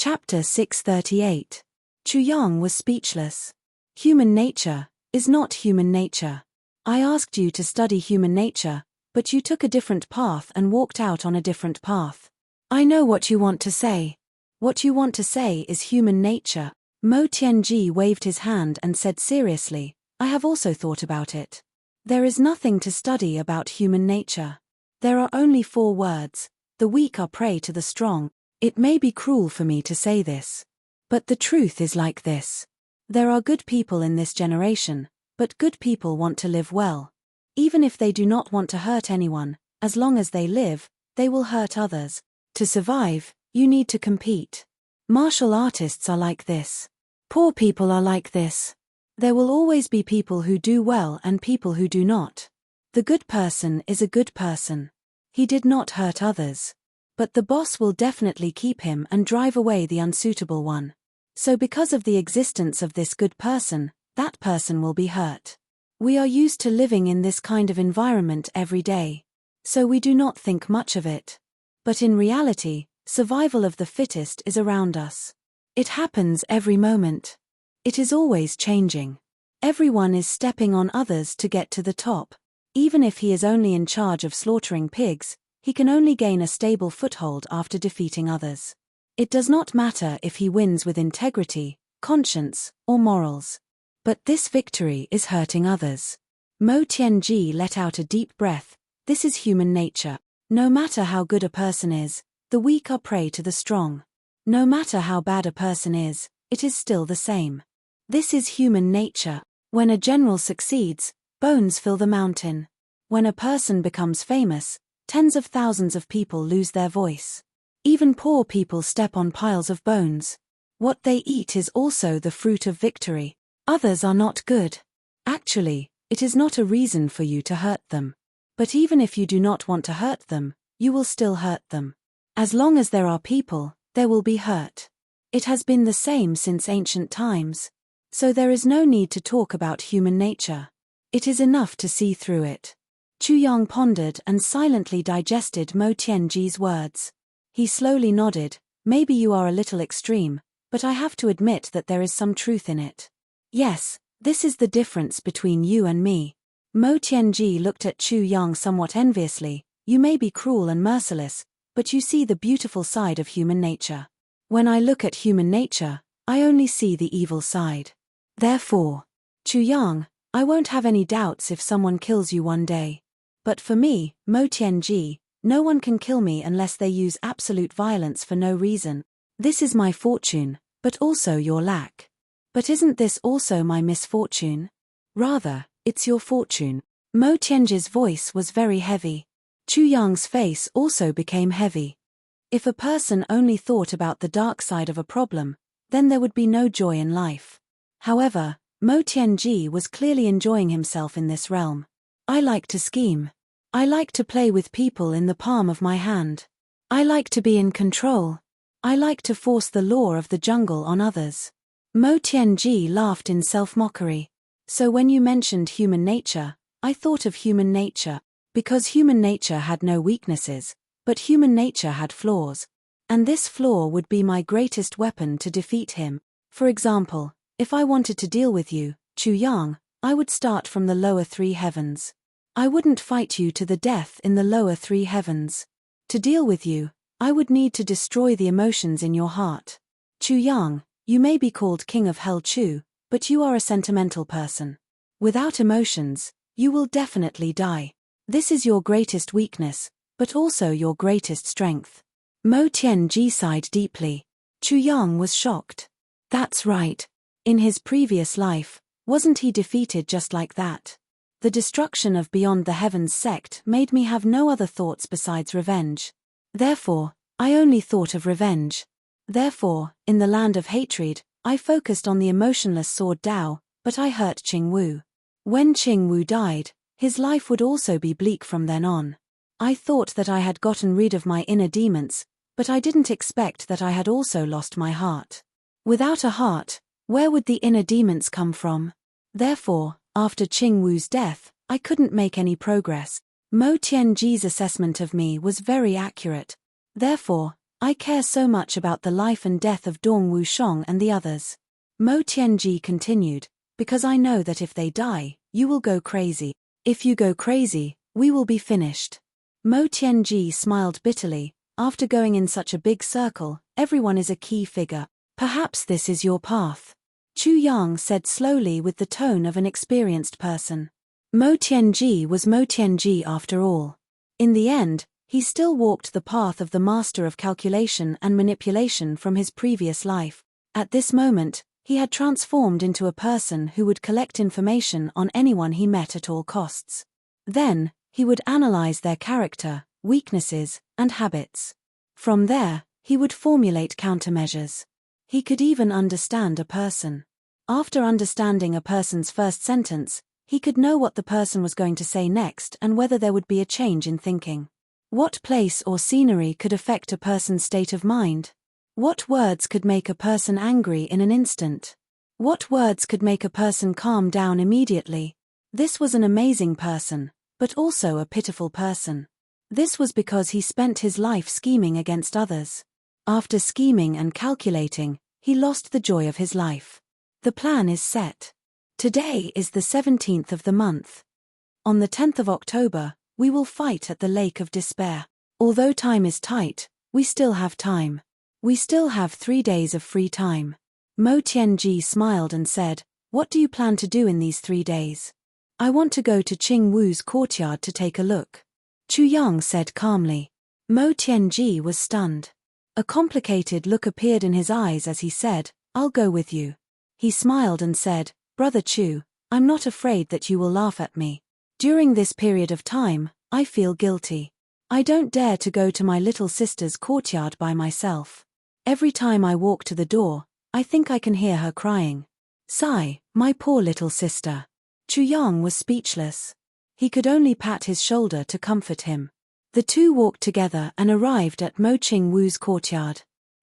Chapter 638. Chu Yang was speechless. Human nature is not human nature. I asked you to study human nature, but you took a different path and walked out on a different path. I know what you want to say. What you want to say is human nature. Mo Tianji waved his hand and said seriously, I have also thought about it. There is nothing to study about human nature. There are only 4 words. The weak are prey to the strong. It may be cruel for me to say this, but the truth is like this. There are good people in this generation, but good people want to live well. Even if they do not want to hurt anyone, as long as they live, they will hurt others. To survive, you need to compete. Martial artists are like this. Poor people are like this. There will always be people who do well and people who do not. The good person is a good person. He did not hurt others. But the boss will definitely keep him and drive away the unsuitable one. So because of the existence of this good person, that person will be hurt. We are used to living in this kind of environment every day. So we do not think much of it. But in reality, survival of the fittest is around us. It happens every moment. It is always changing. Everyone is stepping on others to get to the top. Even if he is only in charge of slaughtering pigs, he can only gain a stable foothold after defeating others. It does not matter if he wins with integrity, conscience, or morals. But this victory is hurting others. Mo Tianji let out a deep breath. This is human nature. No matter how good a person is, the weak are prey to the strong. No matter how bad a person is, it is still the same. This is human nature. When a general succeeds, bones fill the mountain. When a person becomes famous, tens of thousands of people lose their voice. Even poor people step on piles of bones. What they eat is also the fruit of victory. Others are not good. Actually, it is not a reason for you to hurt them. But even if you do not want to hurt them, you will still hurt them. As long as there are people, there will be hurt. It has been the same since ancient times. So there is no need to talk about human nature. It is enough to see through it. Chu Yang pondered and silently digested Mo Tianji's words. He slowly nodded. Maybe you are a little extreme, but I have to admit that there is some truth in it. Yes, this is the difference between you and me. Mo Tianji looked at Chu Yang somewhat enviously. You may be cruel and merciless, but you see the beautiful side of human nature. When I look at human nature, I only see the evil side. Therefore, Chu Yang, I won't have any doubts if someone kills you one day. But for me, Mo Tianji, no one can kill me unless they use absolute violence for no reason. This is my fortune, but also your lack. But isn't this also my misfortune? Rather, it's your fortune. Mo Tianji's voice was very heavy. Chu Yang's face also became heavy. If a person only thought about the dark side of a problem, then there would be no joy in life. However, Mo Tianji was clearly enjoying himself in this realm. I like to scheme. I like to play with people in the palm of my hand. I like to be in control. I like to force the law of the jungle on others. Mo Tianji laughed in self-mockery. So when you mentioned human nature, I thought of human nature, because human nature had no weaknesses, but human nature had flaws. And this flaw would be my greatest weapon to defeat him. For example, if I wanted to deal with you, Chu Yang, I would start from the lower 3 heavens. I wouldn't fight you to the death in the lower 3 heavens. To deal with you, I would need to destroy the emotions in your heart. Chu Yang, you may be called King of Hell Chu, but you are a sentimental person. Without emotions, you will definitely die. This is your greatest weakness, but also your greatest strength. Mo Tianji sighed deeply. Chu Yang was shocked. That's right. In his previous life, wasn't he defeated just like that? The destruction of Beyond the Heavens sect made me have no other thoughts besides revenge. Therefore, I only thought of revenge. Therefore, in the land of hatred, I focused on the emotionless sword Dao, but I hurt Qing Wu. When Qing Wu died, his life would also be bleak from then on. I thought that I had gotten rid of my inner demons, but I didn't expect that I had also lost my heart. Without a heart, where would the inner demons come from? Therefore, after Qing Wu's death, I couldn't make any progress. Mo Tianji's assessment of me was very accurate. Therefore, I care so much about the life and death of Dong Wushong and the others. Mo Tianji continued, because I know that if they die, you will go crazy. If you go crazy, we will be finished. Mo Tianji smiled bitterly. After going in such a big circle, everyone is a key figure. Perhaps this is your path. Chu Yang said slowly with the tone of an experienced person. Mo Tianji was Mo Tianji after all. In the end, he still walked the path of the master of calculation and manipulation from his previous life. At this moment, he had transformed into a person who would collect information on anyone he met at all costs. Then, he would analyze their character, weaknesses, and habits. From there, he would formulate countermeasures. He could even understand a person. After understanding a person's first sentence, he could know what the person was going to say next and whether there would be a change in thinking. What place or scenery could affect a person's state of mind? What words could make a person angry in an instant? What words could make a person calm down immediately? This was an amazing person, but also a pitiful person. This was because he spent his life scheming against others. After scheming and calculating, he lost the joy of his life. The plan is set. Today is the 17th of the month. On the 10th of October, we will fight at the Lake of Despair. Although time is tight, we still have time. We still have 3 days of free time. Mo Tianji smiled and said, "What do you plan to do in these 3 days?" "I want to go to Qing Wu's courtyard to take a look," Chu Yang said calmly. Mo Tianji was stunned. A complicated look appeared in his eyes as he said, "I'll go with you." He smiled and said, "Brother Chu, I'm not afraid that you will laugh at me. During this period of time, I feel guilty. I don't dare to go to my little sister's courtyard by myself. Every time I walk to the door, I think I can hear her crying. Sigh, my poor little sister." Chu Yang was speechless. He could only pat his shoulder to comfort him. The two walked together and arrived at Mo Qing Wu's courtyard.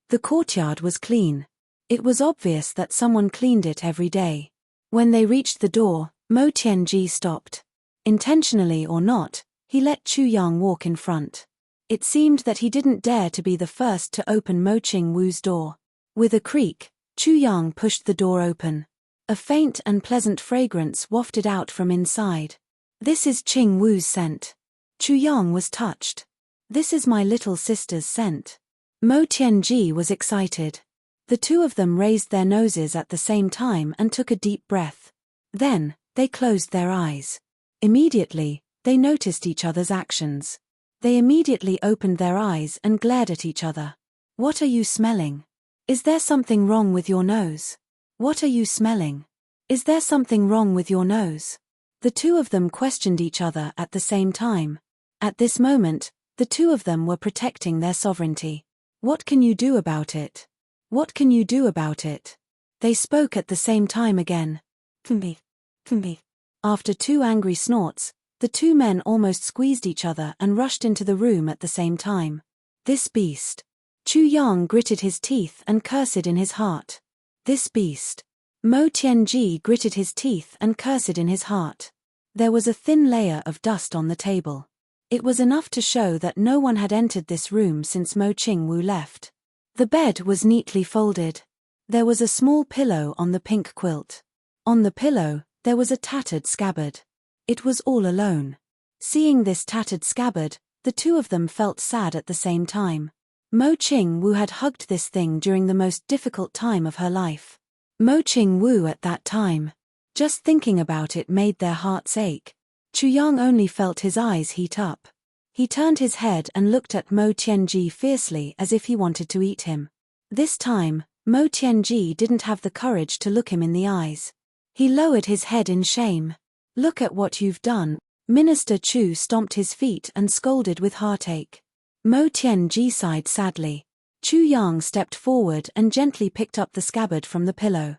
The courtyard was clean. It was obvious that someone cleaned it every day. When they reached the door, Mo Tianji stopped. Intentionally or not, he let Chu Yang walk in front. It seemed that he didn't dare to be the first to open Mo Qing Wu's door. With a creak, Chu Yang pushed the door open. A faint and pleasant fragrance wafted out from inside. "This is Qing Wu's scent." Chu Yang was touched. "This is my little sister's scent." Mo Tianji was excited. The two of them raised their noses at the same time and took a deep breath. Then, they closed their eyes. Immediately, they noticed each other's actions. They immediately opened their eyes and glared at each other. "What are you smelling? Is there something wrong with your nose? What are you smelling? Is there something wrong with your nose?" The two of them questioned each other at the same time. At this moment, the two of them were protecting their sovereignty. "What can you do about it? What can you do about it?" They spoke at the same time again. "Kumbi. Kumbi." After 2 angry snorts, the 2 men almost squeezed each other and rushed into the room at the same time. "This beast." Chu Yang gritted his teeth and cursed in his heart. "This beast." Mo Tianji gritted his teeth and cursed in his heart. There was a thin layer of dust on the table. It was enough to show that no one had entered this room since Mo Qing Wu left. The bed was neatly folded. There was a small pillow on the pink quilt. On the pillow, there was a tattered scabbard. It was all alone. Seeing this tattered scabbard, the two of them felt sad at the same time. Mo Qing Wu had hugged this thing during the most difficult time of her life. Mo Qing Wu at that time. Just thinking about it made their hearts ache. Chu Yang only felt his eyes heat up. He turned his head and looked at Mo Tianji fiercely as if he wanted to eat him. This time, Mo Tianji didn't have the courage to look him in the eyes. He lowered his head in shame. "Look at what you've done." Minister Chu stomped his feet and scolded with heartache. Mo Tianji sighed sadly. Chu Yang stepped forward and gently picked up the scabbard from the pillow.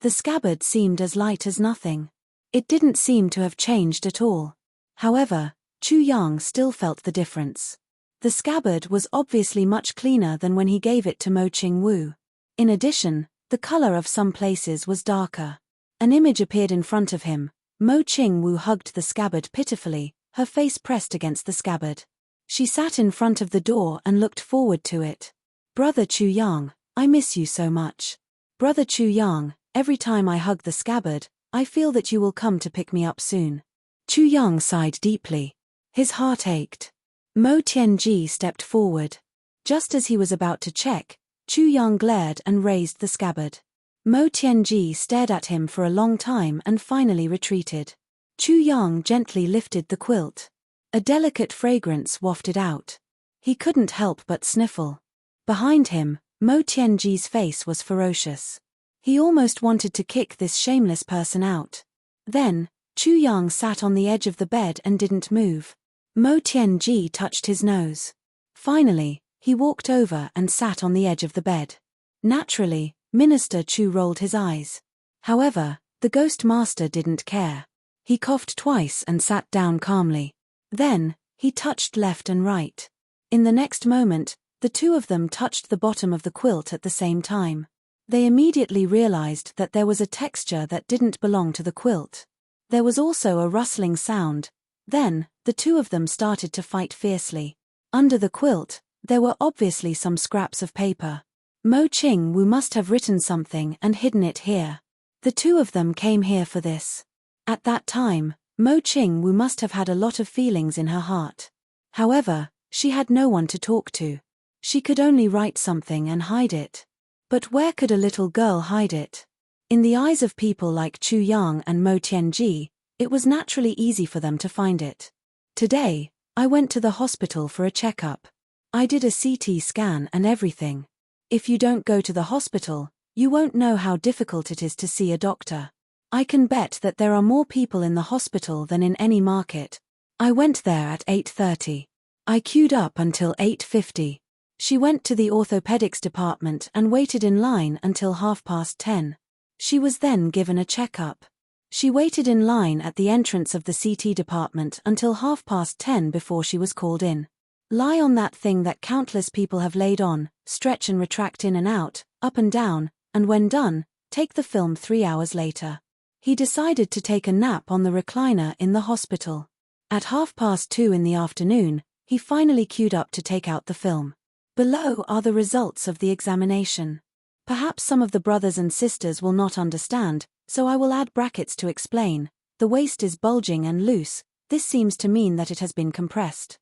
The scabbard seemed as light as nothing. It didn't seem to have changed at all. However, Chu Yang still felt the difference. The scabbard was obviously much cleaner than when he gave it to Mo Qing Wu. In addition, the color of some places was darker. An image appeared in front of him. Mo Qing Wu hugged the scabbard pitifully, her face pressed against the scabbard. She sat in front of the door and looked forward to it. Brother Chu Yang, I miss you so much. Brother Chu Yang, every time I hug the scabbard, I feel that you will come to pick me up soon. Chu Yang sighed deeply. His heart ached. Mo Tianji stepped forward. Just as he was about to check, Chu Yang glared and raised the scabbard. Mo Tianji stared at him for a long time and finally retreated. Chu Yang gently lifted the quilt. A delicate fragrance wafted out. He couldn't help but sniffle. Behind him, Mo Tianji's face was ferocious. He almost wanted to kick this shameless person out. Then, Chu Yang sat on the edge of the bed and didn't move. Mo Tianji touched his nose. Finally, he walked over and sat on the edge of the bed. Naturally, Minister Chu rolled his eyes. However, the ghost master didn't care. He coughed twice and sat down calmly. Then, he touched left and right. In the next moment, the two of them touched the bottom of the quilt at the same time. They immediately realized that there was a texture that didn't belong to the quilt. There was also a rustling sound. Then, the two of them started to fight fiercely. Under the quilt, there were obviously some scraps of paper. Mo Qingwu must have written something and hidden it here. The two of them came here for this. At that time, Mo Qingwu must have had a lot of feelings in her heart. However, she had no one to talk to. She could only write something and hide it. But where could a little girl hide it? In the eyes of people like Chu Yang and Mo Tianji, it was naturally easy for them to find it. Today, I went to the hospital for a checkup. I did a CT scan and everything. If you don't go to the hospital, you won't know how difficult it is to see a doctor. I can bet that there are more people in the hospital than in any market. I went there at 8:30. I queued up until 8:50. She went to the orthopedics department and waited in line until 10:30. She was then given a checkup. She waited in line at the entrance of the CT department until 10:30 before she was called in. Lie on that thing that countless people have laid on, stretch and retract in and out, up and down, and when done, take the film 3 hours later. He decided to take a nap on the recliner in the hospital. At 2:30 in the afternoon, he finally queued up to take out the film. Below are the results of the examination. Perhaps some of the brothers and sisters will not understand, so I will add brackets to explain. The waist is bulging and loose. This seems to mean that it has been compressed.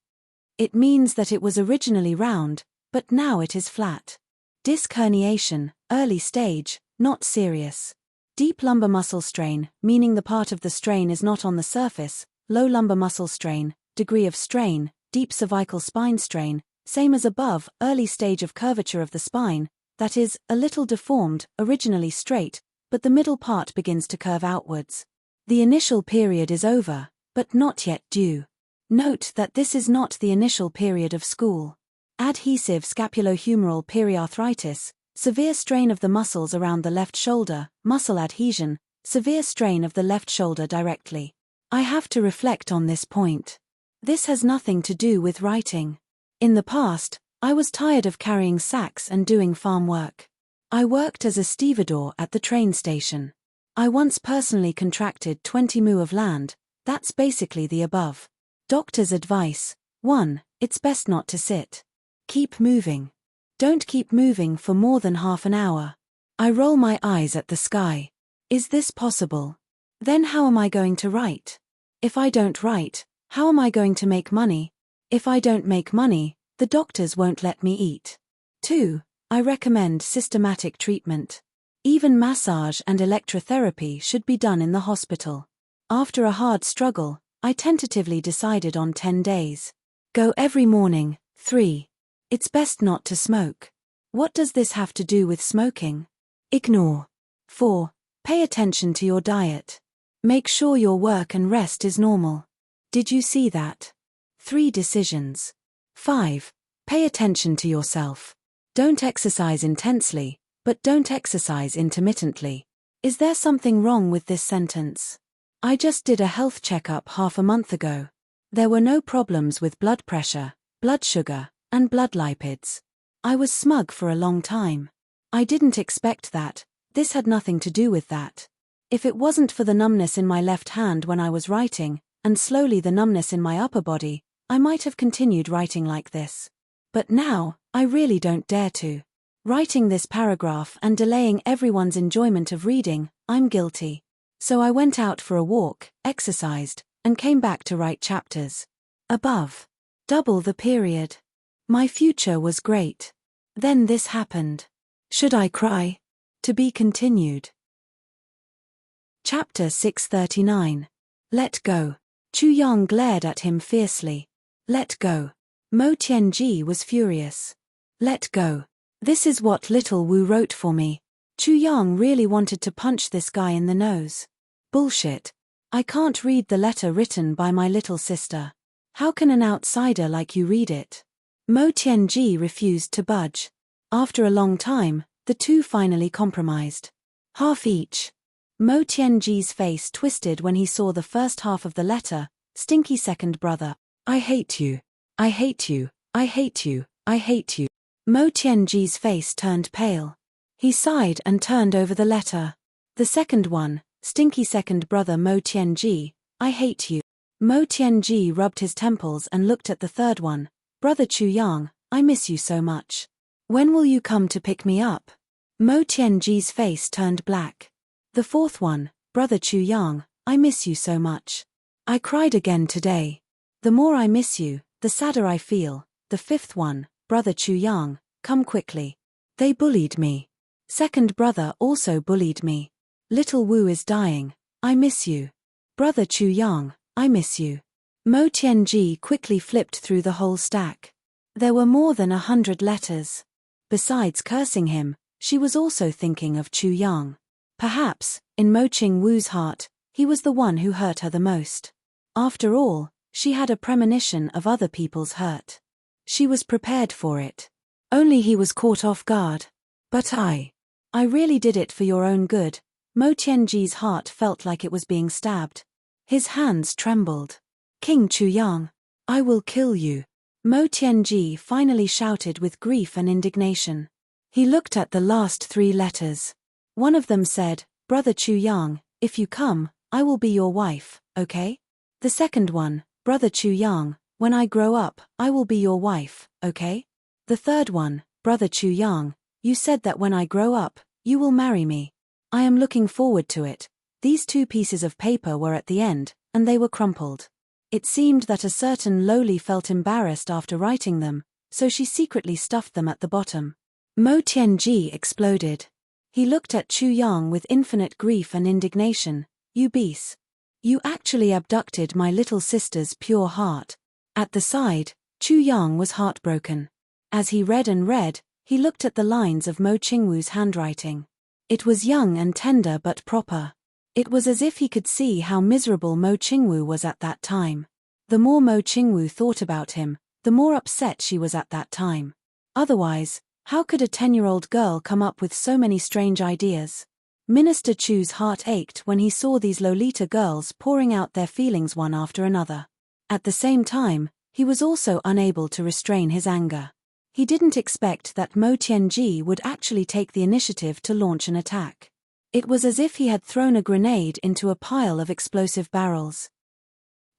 It means that it was originally round, but now it is flat. Disc herniation, early stage, not serious. Deep lumbar muscle strain, meaning the part of the strain is not on the surface. Low lumbar muscle strain, degree of strain. Deep cervical spine strain, same as above, early stage of curvature of the spine, that is, a little deformed, originally straight, but the middle part begins to curve outwards. The initial period is over, but not yet due. Note that this is not the initial period of school. Adhesive scapulohumeral periarthritis, severe strain of the muscles around the left shoulder, muscle adhesion, severe strain of the left shoulder directly. I have to reflect on this point. This has nothing to do with writing. In the past, I was tired of carrying sacks and doing farm work. I worked as a stevedore at the train station. I once personally contracted 20 mu of land. That's basically the above. Doctor's advice: 1. It's best not to sit. Keep moving. Don't keep moving for more than half an hour. I roll my eyes at the sky. Is this possible? Then how am I going to write? If I don't write, how am I going to make money? If I don't make money, the doctors won't let me eat. 2. I recommend systematic treatment. Even massage and electrotherapy should be done in the hospital. After a hard struggle, I tentatively decided on 10 days. Go every morning. 3. It's best not to smoke. What does this have to do with smoking? Ignore. 4. Pay attention to your diet. Make sure your work and rest is normal. Did you see that? 3 decisions. 5. Pay attention to yourself. Don't exercise intensely, but don't exercise intermittently. Is there something wrong with this sentence? I just did a health checkup half a month ago. There were no problems with blood pressure, blood sugar, and blood lipids. I was smug for a long time. I didn't expect that. This had nothing to do with that. If it wasn't for the numbness in my left hand when I was writing, and slowly the numbness in my upper body, I might have continued writing like this. But now, I really don't dare to. Writing this paragraph and delaying everyone's enjoyment of reading, I'm guilty. So I went out for a walk, exercised, and came back to write chapters. Above. Double the period. My future was great. Then this happened. Should I cry? To be continued. Chapter 639. Let go. Chu Yang glared at him fiercely. Let go. Mo Tianji was furious. Let go. This is what little Wu wrote for me. Chu Yang really wanted to punch this guy in the nose. Bullshit. I can't read the letter written by my little sister. How can an outsider like you read it? Mo Tianji refused to budge. After a long time, the two finally compromised. Half each. Mo Tianji's face twisted when he saw the first half of the letter. Stinky second brother. I hate you. I hate you. I hate you. I hate you. Mo Tianji's face turned pale. He sighed and turned over the letter. The second one, stinky second brother Mo Tianji, I hate you. Mo Tianji rubbed his temples and looked at the third one. Brother Chu Yang, I miss you so much. When will you come to pick me up? Mo Tianji's face turned black. The fourth one, Brother Chu Yang, I miss you so much. I cried again today. The more I miss you, the sadder I feel. The fifth one, Brother Chu Yang, come quickly. They bullied me. Second brother also bullied me. Little Wu is dying. I miss you. Brother Chu Yang, I miss you. Mo Tianji quickly flipped through the whole stack. There were more than 100 letters. Besides cursing him, she was also thinking of Chu Yang. Perhaps, in Mo Qing Wu's heart, he was the one who hurt her the most. After all, she had a premonition of other people's hurt. She was prepared for it. Only he was caught off guard. But I really did it for your own good. Mo Tianji's heart felt like it was being stabbed. His hands trembled. King Chu Yang, I will kill you. Mo Tianji finally shouted with grief and indignation. He looked at the last 3 letters. One of them said, Brother Chu Yang, if you come, I will be your wife, okay? The second one, Brother Chu Yang, when I grow up, I will be your wife, okay? The third one, Brother Chu Yang, you said that when I grow up, you will marry me. I am looking forward to it. These 2 pieces of paper were at the end, and they were crumpled. It seemed that a certain lowly felt embarrassed after writing them, so she secretly stuffed them at the bottom. Mo Tianji exploded. He looked at Chu Yang with infinite grief and indignation. You beast. You actually abducted my little sister's pure heart. At the side, Chu Yang was heartbroken. As he read and read, he looked at the lines of Mo Qingwu's handwriting. It was young and tender but proper. It was as if he could see how miserable Mo Qingwu was at that time. The more Mo Qingwu thought about him, the more upset she was at that time. Otherwise, how could a 10-year-old girl come up with so many strange ideas? Minister Chu's heart ached when he saw these Lolita girls pouring out their feelings one after another. At the same time, he was also unable to restrain his anger. He didn't expect that Mo Tianji would actually take the initiative to launch an attack. It was as if he had thrown a grenade into a pile of explosive barrels.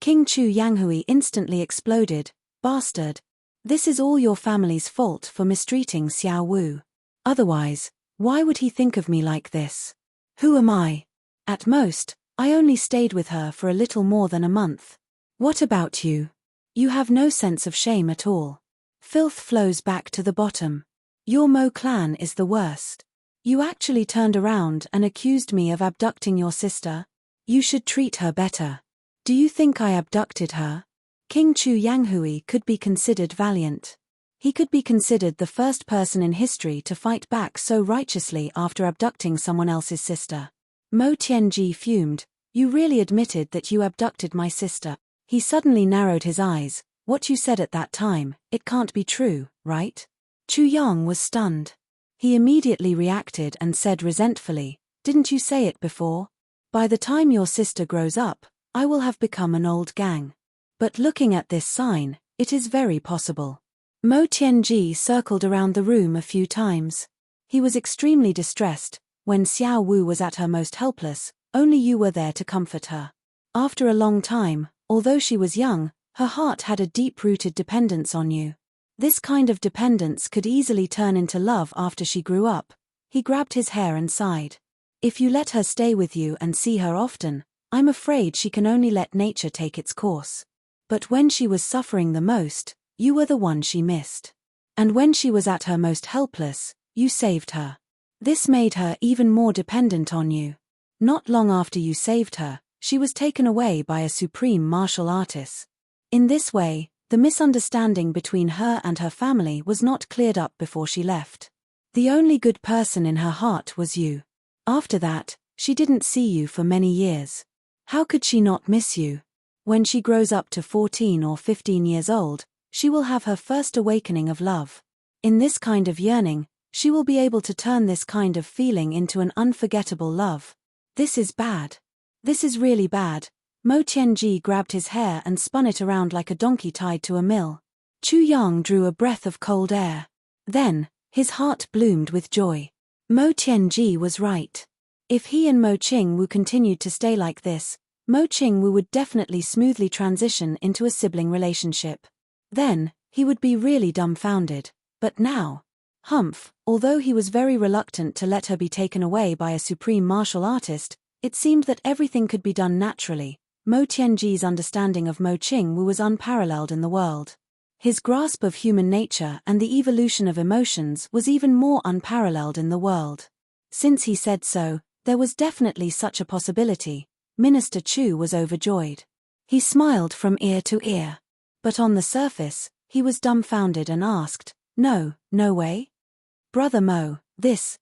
King Chu Yanghui instantly exploded. Bastard. This is all your family's fault for mistreating Xiao Wu. Otherwise, why would he think of me like this? Who am I? At most, I only stayed with her for a little more than a month. What about you? You have no sense of shame at all. Filth flows back to the bottom. Your Mo clan is the worst. You actually turned around and accused me of abducting your sister. You should treat her better. Do you think I abducted her? King Chu Yanghui could be considered valiant. He could be considered the first person in history to fight back so righteously after abducting someone else's sister. Mo Tianji fumed. You really admitted that you abducted my sister. He suddenly narrowed his eyes. What you said at that time, it can't be true, right? Chu Yang was stunned. He immediately reacted and said resentfully, didn't you say it before? By the time your sister grows up, I will have become an old gang. But looking at this sign, it is very possible. Mo Tianji circled around the room a few times. He was extremely distressed. When Xiao Wu was at her most helpless, only you were there to comfort her. After a long time, although she was young, her heart had a deep-rooted dependence on you. This kind of dependence could easily turn into love after she grew up. He grabbed his hair and sighed. If you let her stay with you and see her often, I'm afraid she can only let nature take its course. But when she was suffering the most, you were the one she missed. And when she was at her most helpless, you saved her. This made her even more dependent on you. Not long after you saved her, she was taken away by a supreme martial artist. In this way, the misunderstanding between her and her family was not cleared up before she left. The only good person in her heart was you. After that, she didn't see you for many years. How could she not miss you? When she grows up to 14 or 15 years old, she will have her first awakening of love. In this kind of yearning, she will be able to turn this kind of feeling into an unforgettable love. This is bad. This is really bad. Mo Tianji grabbed his hair and spun it around like a donkey tied to a mill. Chu Yang drew a breath of cold air. Then, his heart bloomed with joy. Mo Tianji was right. If he and Mo Qingwu continued to stay like this, Mo Qingwu would definitely smoothly transition into a sibling relationship. Then, he would be really dumbfounded. But now, although he was very reluctant to let her be taken away by a supreme martial artist, it seemed that everything could be done naturally. Mo Tianji's understanding of Mo Qingwu was unparalleled in the world. His grasp of human nature and the evolution of emotions was even more unparalleled in the world. Since he said so, there was definitely such a possibility. Minister Chu was overjoyed. He smiled from ear to ear. But on the surface, he was dumbfounded and asked, No way? Brother Mo, this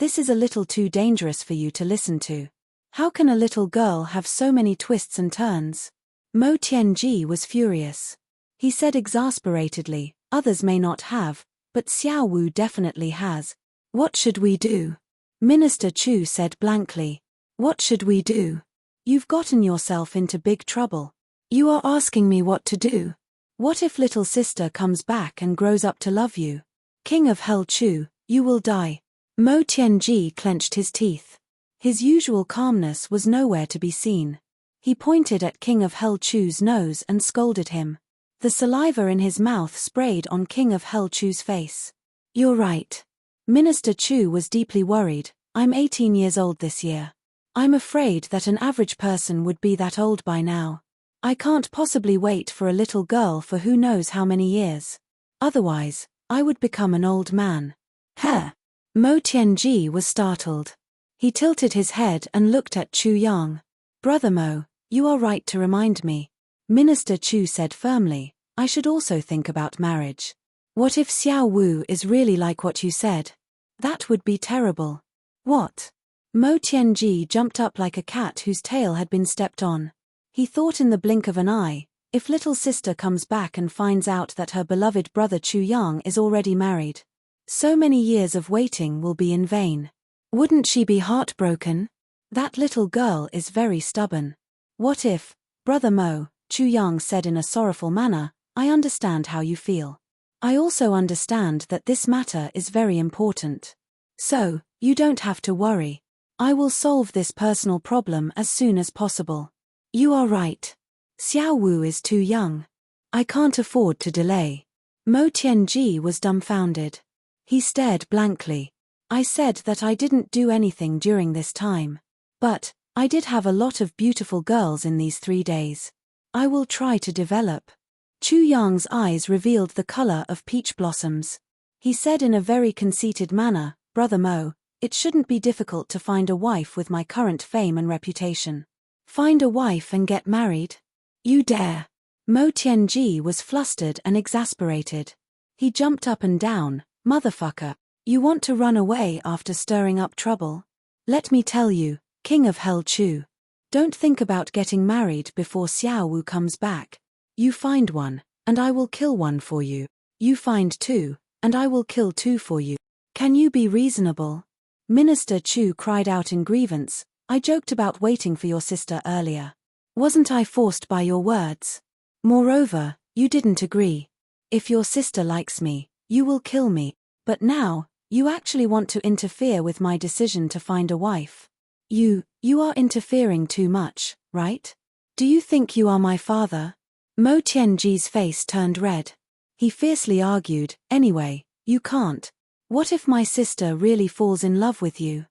is a little too dangerous for you to listen to. How can a little girl have so many twists and turns? Mo Tianji was furious. He said exasperatedly, others may not have, but Xiao Wu definitely has. What should we do? Minister Chu said blankly. What should we do? You've gotten yourself into big trouble. You are asking me what to do. What if little sister comes back and grows up to love you? King of Hell Chu, you will die. Mo Tianji clenched his teeth. His usual calmness was nowhere to be seen. He pointed at King of Hell Chu's nose and scolded him. The saliva in his mouth sprayed on King of Hell Chu's face. You're right. Minister Chu was deeply worried. I'm 18 years old this year. I'm afraid that an average person would be that old by now. I can't possibly wait for a little girl for who knows how many years. Otherwise, I would become an old man. Mo Tianji was startled. He tilted his head and looked at Chu Yang. Brother Mo, you are right to remind me. Minister Chu said firmly, I should also think about marriage. What if Xiao Wu is really like what you said? That would be terrible. What? Mo Tianji jumped up like a cat whose tail had been stepped on. He thought in the blink of an eye, if little sister comes back and finds out that her beloved brother Chu Yang is already married, so many years of waiting will be in vain. Wouldn't she be heartbroken? That little girl is very stubborn. What if, Brother Mo, Chu Yang said in a sorrowful manner, I understand how you feel. I also understand that this matter is very important. So, you don't have to worry. I will solve this personal problem as soon as possible. You are right. Xiao Wu is too young. I can't afford to delay. Mo Tianji was dumbfounded. He stared blankly. I said that I didn't do anything during this time. But, I did have a lot of beautiful girls in these 3 days. I will try to develop. Chu Yang's eyes revealed the color of peach blossoms. He said in a very conceited manner, Brother Mo, it shouldn't be difficult to find a wife with my current fame and reputation. Find a wife and get married? You dare. Mo Tianji was flustered and exasperated. He jumped up and down. Motherfucker, you want to run away after stirring up trouble? Let me tell you, King of Hell Chu. Don't think about getting married before Xiao Wu comes back. You find one, and I will kill one for you. You find two, and I will kill two for you. Can you be reasonable? Minister Chu cried out in grievance, I joked about waiting for your sister earlier. Wasn't I forced by your words? Moreover, you didn't agree. If your sister likes me, you will kill me. But now, you actually want to interfere with my decision to find a wife. You are interfering too much, right? Do you think you are my father? Mo Tianji's face turned red. He fiercely argued, anyway, you can't. What if my sister really falls in love with you?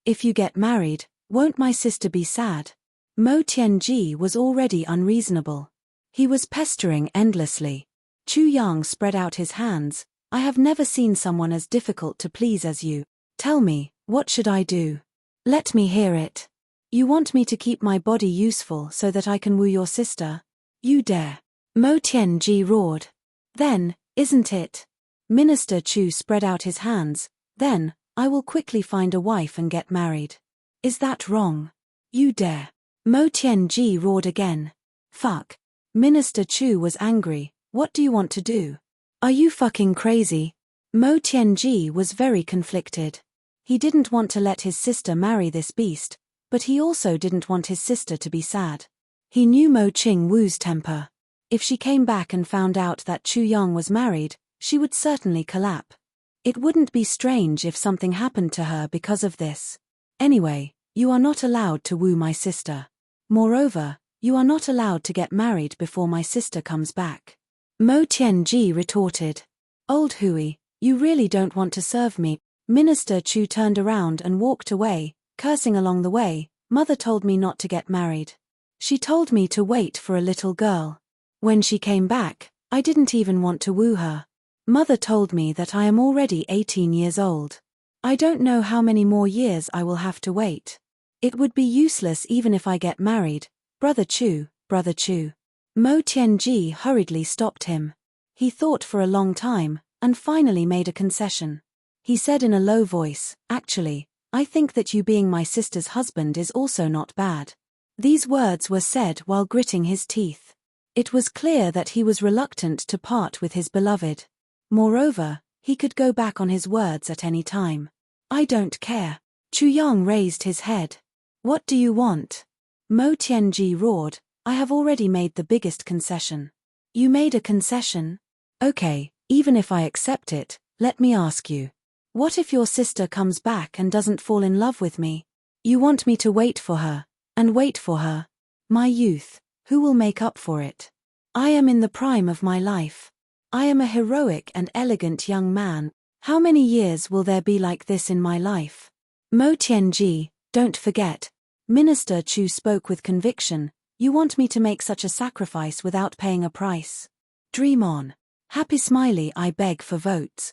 If you get married, won't my sister be sad? Mo Tianji was already unreasonable. He was pestering endlessly. Chu Yang spread out his hands. I have never seen someone as difficult to please as you. Tell me, what should I do? Let me hear it. You want me to keep my body useful so that I can woo your sister? You dare. Mo Tianji roared. Then, isn't it? Minister Chu spread out his hands. Then, I will quickly find a wife and get married. Is that wrong? You dare. Mo Tianji roared again. Fuck. Minister Chu was angry. What do you want to do? Are you fucking crazy? Mo Tianji was very conflicted. He didn't want to let his sister marry this beast, but he also didn't want his sister to be sad. He knew Mo Qingwu's temper. If she came back and found out that Chu Yang was married, she would certainly collapse. It wouldn't be strange if something happened to her because of this. Anyway, you are not allowed to woo my sister. Moreover, you are not allowed to get married before my sister comes back. Mo Tianji retorted. Old Hui, you really don't want to serve me. Minister Chu turned around and walked away, cursing along the way. Mother told me not to get married. She told me to wait for a little girl. When she came back, I didn't even want to woo her. Mother told me that I am already 18 years old. I don't know how many more years I will have to wait. It would be useless even if I get married. Brother Chu, Brother Chu. Mo Tianji hurriedly stopped him. He thought for a long time, and finally made a concession. He said in a low voice, actually, I think that you being my sister's husband is also not bad. These words were said while gritting his teeth. It was clear that he was reluctant to part with his beloved. Moreover, he could go back on his words at any time. I don't care. Chu Yang raised his head. What do you want? Mo Tianji roared, I have already made the biggest concession. You made a concession? Okay, even if I accept it, let me ask you. What if your sister comes back and doesn't fall in love with me? You want me to wait for her, and wait for her? My youth, who will make up for it? I am in the prime of my life. I am a heroic and elegant young man. How many years will there be like this in my life? Mo Tianji, don't forget. Minister Chu spoke with conviction. You want me to make such a sacrifice without paying a price? Dream on. Happy Smiley, I beg for votes.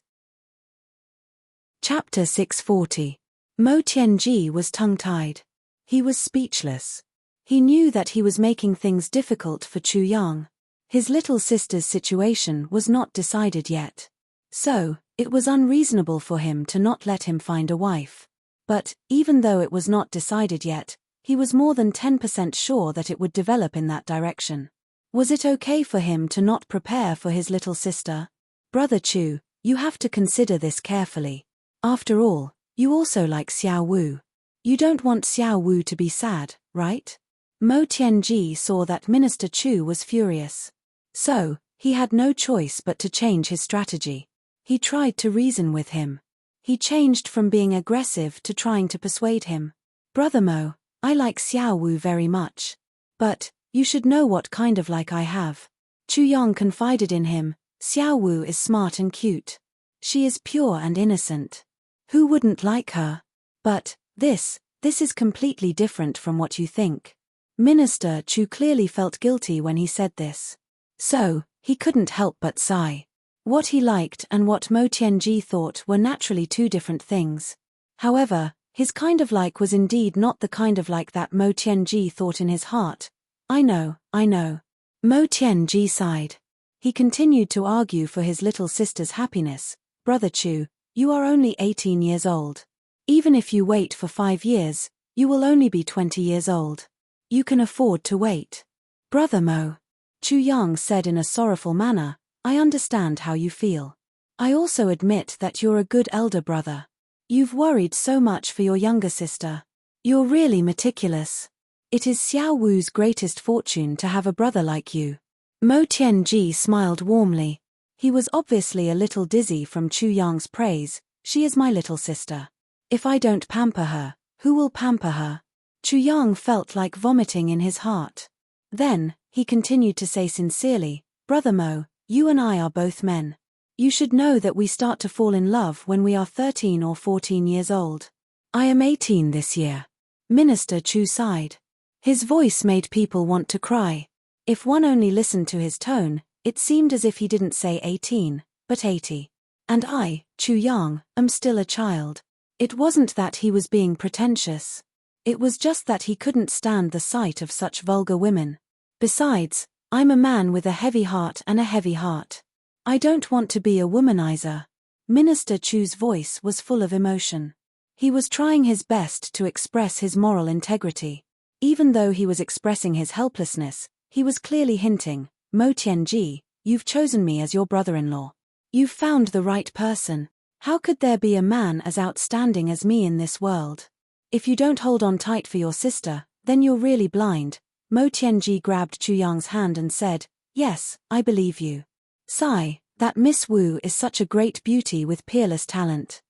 Chapter 640. Mo Tianji was tongue-tied. He was speechless. He knew that he was making things difficult for Chu Yang. His little sister's situation was not decided yet. So, it was unreasonable for him to not let him find a wife. But, even though it was not decided yet, he was more than 10% sure that it would develop in that direction. Was it okay for him to not prepare for his little sister? Brother Chu, you have to consider this carefully. After all, you also like Xiao Wu. You don't want Xiao Wu to be sad, right? Mo Tianji saw that Minister Chu was furious. So, he had no choice but to change his strategy. He tried to reason with him. He changed from being aggressive to trying to persuade him. Brother Mo, I like Xiao Wu very much. But, you should know what kind of like I have. Chu Yang confided in him, Xiao Wu is smart and cute. She is pure and innocent. Who wouldn't like her? But, this is completely different from what you think. Minister Chu clearly felt guilty when he said this. So, he couldn't help but sigh. What he liked and what Mo Tianji thought were naturally two different things. However, his kind of like was indeed not the kind of like that Mo Tianji thought in his heart. I know. Mo Tianji sighed. He continued to argue for his little sister's happiness. Brother Chu, you are only 18 years old. Even if you wait for 5 years, you will only be 20 years old. You can afford to wait. Brother Mo, Chu Yang said in a sorrowful manner, I understand how you feel. I also admit that you're a good elder brother. You've worried so much for your younger sister. You're really meticulous. It is Xiao Wu's greatest fortune to have a brother like you. Mo Tianji smiled warmly. He was obviously a little dizzy from Chu Yang's praise. She is my little sister. If I don't pamper her, who will pamper her? Chu Yang felt like vomiting in his heart. Then, he continued to say sincerely, Brother Mo, you and I are both men. You should know that we start to fall in love when we are 13 or 14 years old. I am 18 this year. Minister Chu sighed. His voice made people want to cry. If one only listened to his tone, it seemed as if he didn't say 18, but 80. And I, Chu Yang, am still a child. It wasn't that he was being pretentious. It was just that he couldn't stand the sight of such vulgar women. Besides, I'm a man with a heavy heart and a heavy heart. I don't want to be a womanizer. Minister Chu's voice was full of emotion. He was trying his best to express his moral integrity. Even though he was expressing his helplessness, he was clearly hinting, Mo Tianji, you've chosen me as your brother-in-law. You've found the right person. How could there be a man as outstanding as me in this world? If you don't hold on tight for your sister, then you're really blind. Mo Tianji grabbed Chu Yang's hand and said, yes, I believe you. Sigh, that Miss Wu is such a great beauty with peerless talent.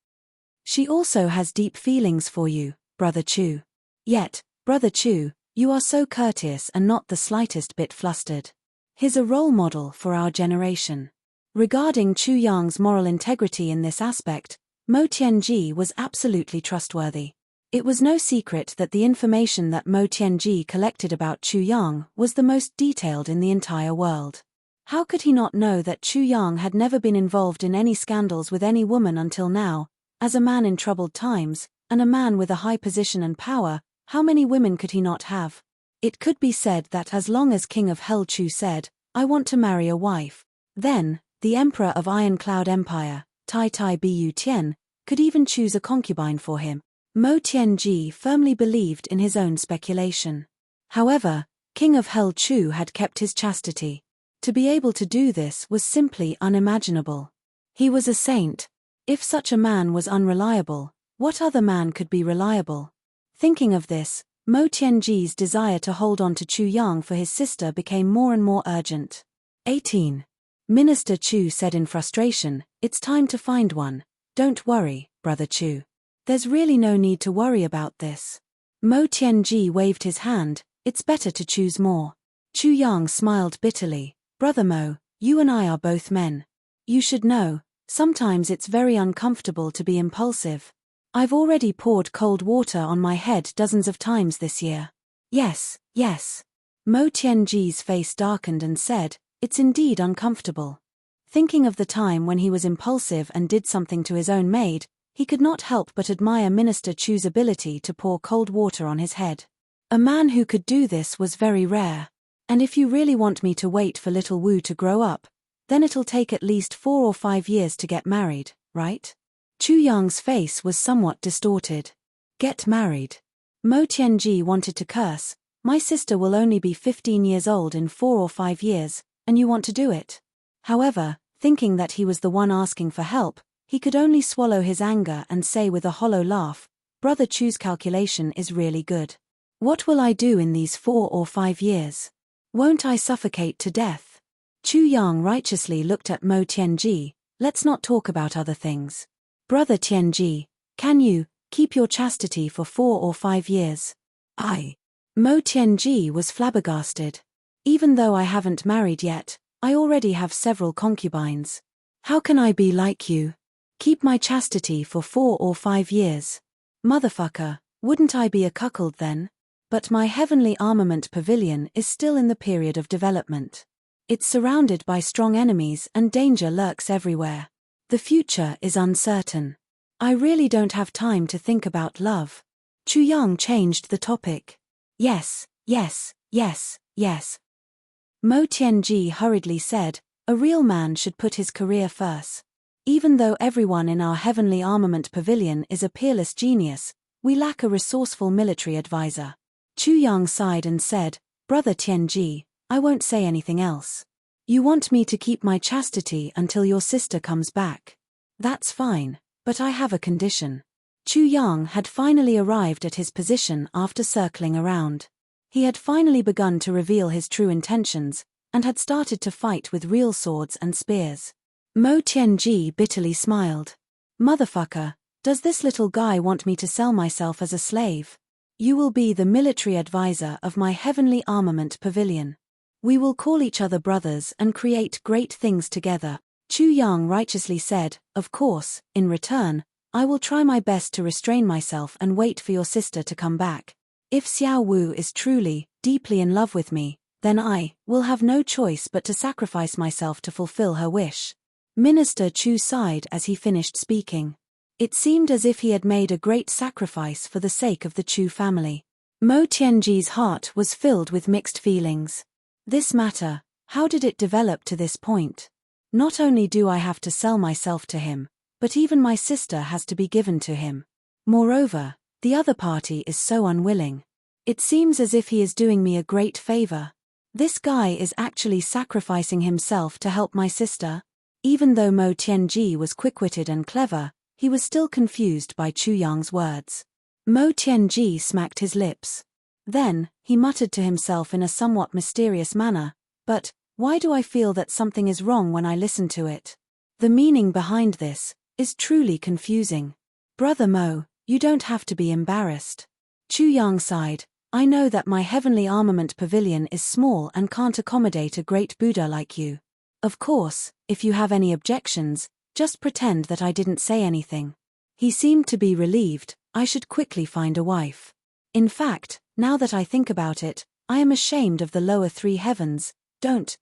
She also has deep feelings for you, Brother Chu. Yet, Brother Chu, you are so courteous and not the slightest bit flustered. He's a role model for our generation. Regarding Chu Yang's moral integrity in this aspect, Mo Tianji was absolutely trustworthy. It was no secret that the information that Mo Tianji collected about Chu Yang was the most detailed in the entire world. How could he not know that Chu Yang had never been involved in any scandals with any woman until now? As a man in troubled times, and a man with a high position and power, how many women could he not have? It could be said that as long as King of Hell Chu said, I want to marry a wife, then, the Emperor of Iron Cloud Empire, Tai Tai Bu Tian, could even choose a concubine for him. Mo Tianji firmly believed in his own speculation. However, King of Hell Chu had kept his chastity. To be able to do this was simply unimaginable. He was a saint. If such a man was unreliable, what other man could be reliable? Thinking of this, Mo Tianji's desire to hold on to Chu Yang for his sister became more and more urgent. 18. Minister Chu said in frustration, it's time to find one. Don't worry, Brother Chu. There's really no need to worry about this. Mo Tianji waved his hand, it's better to choose more. Chu Yang smiled bitterly. Brother Mo, you and I are both men. You should know, sometimes it's very uncomfortable to be impulsive. I've already poured cold water on my head dozens of times this year. Yes, yes. Mo Tianji's face darkened and said, it's indeed uncomfortable. Thinking of the time when he was impulsive and did something to his own maid, he could not help but admire Minister Chu's ability to pour cold water on his head. A man who could do this was very rare. And if you really want me to wait for little Wu to grow up, then it'll take at least 4 or 5 years to get married, right? Chu Yang's face was somewhat distorted. Get married. Mo Tianji wanted to curse. My sister will only be 15 years old in 4 or 5 years, and you want to do it? However, thinking that he was the one asking for help, he could only swallow his anger and say with a hollow laugh, Brother Chu's calculation is really good. What will I do in these 4 or 5 years? Won't I suffocate to death? Chu Yang righteously looked at Mo Tianji. Let's not talk about other things. Brother Tianji, can you keep your chastity for 4 or 5 years? Mo Tianji was flabbergasted. Even though I haven't married yet, I already have several concubines. How can I be like you? Keep my chastity for 4 or 5 years. Motherfucker, wouldn't I be a cuckold then? But my heavenly armament pavilion is still in the period of development. It's surrounded by strong enemies and danger lurks everywhere. The future is uncertain. I really don't have time to think about love. Chu Yang changed the topic. Yes, yes, yes, yes. Mo Tianji hurriedly said, a real man should put his career first. Even though everyone in our heavenly armament pavilion is a peerless genius, we lack a resourceful military advisor. Chu Yang sighed and said, Brother Tianji, I won't say anything else. You want me to keep my chastity until your sister comes back. That's fine, but I have a condition. Chu Yang had finally arrived at his position after circling around. He had finally begun to reveal his true intentions, and had started to fight with real swords and spears. Mo Tianji bitterly smiled. Motherfucker, does this little guy want me to sell myself as a slave? You will be the military advisor of my heavenly armament pavilion. We will call each other brothers and create great things together. Chu Yang righteously said, of course, in return, I will try my best to restrain myself and wait for your sister to come back. If Xiao Wu is truly, deeply in love with me, then I will have no choice but to sacrifice myself to fulfill her wish. Minister Chu sighed as he finished speaking. It seemed as if he had made a great sacrifice for the sake of the Chu family. Mo Tianji's heart was filled with mixed feelings. This matter, how did it develop to this point? Not only do I have to sell myself to him, but even my sister has to be given to him. Moreover, the other party is so unwilling. It seems as if he is doing me a great favor. This guy is actually sacrificing himself to help my sister. Even though Mo Tianji was quick-witted and clever, he was still confused by Chu Yang's words. Mo Tianji smacked his lips. Then, he muttered to himself in a somewhat mysterious manner, but, why do I feel that something is wrong when I listen to it? The meaning behind this is truly confusing. Brother Mo, you don't have to be embarrassed. Chu Yang sighed. I know that my heavenly armament pavilion is small and can't accommodate a great Buddha like you. Of course, if you have any objections, just pretend that I didn't say anything. He seemed to be relieved. I should quickly find a wife. In fact, now that I think about it, I am ashamed of the lower three heavens. Don't.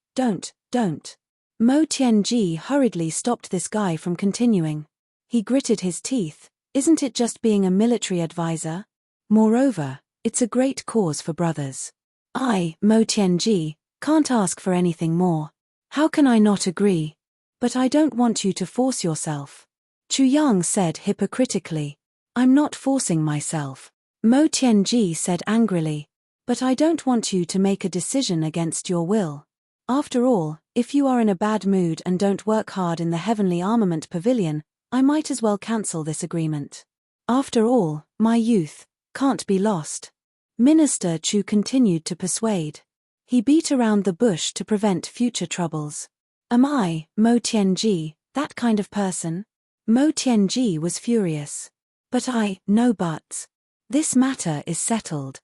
Mo Tianji hurriedly stopped this guy from continuing. He gritted his teeth. Isn't it just being a military advisor? Moreover, it's a great cause for brothers. I, Mo Tianji, can't ask for anything more. How can I not agree? But I don't want you to force yourself. Chu Yang said hypocritically. I'm not forcing myself. Mo Tianji said angrily. But I don't want you to make a decision against your will. After all, if you are in a bad mood and don't work hard in the Heavenly Armament Pavilion, I might as well cancel this agreement. After all, my youth can't be lost. Minister Chu continued to persuade. He beat around the bush to prevent future troubles. Am I, Mo Tianji, that kind of person? Mo Tianji was furious. But no buts. This matter is settled.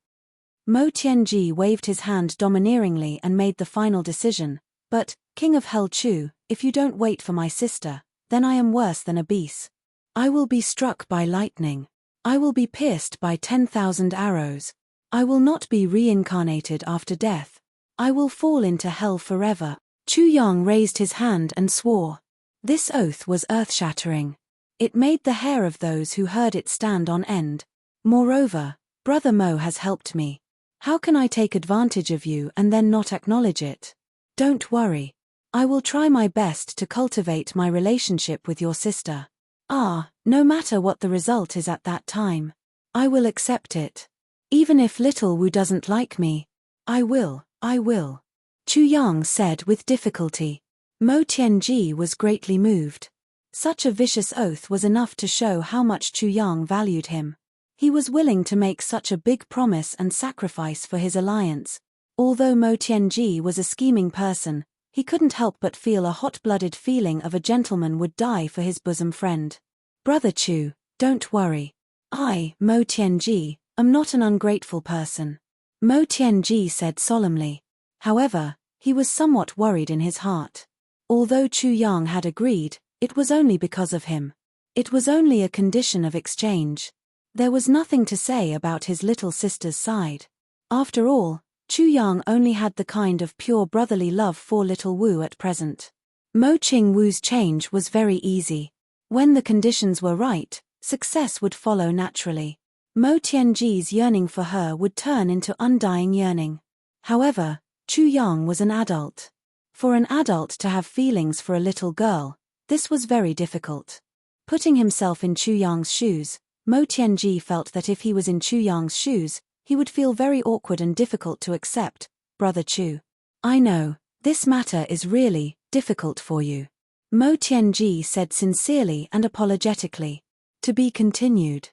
Mo Tianji waved his hand domineeringly and made the final decision. But, King of Hell Chu, if you don't wait for my sister, then I am worse than a beast. I will be struck by lightning. I will be pierced by 10,000 arrows. I will not be reincarnated after death. I will fall into hell forever. Chu Yang raised his hand and swore. This oath was earth-shattering. It made the hair of those who heard it stand on end. Moreover, Brother Mo has helped me. How can I take advantage of you and then not acknowledge it? Don't worry. I will try my best to cultivate my relationship with your sister. No matter what the result is at that time, I will accept it. Even if little Wu doesn't like me, I will. Chu Yang said with difficulty. Mo Tianji was greatly moved. Such a vicious oath was enough to show how much Chu Yang valued him. He was willing to make such a big promise and sacrifice for his alliance. Although Mo Tianji was a scheming person, he couldn't help but feel a hot-blooded feeling of a gentleman would die for his bosom friend. Brother Chu, don't worry. I, Mo Tianji, am not an ungrateful person. Mo Tianji said solemnly. However, he was somewhat worried in his heart. Although Chu Yang had agreed, it was only because of him. It was only a condition of exchange. There was nothing to say about his little sister's side. After all, Chu Yang only had the kind of pure brotherly love for little Wu at present. Mo Ching Wu's change was very easy. When the conditions were right, success would follow naturally. Mo Tianji's yearning for her would turn into undying yearning. However, Chu Yang was an adult. For an adult to have feelings for a little girl, this was very difficult. Putting himself in Chu Yang's shoes, Mo Tianji felt that if he was in Chu Yang's shoes, he would feel very awkward and difficult to accept. Brother Chu. I know, this matter is really difficult for you. Mo Tianji said sincerely and apologetically. To be continued.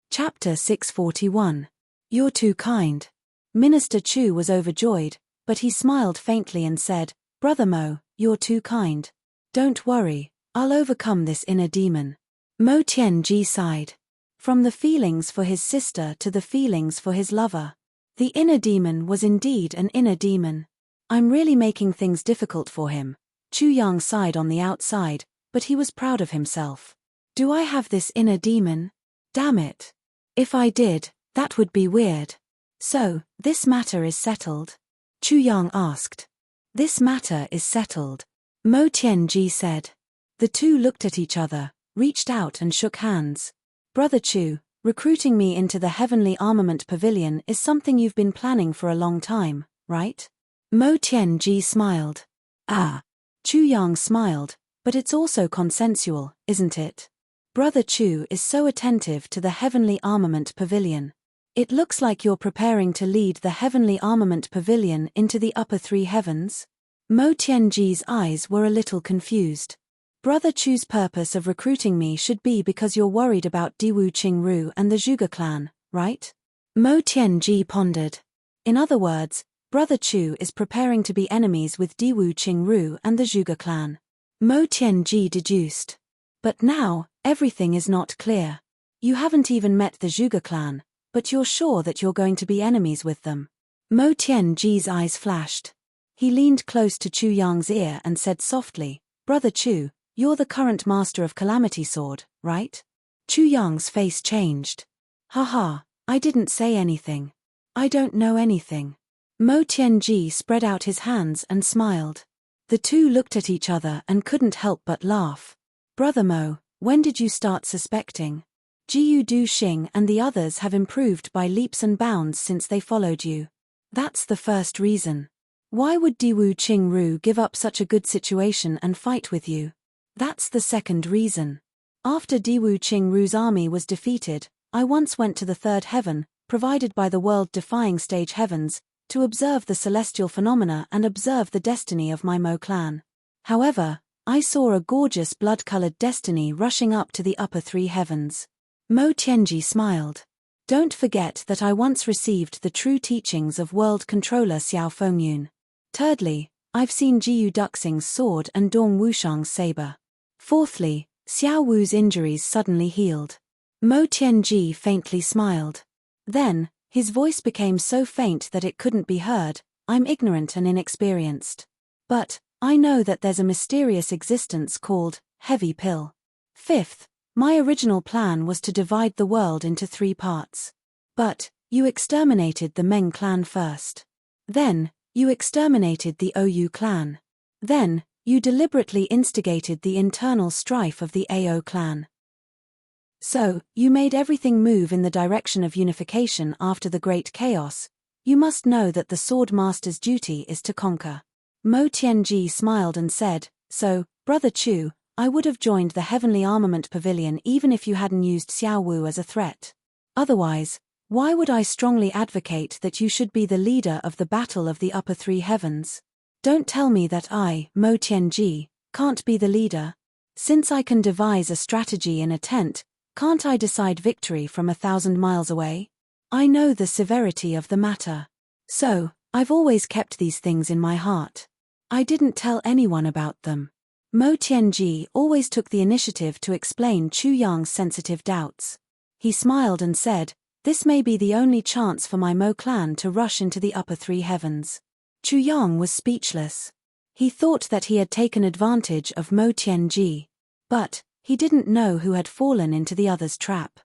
Chapter 641. You're too kind. Minister Chu was overjoyed, but he smiled faintly and said, Brother Mo, you're too kind. Don't worry, I'll overcome this inner demon. Mo Tianji sighed. From the feelings for his sister to the feelings for his lover. The inner demon was indeed an inner demon. I'm really making things difficult for him. Chu Yang sighed on the outside, but he was proud of himself. Do I have this inner demon? Damn it. If I did, that would be weird. So, this matter is settled? Chu Yang asked. This matter is settled, Mo Tianji said. The two looked at each other, reached out and shook hands. Brother Chu, recruiting me into the Heavenly Armament Pavilion is something you've been planning for a long time, right? Mo Tianji smiled. Ah. Chu Yang smiled, but it's also consensual, isn't it? Brother Chu is so attentive to the Heavenly Armament Pavilion. It looks like you're preparing to lead the Heavenly Armament Pavilion into the upper three heavens. Mo Tianji's eyes were a little confused. Brother Chu's purpose of recruiting me should be because you're worried about Diwu Qingru and the Zhuge clan, right? Mo Tianji pondered. In other words, Brother Chu is preparing to be enemies with Diwu Qingru and the Zhuge clan. Mo Tianji deduced. But now, everything is not clear. You haven't even met the Zhuge clan, but you're sure that you're going to be enemies with them. Mo Tianji's eyes flashed. He leaned close to Chu Yang's ear and said softly, Brother Chu, you're the current master of Calamity Sword, right? Chu Yang's face changed. Haha, I didn't say anything. I don't know anything. Mo Tianji spread out his hands and smiled. The two looked at each other and couldn't help but laugh. Brother Mo, when did you start suspecting? Jiyu Du Xing and the others have improved by leaps and bounds since they followed you. That's the first reason. Why would Diwu Qingru give up such a good situation and fight with you? That's the second reason. After Diwu Qingru's army was defeated, I once went to the third heaven, provided by the world-defying stage heavens, to observe the celestial phenomena and observe the destiny of my Mo clan. However, I saw a gorgeous blood-colored destiny rushing up to the upper three heavens. Mo Tianji smiled. Don't forget that I once received the true teachings of World Controller Xiao Fengyun. Thirdly, I've seen Jiyu Duxing's sword and Dong Wushang's saber. Fourthly, Xiao Wu's injuries suddenly healed. Mo Tianji faintly smiled. Then, his voice became so faint that it couldn't be heard, I'm ignorant and inexperienced. But, I know that there's a mysterious existence called Heavy Pill. Fifth, my original plan was to divide the world into 3 parts. But, you exterminated the Meng clan first. Then, you exterminated the Ou clan. Then, you deliberately instigated the internal strife of the Ao clan. So, you made everything move in the direction of unification after the Great Chaos. You must know that the Sword Master's duty is to conquer. Mo Tianji smiled and said, So, Brother Chu, I would have joined the Heavenly Armament Pavilion even if you hadn't used Xiao Wu as a threat. Otherwise, why would I strongly advocate that you should be the leader of the Battle of the Upper Three Heavens? Don't tell me that I, Mo Tianji, can't be the leader. Since I can devise a strategy in a tent, can't I decide victory from 1,000 miles away? I know the severity of the matter. So, I've always kept these things in my heart. I didn't tell anyone about them. Mo Tianji always took the initiative to explain Chu Yang's sensitive doubts. He smiled and said, This may be the only chance for my Mo clan to rush into the upper three heavens. Chu Yang was speechless. He thought that he had taken advantage of Mo Tianji. But, he didn't know who had fallen into the other's trap.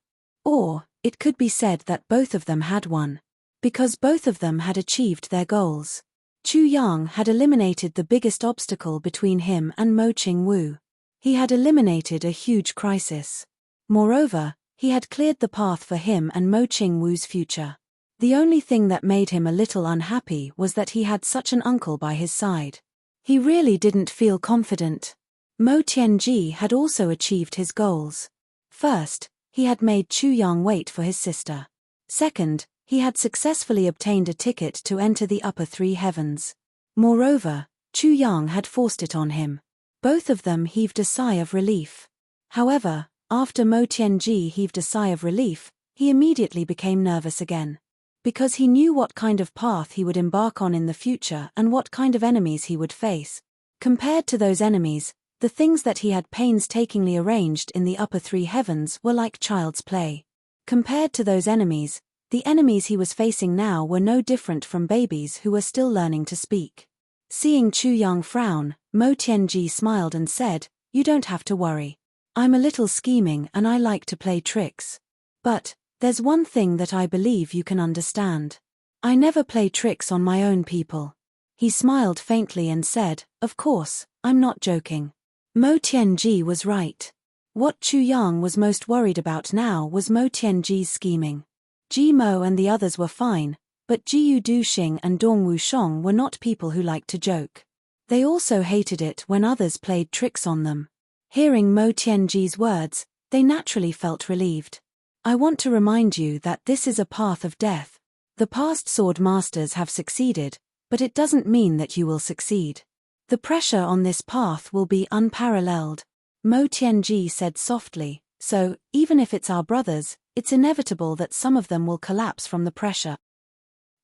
Or, it could be said that both of them had won. Because both of them had achieved their goals. Chu Yang had eliminated the biggest obstacle between him and Mo Qingwu. He had eliminated a huge crisis. Moreover, he had cleared the path for him and Mo Qingwu's future. The only thing that made him a little unhappy was that he had such an uncle by his side. He really didn't feel confident. Mo Tianji had also achieved his goals. First, he had made Chu Yang wait for his sister. Second, he had successfully obtained a ticket to enter the upper three heavens. Moreover, Chu Yang had forced it on him. Both of them heaved a sigh of relief. However, after Mo Tianji heaved a sigh of relief, he immediately became nervous again. Because he knew what kind of path he would embark on in the future and what kind of enemies he would face. Compared to those enemies, the things that he had painstakingly arranged in the upper three heavens were like child's play. Compared to those enemies, The enemies he was facing now were no different from babies who were still learning to speak. Seeing Chu Yang frown, Mo Tianji smiled and said, "You don't have to worry. I'm a little scheming and I like to play tricks. But there's one thing that I believe you can understand. I never play tricks on my own people." He smiled faintly and said, "Of course, I'm not joking." Mo Tianji was right. What Chu Yang was most worried about now was Mo Tianji's scheming. Ji Mo and the others were fine, but Jiyu Duxing and Dongwu Shong were not people who liked to joke. They also hated it when others played tricks on them. Hearing Mo Tianji's words, they naturally felt relieved. "I want to remind you that this is a path of death. The past sword masters have succeeded, but it doesn't mean that you will succeed. The pressure on this path will be unparalleled." Mo Tianji said softly, "So, even if it's our brothers, it's inevitable that some of them will collapse from the pressure.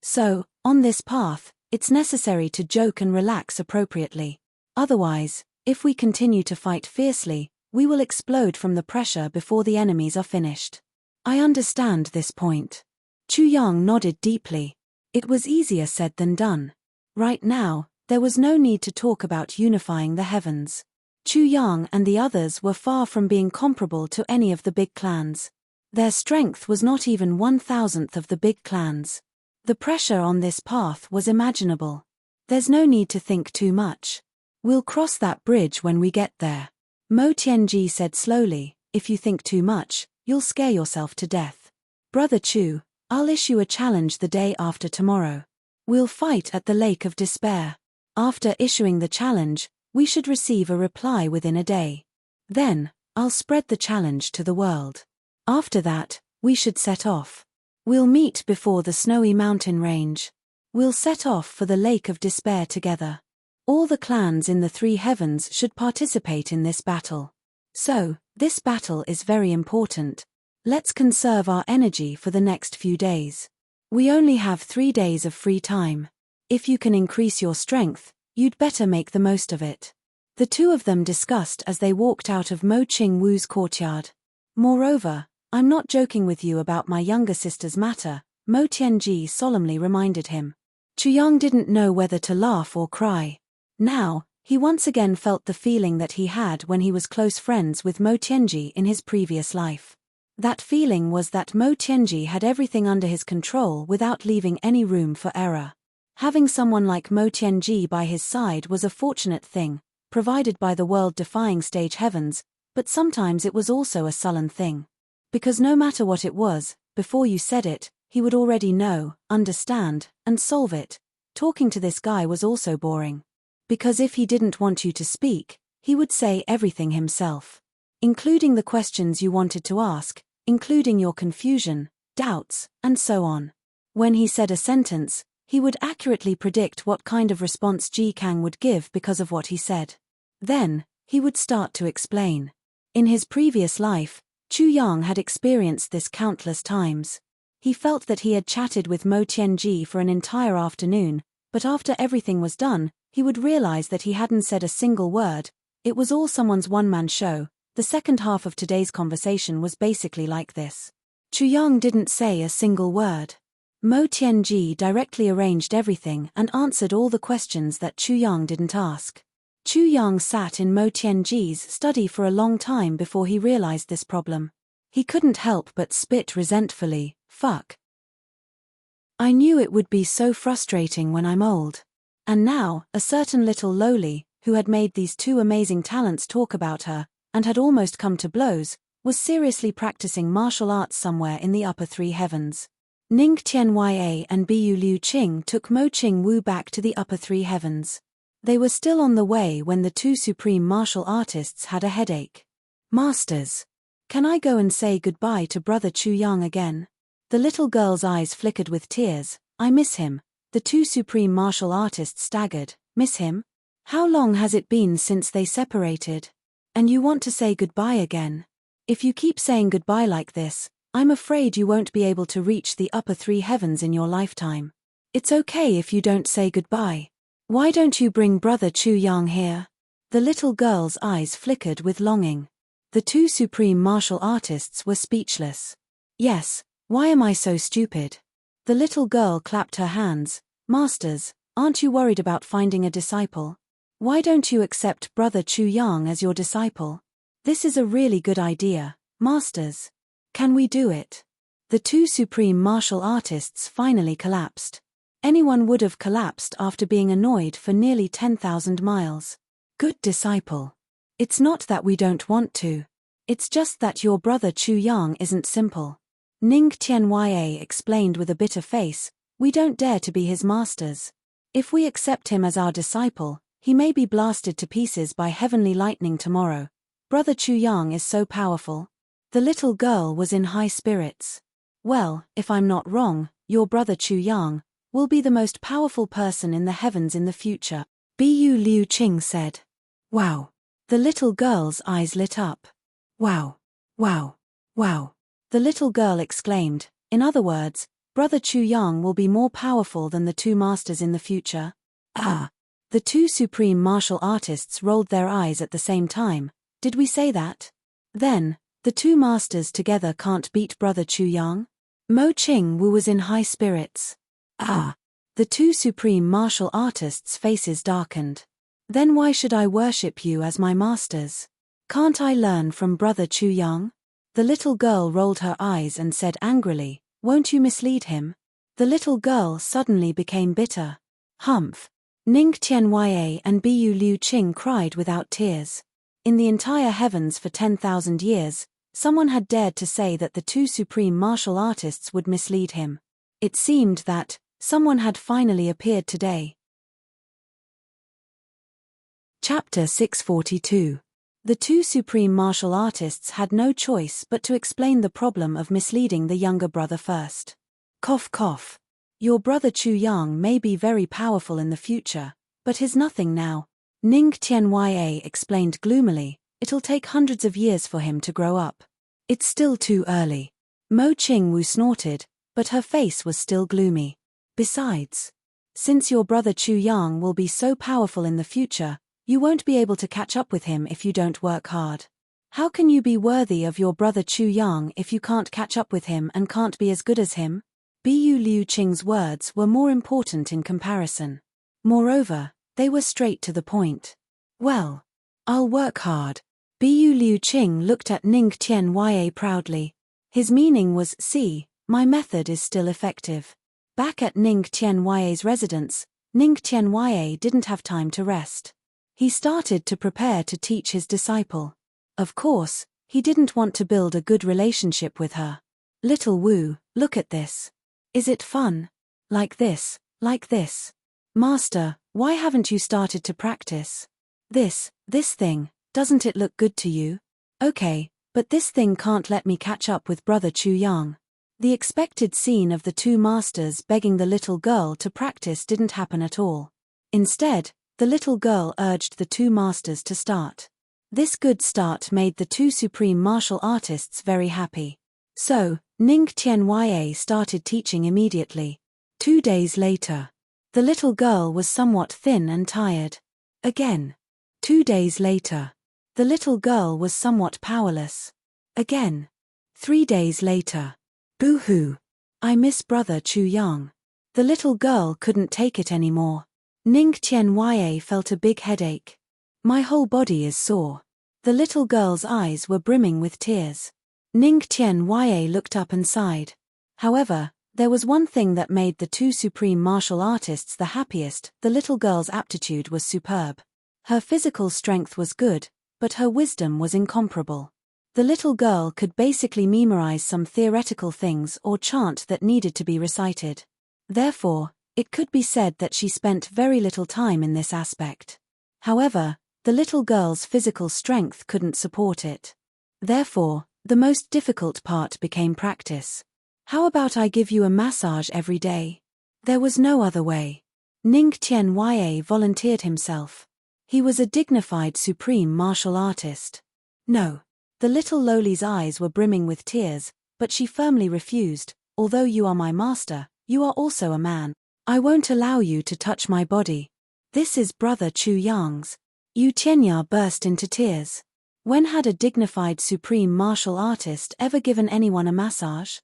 So, on this path, it's necessary to joke and relax appropriately. Otherwise, if we continue to fight fiercely, we will explode from the pressure before the enemies are finished." "I understand this point." Chu Yang nodded deeply. It was easier said than done. Right now, there was no need to talk about unifying the heavens. Chu Yang and the others were far from being comparable to any of the big clans. Their strength was not even 1,000th of the big clans. The pressure on this path was imaginable. There's no need to think too much. We'll cross that bridge when we get there. Mo Tianji said slowly, "If you think too much, you'll scare yourself to death. Brother Chu, I'll issue a challenge the day after tomorrow. We'll fight at the Lake of Despair. After issuing the challenge, we should receive a reply within a day. Then, I'll spread the challenge to the world. After that, we should set off. We'll meet before the snowy mountain range. We'll set off for the Lake of Despair together. All the clans in the three heavens should participate in this battle. So, this battle is very important. Let's conserve our energy for the next few days. We only have 3 days of free time. If you can increase your strength, you'd better make the most of it." The two of them discussed as they walked out of Mo Ching Wu's courtyard. "Moreover, I'm not joking with you about my younger sister's matter," Mo Tianji solemnly reminded him. Chu Yang didn't know whether to laugh or cry. Now, he once again felt the feeling that he had when he was close friends with Mo Tianji in his previous life. That feeling was that Mo Tianji had everything under his control without leaving any room for error. Having someone like Mo Tianji by his side was a fortunate thing, provided by the world-defying stage heavens, but sometimes it was also a sullen thing. Because no matter what it was, before you said it, he would already know, understand, and solve it. Talking to this guy was also boring. Because if he didn't want you to speak, he would say everything himself. Including the questions you wanted to ask, including your confusion, doubts, and so on. When he said a sentence, he would accurately predict what kind of response Ji Kang would give because of what he said. Then, he would start to explain. In his previous life, Chu Yang had experienced this countless times. He felt that he had chatted with Mo Tianji for an entire afternoon, but after everything was done, he would realize that he hadn't said a single word. It was all someone's one-man show. The second half of today's conversation was basically like this. Chu Yang didn't say a single word. Mo Tianji directly arranged everything and answered all the questions that Chu Yang didn't ask. Chu Yang sat in Mo Tianji's study for a long time before he realized this problem. He couldn't help but spit resentfully, "Fuck. I knew it would be so frustrating when I'm old." And now, a certain little lowly, who had made these two amazing talents talk about her, and had almost come to blows, was seriously practicing martial arts somewhere in the upper three heavens. Ning Tianya and Bu Liu Qing took Mo Ching Wu back to the upper three heavens. They were still on the way when the two supreme martial artists had a headache. "Masters, can I go and say goodbye to Brother Chu Yang again?" The little girl's eyes flickered with tears. "I miss him." The two supreme martial artists staggered. "Miss him? How long has it been since they separated? And you want to say goodbye again? If you keep saying goodbye like this, I'm afraid you won't be able to reach the upper three heavens in your lifetime. It's okay if you don't say goodbye. Why don't you bring Brother Chu Yang here?" The little girl's eyes flickered with longing. The two supreme martial artists were speechless. "Yes, Why am I so stupid? The little girl clapped her hands. Masters, aren't you worried about finding a disciple? Why don't you accept Brother Chu Yang as your disciple? This is a really good idea, Masters. Can we do it? The two supreme martial artists finally collapsed. Anyone would have collapsed after being annoyed for nearly 10,000 miles. Good disciple. It's not that we don't want to. It's just that your brother Chu Yang isn't simple. Ning Tianya explained with a bitter face, we don't dare to be his masters. If we accept him as our disciple, he may be blasted to pieces by heavenly lightning tomorrow. Brother Chu Yang is so powerful. The little girl was in high spirits. Well, if I'm not wrong, your brother Chu Yang will be the most powerful person in the heavens in the future, Bu Liu Qing said. Wow. The little girl's eyes lit up. Wow. Wow. Wow. The little girl exclaimed, in other words, Brother Chu Yang will be more powerful than the two masters in the future. Ah. The two supreme martial artists rolled their eyes at the same time. Did we say that? Then, the two masters together can't beat Brother Chu Yang? Mo Qing Wu was in high spirits. Ah. The two supreme martial artists' faces darkened. Then why should I worship you as my masters? Can't I learn from Brother Chu Yang? The little girl rolled her eyes and said angrily, won't you mislead him? The little girl suddenly became bitter. Humph. Ning Tianya and Bu Liu Qing cried without tears. In the entire heavens for 10,000 years, someone had dared to say that the two supreme martial artists would mislead him. It seemed that someone had finally appeared today. Chapter 642. The two supreme martial artists had no choice but to explain the problem of misleading the younger brother first. Cough cough. Your brother Chu Yang may be very powerful in the future, but he's nothing now. Ning Tianya explained gloomily, it'll take hundreds of years for him to grow up. It's still too early. Mo Qing Wu snorted, but her face was still gloomy. Besides, since your brother Chu Yang will be so powerful in the future, you won't be able to catch up with him if you don't work hard. How can you be worthy of your brother Chu Yang if you can't catch up with him and can't be as good as him? Bu Liu Qing's words were more important in comparison. Moreover, they were straight to the point. Well, I'll work hard. Bu Liu Qing looked at Ning Tianya proudly. His meaning was, see, my method is still effective. Back at Ning Tianya's residence, Ning Tianya didn't have time to rest. He started to prepare to teach his disciple. Of course, he didn't want to build a good relationship with her. Little Wu, look at this. Is it fun? Like this, like this. Master, why haven't you started to practice? This thing, doesn't it look good to you? Okay, but this thing can't let me catch up with Brother Chu Yang. The expected scene of the two masters begging the little girl to practice didn't happen at all. Instead, the little girl urged the two masters to start. This good start made the two supreme martial artists very happy. So, Ning Tianya started teaching immediately. 2 days later, the little girl was somewhat thin and tired. Again. 2 days later, the little girl was somewhat powerless. Again. 3 days later. Boo-hoo. I miss Brother Chu Yang. The little girl couldn't take it anymore. Ning Tianya felt a big headache. My whole body is sore. The little girl's eyes were brimming with tears. Ning Tianya looked up and sighed. However, there was one thing that made the two supreme martial artists the happiest. The little girl's aptitude was superb. Her physical strength was good, but her wisdom was incomparable. The little girl could basically memorize some theoretical things or chant that needed to be recited. Therefore, it could be said that she spent very little time in this aspect. However, the little girl's physical strength couldn't support it. Therefore, the most difficult part became practice. How about I give you a massage every day? There was no other way. Ning Tianya volunteered himself. He was a dignified supreme martial artist. No. The little lowly's eyes were brimming with tears, but she firmly refused. Although you are my master, you are also a man. I won't allow you to touch my body. This is Brother Chu Yang's. Yu Tianya burst into tears. When had a dignified supreme martial artist ever given anyone a massage?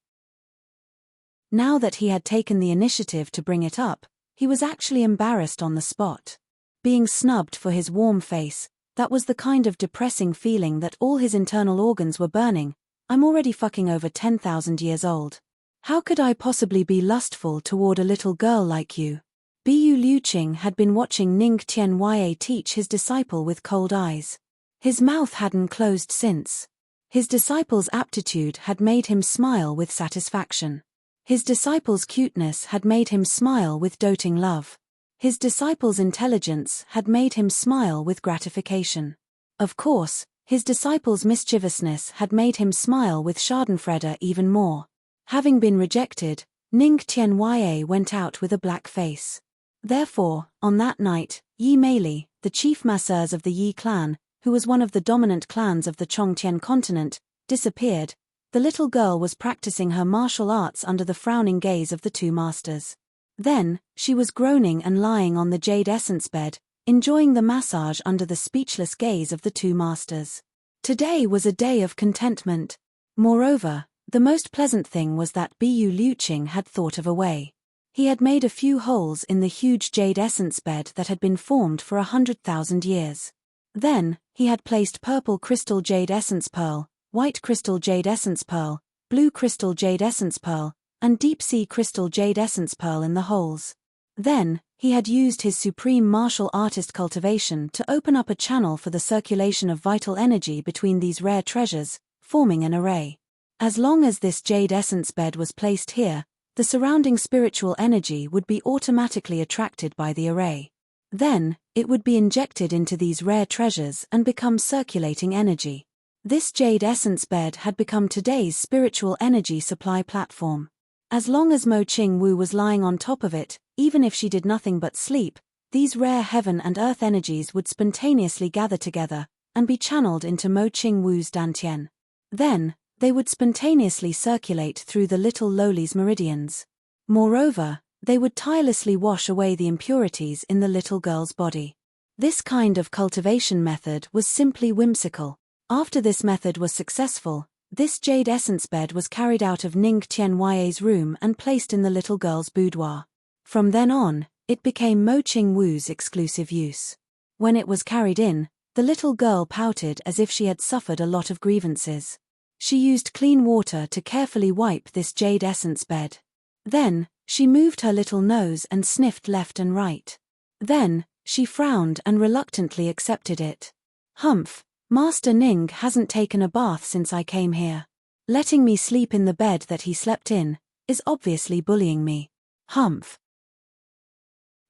Now that he had taken the initiative to bring it up, he was actually embarrassed on the spot. Being snubbed for his warm face, that was the kind of depressing feeling that all his internal organs were burning. I'm already fucking over 10,000 years old. How could I possibly be lustful toward a little girl like you? Bu Liuqing had been watching Ning Tianye teach his disciple with cold eyes. His mouth hadn't closed since. His disciple's aptitude had made him smile with satisfaction. His disciple's cuteness had made him smile with doting love. His disciple's intelligence had made him smile with gratification. Of course, his disciple's mischievousness had made him smile with schadenfreude even more. Having been rejected, Ning Tianye went out with a black face. Therefore, on that night, Yi Meili, the chief masseurs of the Yi clan, who was one of the dominant clans of the Chongtian continent, disappeared. The little girl was practicing her martial arts under the frowning gaze of the two masters. Then, she was groaning and lying on the jade essence bed, enjoying the massage under the speechless gaze of the two masters. Today was a day of contentment. Moreover, the most pleasant thing was that Bu Liuqing had thought of a way. He had made a few holes in the huge jade essence bed that had been formed for 100,000 years. Then, he had placed purple crystal jade essence pearl, white crystal jade essence pearl, blue crystal jade essence pearl, and deep sea crystal jade essence pearl in the holes. Then, he had used his supreme martial artist cultivation to open up a channel for the circulation of vital energy between these rare treasures, forming an array. As long as this jade essence bed was placed here, the surrounding spiritual energy would be automatically attracted by the array. Then, it would be injected into these rare treasures and become circulating energy. This jade essence bed had become today's spiritual energy supply platform. As long as Mo Qingwu was lying on top of it, even if she did nothing but sleep, these rare heaven and earth energies would spontaneously gather together and be channeled into Mo Qingwu's dantian. Then, they would spontaneously circulate through the little lowly's meridians. Moreover, they would tirelessly wash away the impurities in the little girl's body. This kind of cultivation method was simply whimsical. After this method was successful, this jade essence bed was carried out of Ning Tianye's room and placed in the little girl's boudoir. From then on, it became Mo Qingwu's exclusive use. When it was carried in, the little girl pouted as if she had suffered a lot of grievances. She used clean water to carefully wipe this jade essence bed. Then, she moved her little nose and sniffed left and right. Then, she frowned and reluctantly accepted it. Humph, Master Ning hasn't taken a bath since I came here. Letting me sleep in the bed that he slept in is obviously bullying me. Humph.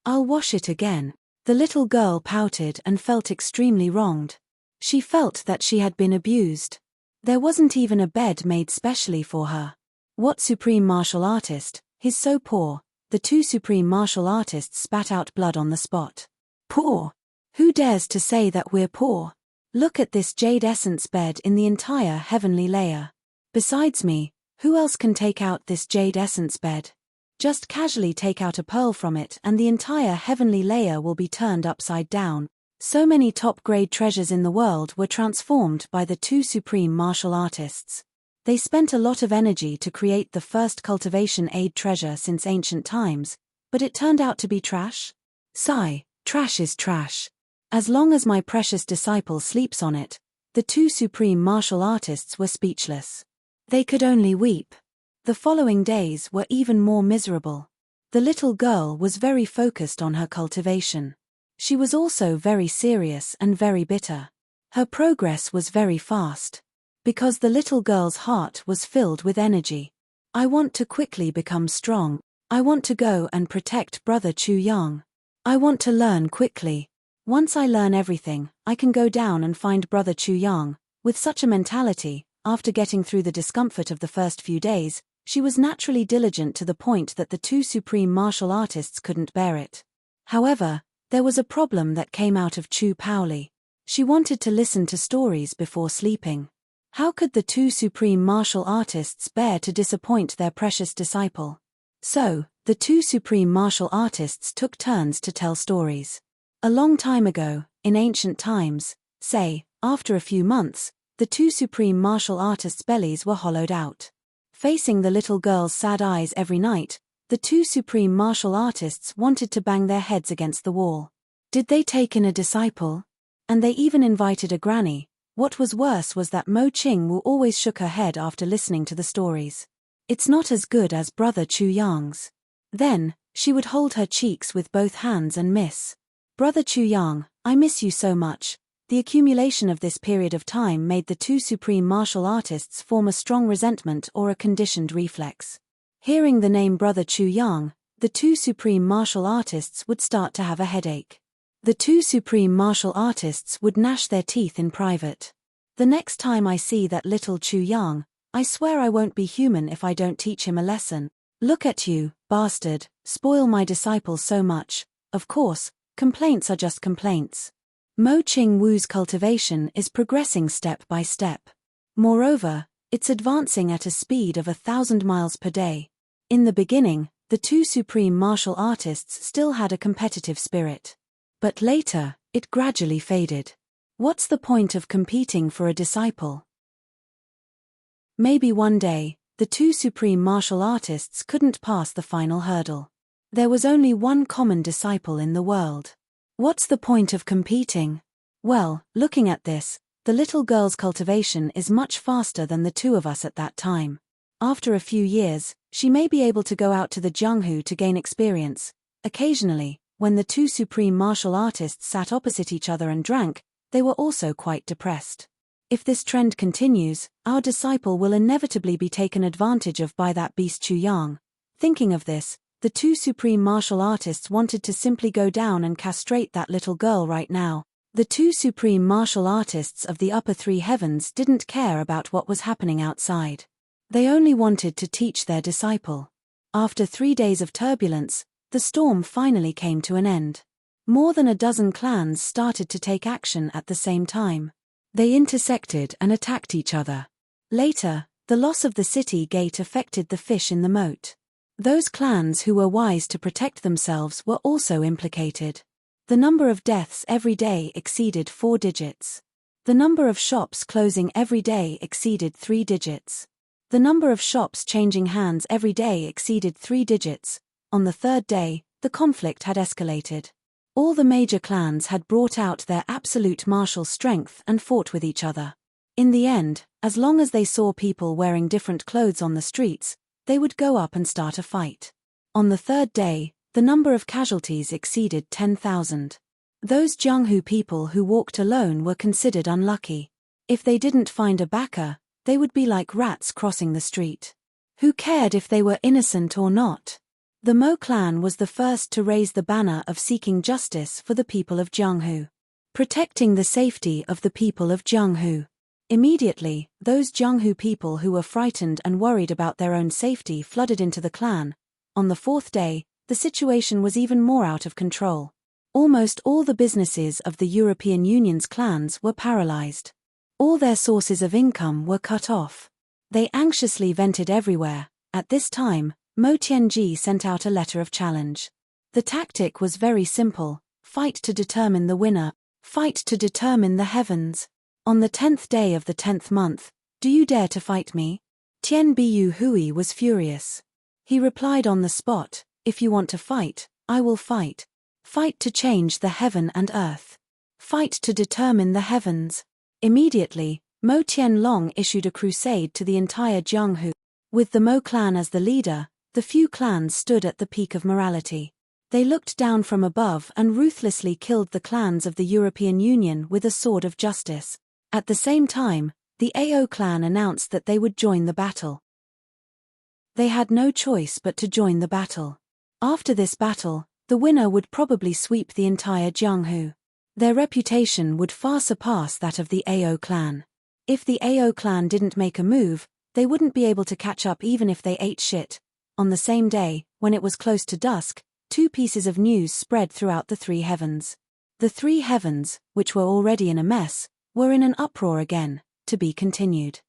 I'll wash it again. The little girl pouted and felt extremely wronged. She felt that she had been abused. There wasn't even a bed made specially for her. What supreme martial artist? He's so poor. The two supreme martial artists spat out blood on the spot. Poor? Who dares to say that we're poor? Look at this jade essence bed in the entire heavenly layer. Besides me, who else can take out this jade essence bed? Just casually take out a pearl from it and the entire heavenly layer will be turned upside down. So many top-grade treasures in the world were transformed by the two supreme martial artists. They spent a lot of energy to create the first cultivation aid treasure since ancient times, but it turned out to be trash? Sigh, trash is trash. As long as my precious disciple sleeps on it, the two supreme martial artists were speechless. They could only weep. The following days were even more miserable. The little girl was very focused on her cultivation. She was also very serious and very bitter. Her progress was very fast. Because the little girl's heart was filled with energy. I want to quickly become strong. I want to go and protect Brother Chu Yang. I want to learn quickly. Once I learn everything, I can go down and find Brother Chu Yang. With such a mentality, after getting through the discomfort of the first few days, she was naturally diligent to the point that the two supreme martial artists couldn't bear it. However, there was a problem that came out of Chu Paoli. She wanted to listen to stories before sleeping. How could the two supreme martial artists bear to disappoint their precious disciple? So, the two supreme martial artists took turns to tell stories. A long time ago, in ancient times, say, after a few months, the two supreme martial artists' bellies were hollowed out. Facing the little girl's sad eyes every night, the two supreme martial artists wanted to bang their heads against the wall. Did they take in a disciple? And they even invited a granny. What was worse was that Mo Qingwu always shook her head after listening to the stories. It's not as good as Brother Chu Yang's. Then, she would hold her cheeks with both hands and miss. Brother Chu Yang, I miss you so much. The accumulation of this period of time made the two supreme martial artists form a strong resentment or a conditioned reflex. Hearing the name Brother Chu Yang, the two supreme martial artists would start to have a headache. The two supreme martial artists would gnash their teeth in private. The next time I see that little Chu Yang, I swear I won't be human if I don't teach him a lesson. Look at you, bastard, spoil my disciple so much. Of course, complaints are just complaints. Mo Qingwu's cultivation is progressing step by step. Moreover, it's advancing at a speed of 1,000 miles per day. In the beginning, the two supreme martial artists still had a competitive spirit. But later, it gradually faded. What's the point of competing for a disciple? Maybe one day, the two supreme martial artists couldn't pass the final hurdle. There was only one common disciple in the world. What's the point of competing? Well, looking at this, the little girl's cultivation is much faster than the two of us at that time. After a few years, she may be able to go out to the Jianghu to gain experience. Occasionally, when the two supreme martial artists sat opposite each other and drank, they were also quite depressed. If this trend continues, our disciple will inevitably be taken advantage of by that beast Chu Yang. Thinking of this, the two supreme martial artists wanted to simply go down and castrate that little girl right now. The two supreme martial artists of the upper three heavens didn't care about what was happening outside. They only wanted to teach their disciple. After 3 days of turbulence, the storm finally came to an end. More than a dozen clans started to take action at the same time. They intersected and attacked each other. Later, the loss of the city gate affected the fish in the moat. Those clans who were wise to protect themselves were also implicated. The number of deaths every day exceeded 4 digits. The number of shops closing every day exceeded 3 digits. The number of shops changing hands every day exceeded 3 digits. On the 3rd day, the conflict had escalated. All the major clans had brought out their absolute martial strength and fought with each other. In the end, as long as they saw people wearing different clothes on the streets, they would go up and start a fight. On the 3rd day, the number of casualties exceeded 10,000. Those Jianghu people who walked alone were considered unlucky. If they didn't find a backer, they would be like rats crossing the street. Who cared if they were innocent or not? The Mo clan was the first to raise the banner of seeking justice for the people of Jianghu. Protecting the safety of the people of Jianghu. Immediately, those Jianghu people who were frightened and worried about their own safety flooded into the clan. On the 4th day, the situation was even more out of control. Almost all the businesses of the European Union's clans were paralyzed. All their sources of income were cut off. They anxiously vented everywhere. At this time, Mo Tianji sent out a letter of challenge. The tactic was very simple: fight to determine the winner, fight to determine the heavens. On the 10th day of the 10th month, do you dare to fight me? Tian Biu Hui was furious. He replied on the spot, if you want to fight, I will fight. Fight to change the heaven and earth. Fight to determine the heavens. Immediately, Mo Tianlong issued a crusade to the entire Jianghu. With the Mo clan as the leader, the few clans stood at the peak of morality. They looked down from above and ruthlessly killed the clans of the European Union with a sword of justice. At the same time, the Ao clan announced that they would join the battle. They had no choice but to join the battle. After this battle, the winner would probably sweep the entire Jianghu. Their reputation would far surpass that of the Ao clan. If the Ao clan didn't make a move, they wouldn't be able to catch up even if they ate shit. On the same day, when it was close to dusk, 2 pieces of news spread throughout the 3 heavens. The 3 heavens, which were already in a mess, were in an uproar again, to be continued.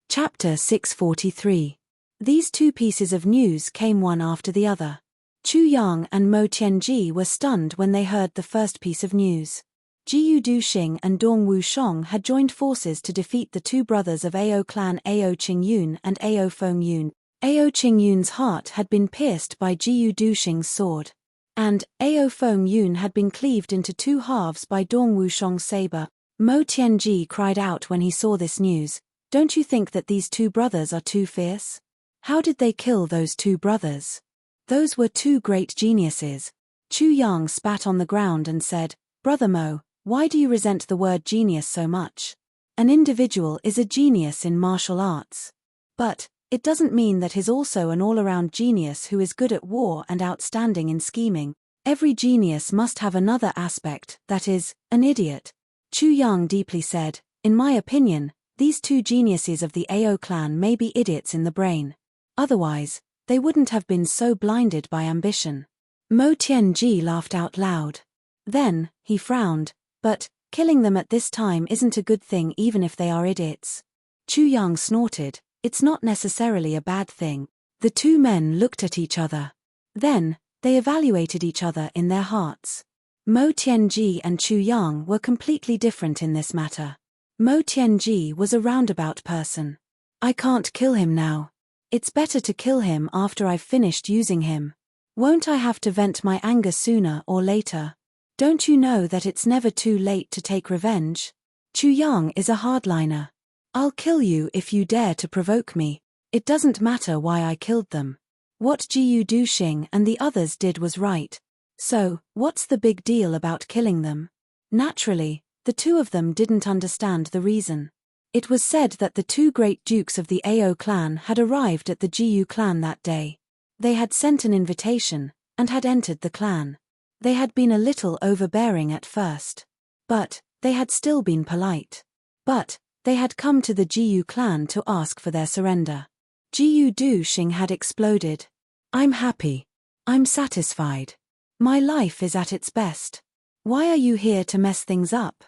Chapter 643. These 2 pieces of news came one after the other. Chu Yang and Mo Tianji were stunned when they heard the first piece of news. Jiyu Duxing and Dong Wushong had joined forces to defeat the two brothers of Ao clan Ao Qingyun and Ao Fengyun. Ao Qingyun's heart had been pierced by Jiyu Duxing's sword, and Ao Fengyun had been cleaved into two halves by Dong Wushong's saber. Mo Tianji cried out when he saw this news, "Don't you think that these two brothers are too fierce? How did they kill those two brothers? Those were two great geniuses." Chu Yang spat on the ground and said, "Brother Mo, why do you resent the word genius so much? An individual is a genius in martial arts. But it doesn't mean that he's also an all-around genius who is good at war and outstanding in scheming. Every genius must have another aspect, that is, an idiot." Chu Yang deeply said, "In my opinion, these two geniuses of the Ao clan may be idiots in the brain. Otherwise, they wouldn't have been so blinded by ambition." Mo Tianji laughed out loud. Then, he frowned, "But killing them at this time isn't a good thing even if they are idiots." Chu Yang snorted, "It's not necessarily a bad thing." The two men looked at each other. Then, they evaluated each other in their hearts. Mo Tianji and Chu Yang were completely different in this matter. Mo Tianji was a roundabout person. "I can't kill him now. It's better to kill him after I've finished using him. Won't I have to vent my anger sooner or later? Don't you know that it's never too late to take revenge? Chu Yang is a hardliner. I'll kill you if you dare to provoke me. It doesn't matter why I killed them. What Jiyu Duxing and the others did was right. So, what's the big deal about killing them?" Naturally, the two of them didn't understand the reason. It was said that the two great dukes of the Ao clan had arrived at the Jiyu clan that day. They had sent an invitation, and had entered the clan. They had been a little overbearing at first. But they had still been polite. But they had come to the Jiyu clan to ask for their surrender. Jiyu Duxing had exploded. "I'm happy. I'm satisfied. My life is at its best. Why are you here to mess things up?"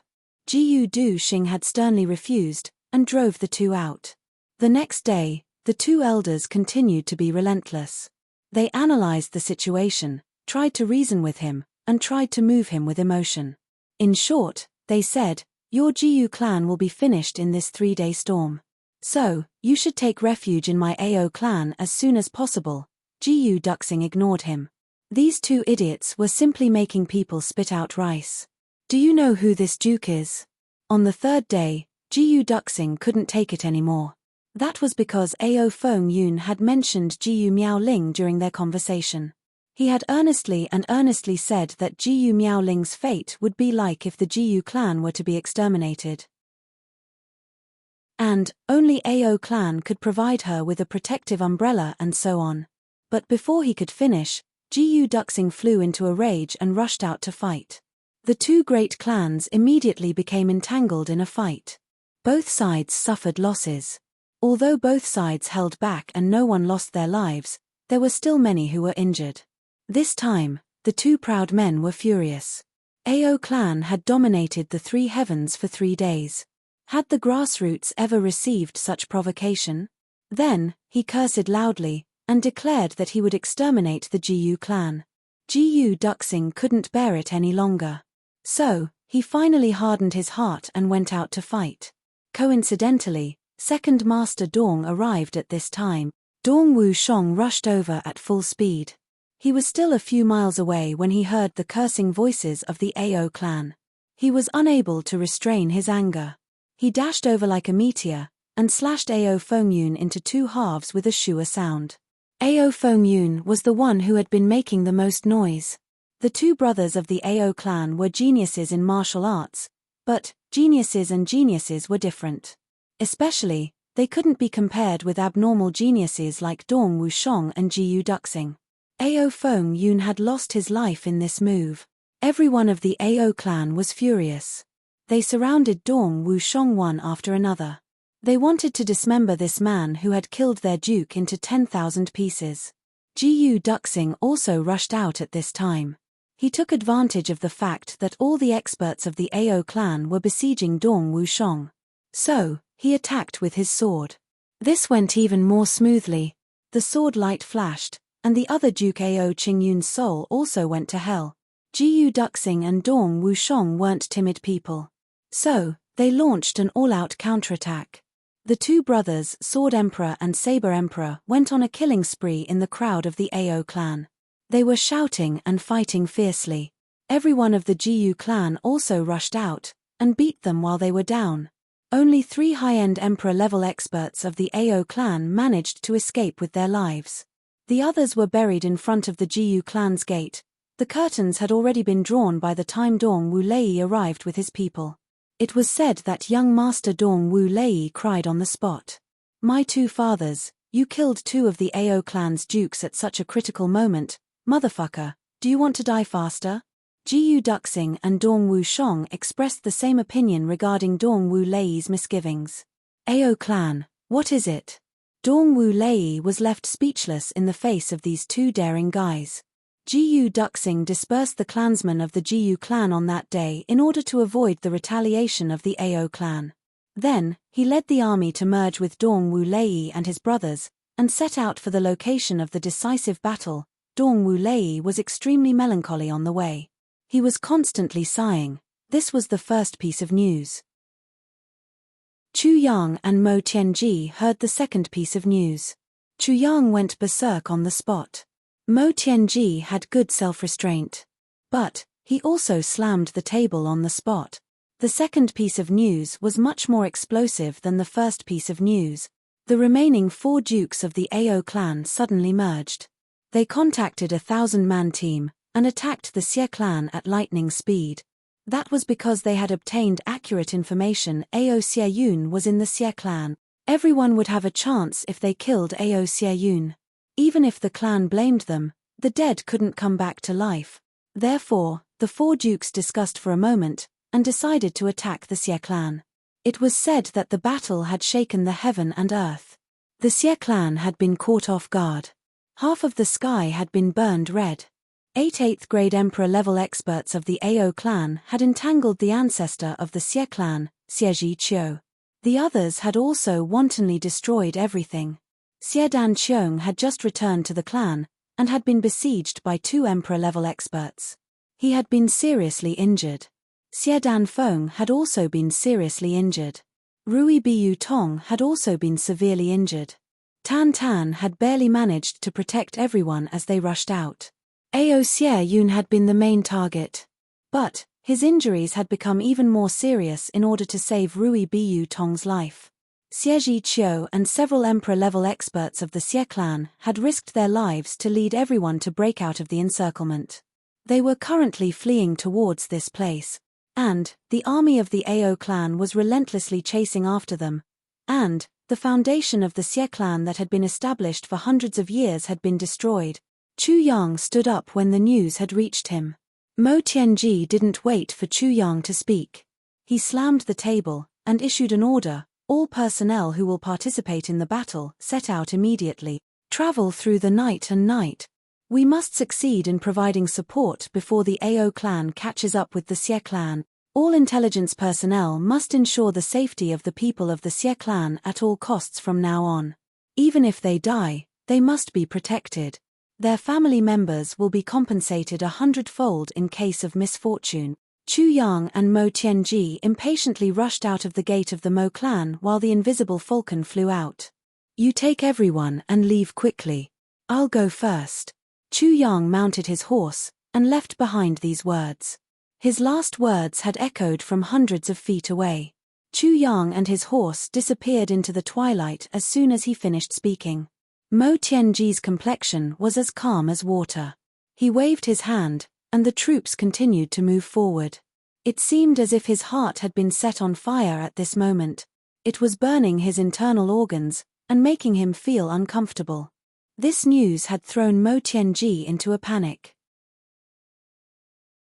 Jiyu Duxing had sternly refused, and drove the two out. The next day, the two elders continued to be relentless. They analyzed the situation, tried to reason with him, and tried to move him with emotion. In short, they said, "Your Jiyu clan will be finished in this 3-day storm. So, you should take refuge in my Ao clan as soon as possible." Jiyu Duxing ignored him. These two idiots were simply making people spit out rice. "Do you know who this duke is?" On the third day, Jiyu Duxing couldn't take it anymore. That was because Ao Fengyun had mentioned Jiyu Miaoling during their conversation. He had earnestly said that Jiyu Miaoling's fate would be like if the Jiyu clan were to be exterminated. And only Ao clan could provide her with a protective umbrella and so on. But before he could finish, Jiyu Duxing flew into a rage and rushed out to fight. The two great clans immediately became entangled in a fight. Both sides suffered losses. Although both sides held back and no one lost their lives, there were still many who were injured. This time, the two proud men were furious. Ao clan had dominated the three heavens for 3 days. Had the grassroots ever received such provocation? Then, he cursed loudly, and declared that he would exterminate the Jiyu clan. Jiyu Duxing couldn't bear it any longer. So, he finally hardened his heart and went out to fight. Coincidentally, Second Master Dong arrived at this time. Dong Wushong rushed over at full speed. He was still a few miles away when he heard the cursing voices of the Ao clan. He was unable to restrain his anger. He dashed over like a meteor, and slashed Ao Fengyun into 2 halves with a sure sound. Ao Fengyun was the one who had been making the most noise. The two brothers of the Ao clan were geniuses in martial arts, but geniuses and geniuses were different. Especially, they couldn't be compared with abnormal geniuses like Dong Wushong and Jiyu Duxing. Ao Fengyun had lost his life in this move. Everyone of the Ao clan was furious. They surrounded Dong Wushong one after another. They wanted to dismember this man who had killed their duke into 10,000 pieces. Jiyu Duxing also rushed out at this time. He took advantage of the fact that all the experts of the Ao clan were besieging Dong Wushong. So, he attacked with his sword. This went even more smoothly. The sword light flashed, and the other Duke Ao Qingyun's soul also went to hell. Jiyu Duxing and Dong Wushong weren't timid people. So, they launched an all-out counterattack. The two brothers, Sword Emperor and Saber Emperor, went on a killing spree in the crowd of the Ao clan. They were shouting and fighting fiercely. Everyone of the Jiyu clan also rushed out, and beat them while they were down. Only 3 high-end Emperor-level experts of the Ao clan managed to escape with their lives. The others were buried in front of the Jiyu clan's gate. The curtains had already been drawn by the time Dong Wulei arrived with his people. It was said that young Master Dong Wulei cried on the spot. "My 2 fathers, you killed 2 of the Ao clan's dukes at such a critical moment. Motherfucker, do you want to die faster?" Jiyu Duxing and Dong Wushong expressed the same opinion regarding Dong Wulei's misgivings. "Ao clan, what is it?" Dong Wulei was left speechless in the face of these 2 daring guys. Jiyu Duxing dispersed the clansmen of the Jiyu clan on that day in order to avoid the retaliation of the Ao clan. Then, he led the army to merge with Dong Wulei and his brothers, and set out for the location of the decisive battle. Dong Wulei was extremely melancholy on the way. He was constantly sighing. This was the first piece of news. Chu Yang and Mo Tianji heard the second piece of news. Chu Yang went berserk on the spot. Mo Tianji had good self-restraint. But, he also slammed the table on the spot. The second piece of news was much more explosive than the first piece of news. The remaining 4 dukes of the Ao clan suddenly merged. They contacted a 1,000-man team, and attacked the Xie clan at lightning speed. That was because they had obtained accurate information Ao Xie Yun was in the Xie clan. Everyone would have a chance if they killed Ao Xie Yun. Even if the clan blamed them, the dead couldn't come back to life. Therefore, the 4 dukes discussed for a moment, and decided to attack the Xie clan. It was said that the battle had shaken the heaven and earth. The Xie clan had been caught off guard. Half of the sky had been burned red. 8 8th-grade Emperor-level experts of the Ao clan had entangled the ancestor of the Xie clan, Xie Qiu. The others had also wantonly destroyed everything. Xie Dan Qiong had just returned to the clan, and had been besieged by 2 Emperor-level experts. He had been seriously injured. Xie Dan Feng had also been seriously injured. Rui Biu Tong had also been severely injured. Tan Tan had barely managed to protect everyone as they rushed out. Ao Xie Yun had been the main target. But, his injuries had become even more serious in order to save Rui Biu Tong's life. Xie Qiu and several Emperor-level experts of the Xie clan had risked their lives to lead everyone to break out of the encirclement. They were currently fleeing towards this place. And, the army of the Ao clan was relentlessly chasing after them. And, the foundation of the Xie clan that had been established for hundreds of years had been destroyed. Chu Yang stood up when the news had reached him. Mo Tianji didn't wait for Chu Yang to speak. He slammed the table, and issued an order: "All personnel who will participate in the battle, set out immediately. Travel through the night and night. We must succeed in providing support before the Ao clan catches up with the Xie clan. All intelligence personnel must ensure the safety of the people of the Xie clan at all costs from now on. Even if they die, they must be protected. Their family members will be compensated 100-fold in case of misfortune." Chu Yang and Mo Tianji impatiently rushed out of the gate of the Mo clan while the invisible falcon flew out. "You take everyone and leave quickly. I'll go first." Chu Yang mounted his horse, and left behind these words. His last words had echoed from hundreds of feet away. Chu Yang and his horse disappeared into the twilight as soon as he finished speaking. Mo Tianji's complexion was as calm as water. He waved his hand, and the troops continued to move forward. It seemed as if his heart had been set on fire at this moment. It was burning his internal organs, and making him feel uncomfortable. This news had thrown Mo Tianji into a panic.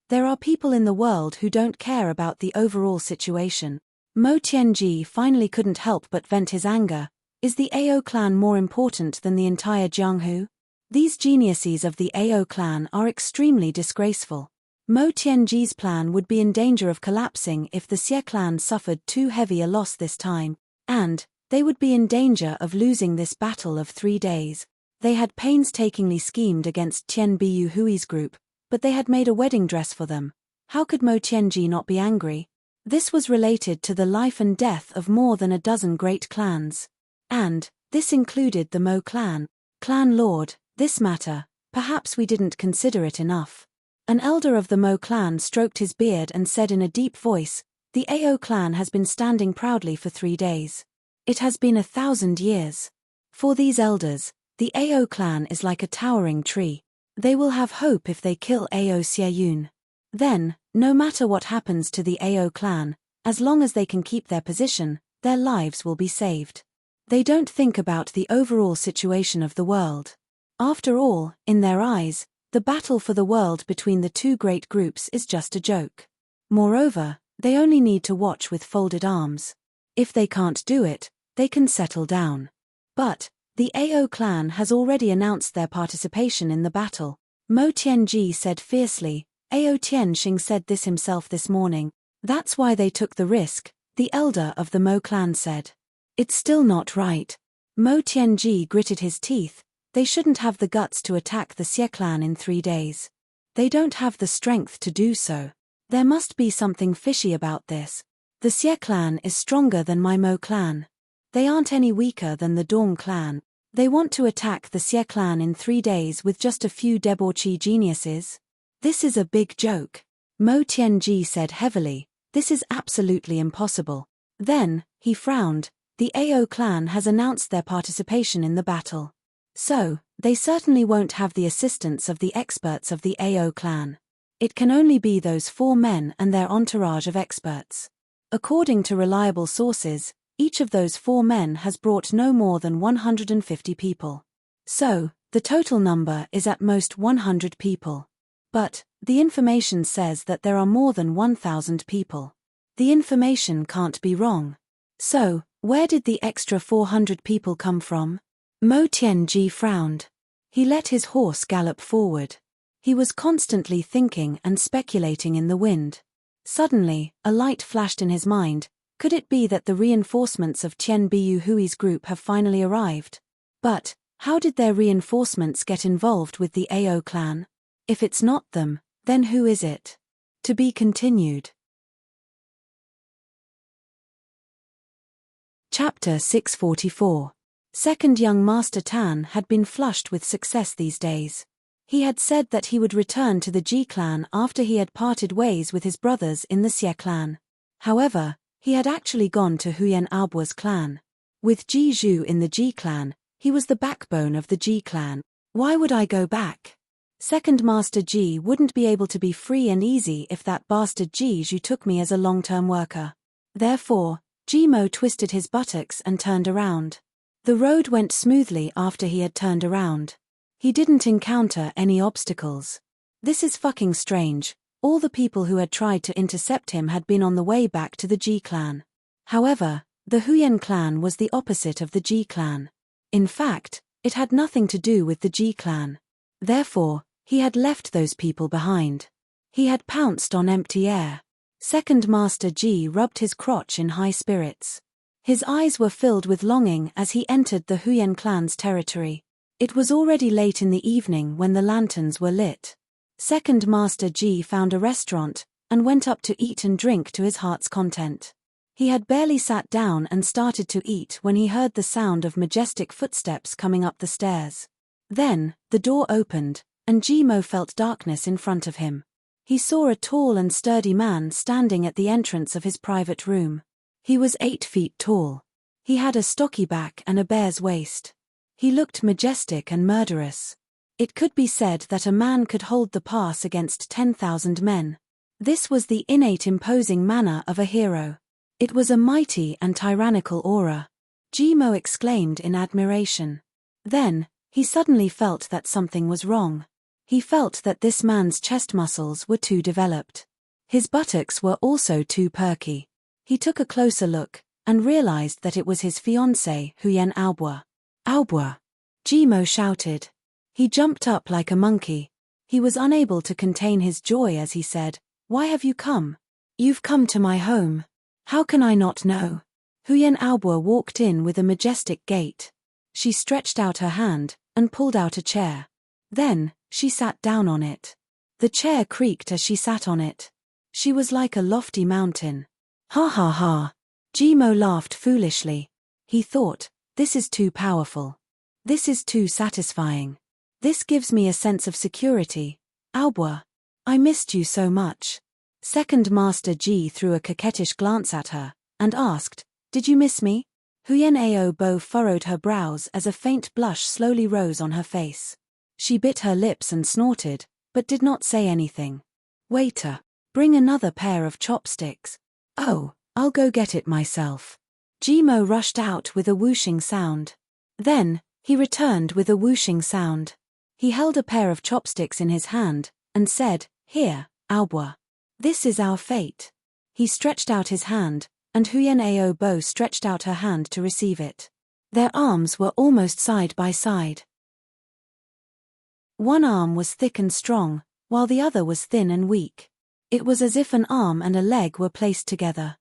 There are people in the world who don't care about the overall situation. Mo Tianji finally couldn't help but vent his anger. Is the Ao clan more important than the entire Jianghu? These geniuses of the Ao clan are extremely disgraceful. Mo Tianji's plan would be in danger of collapsing if the Xie clan suffered too heavy a loss this time, and they would be in danger of losing this battle of 3 days. They had painstakingly schemed against Tian Biyu Hui's group, but they had made a wedding dress for them. How could Mo Tianji not be angry? This was related to the life and death of more than a dozen great clans. And this included the Mo clan. Clan Lord, this matter, perhaps we didn't consider it enough. An elder of the Mo clan stroked his beard and said in a deep voice, the Ao clan has been standing proudly for 3 days. It has been 1,000 years. For these elders, the Ao clan is like a towering tree. They will have hope if they kill Ao Xieyun. Then, no matter what happens to the Ao clan, as long as they can keep their position, their lives will be saved. They don't think about the overall situation of the world. After all, in their eyes, the battle for the world between the two great groups is just a joke. Moreover, they only need to watch with folded arms. If they can't do it, they can settle down. But the Ao clan has already announced their participation in the battle. Mo Tianji said fiercely. Ao Tianxing said this himself this morning. That's why they took the risk, the elder of the Mo clan said. It's still not right. Mo Tianji gritted his teeth. They shouldn't have the guts to attack the Xie clan in 3 days. They don't have the strength to do so. There must be something fishy about this. The Xie clan is stronger than my Mo clan. They aren't any weaker than the Dong clan. They want to attack the Xie clan in 3 days with just a few debauchee geniuses? This is a big joke. Mo Tianji said heavily, this is absolutely impossible. Then, he frowned, the Ao clan has announced their participation in the battle. So, they certainly won't have the assistance of the experts of the Ao clan. It can only be those 4 men and their entourage of experts. According to reliable sources, each of those 4 men has brought no more than 150 people. So, the total number is at most 100 people. But, the information says that there are more than 1,000 people. The information can't be wrong. So, where did the extra 400 people come from? Mo Tianji frowned. He let his horse gallop forward. He was constantly thinking and speculating in the wind. Suddenly, a light flashed in his mind. Could it be that the reinforcements of Qian Biyu Hui's group have finally arrived? But, how did their reinforcements get involved with the Ao clan? If it's not them, then who is it? To be continued. Chapter 644. Second young Master Tan had been flushed with success these days. He had said that he would return to the Ji clan after he had parted ways with his brothers in the Xie clan. However, he had actually gone to Huyan Aobua's clan. With Ji Zhu in the Ji clan, he was the backbone of the Ji clan. Why would I go back? Second Master Ji wouldn't be able to be free and easy if that bastard Ji Zhu took me as a long-term worker. Therefore, Ji Mo twisted his buttocks and turned around. The road went smoothly after he had turned around. He didn't encounter any obstacles. This is fucking strange. All the people who had tried to intercept him had been on the way back to the Ji clan. However, the Huyan clan was the opposite of the Ji clan. In fact, it had nothing to do with the Ji clan. Therefore, he had left those people behind. He had pounced on empty air. Second Master Ji rubbed his crotch in high spirits. His eyes were filled with longing as he entered the Huyan clan's territory. It was already late in the evening when the lanterns were lit. Second Master Ji found a restaurant, and went up to eat and drink to his heart's content. He had barely sat down and started to eat when he heard the sound of majestic footsteps coming up the stairs. Then, the door opened, and Ji Mo felt darkness in front of him. He saw a tall and sturdy man standing at the entrance of his private room. He was 8 feet tall. He had a stocky back and a bear's waist. He looked majestic and murderous. It could be said that a man could hold the pass against 10,000 men. This was the innate imposing manner of a hero. It was a mighty and tyrannical aura. Ji Mo exclaimed in admiration. Then, he suddenly felt that something was wrong. He felt that this man's chest muscles were too developed. His buttocks were also too perky. He took a closer look, and realized that it was his fiancée, Huyan Aobua. Aobua! Ji Mo shouted. He jumped up like a monkey. He was unable to contain his joy as he said, "Why have you come? You've come to my home. How can I not know?" Huyan Aobua walked in with a majestic gait. She stretched out her hand, and pulled out a chair. Then, she sat down on it. The chair creaked as she sat on it. She was like a lofty mountain. Ha ha ha. Jimo laughed foolishly. He thought, this is too powerful. This is too satisfying. This gives me a sense of security. Aubwa. I missed you so much. Second Master Ji threw a coquettish glance at her, and asked, did you miss me? Huyen Ao Bo furrowed her brows as a faint blush slowly rose on her face. She bit her lips and snorted, but did not say anything. Waiter, bring another pair of chopsticks. Oh, I'll go get it myself. Jimo rushed out with a whooshing sound. Then, he returned with a whooshing sound. He held a pair of chopsticks in his hand, and said, here, Aubwa. This is our fate. He stretched out his hand, and Huyen Ao Bo stretched out her hand to receive it. Their arms were almost side by side. One arm was thick and strong, while the other was thin and weak. It was as if an arm and a leg were placed together.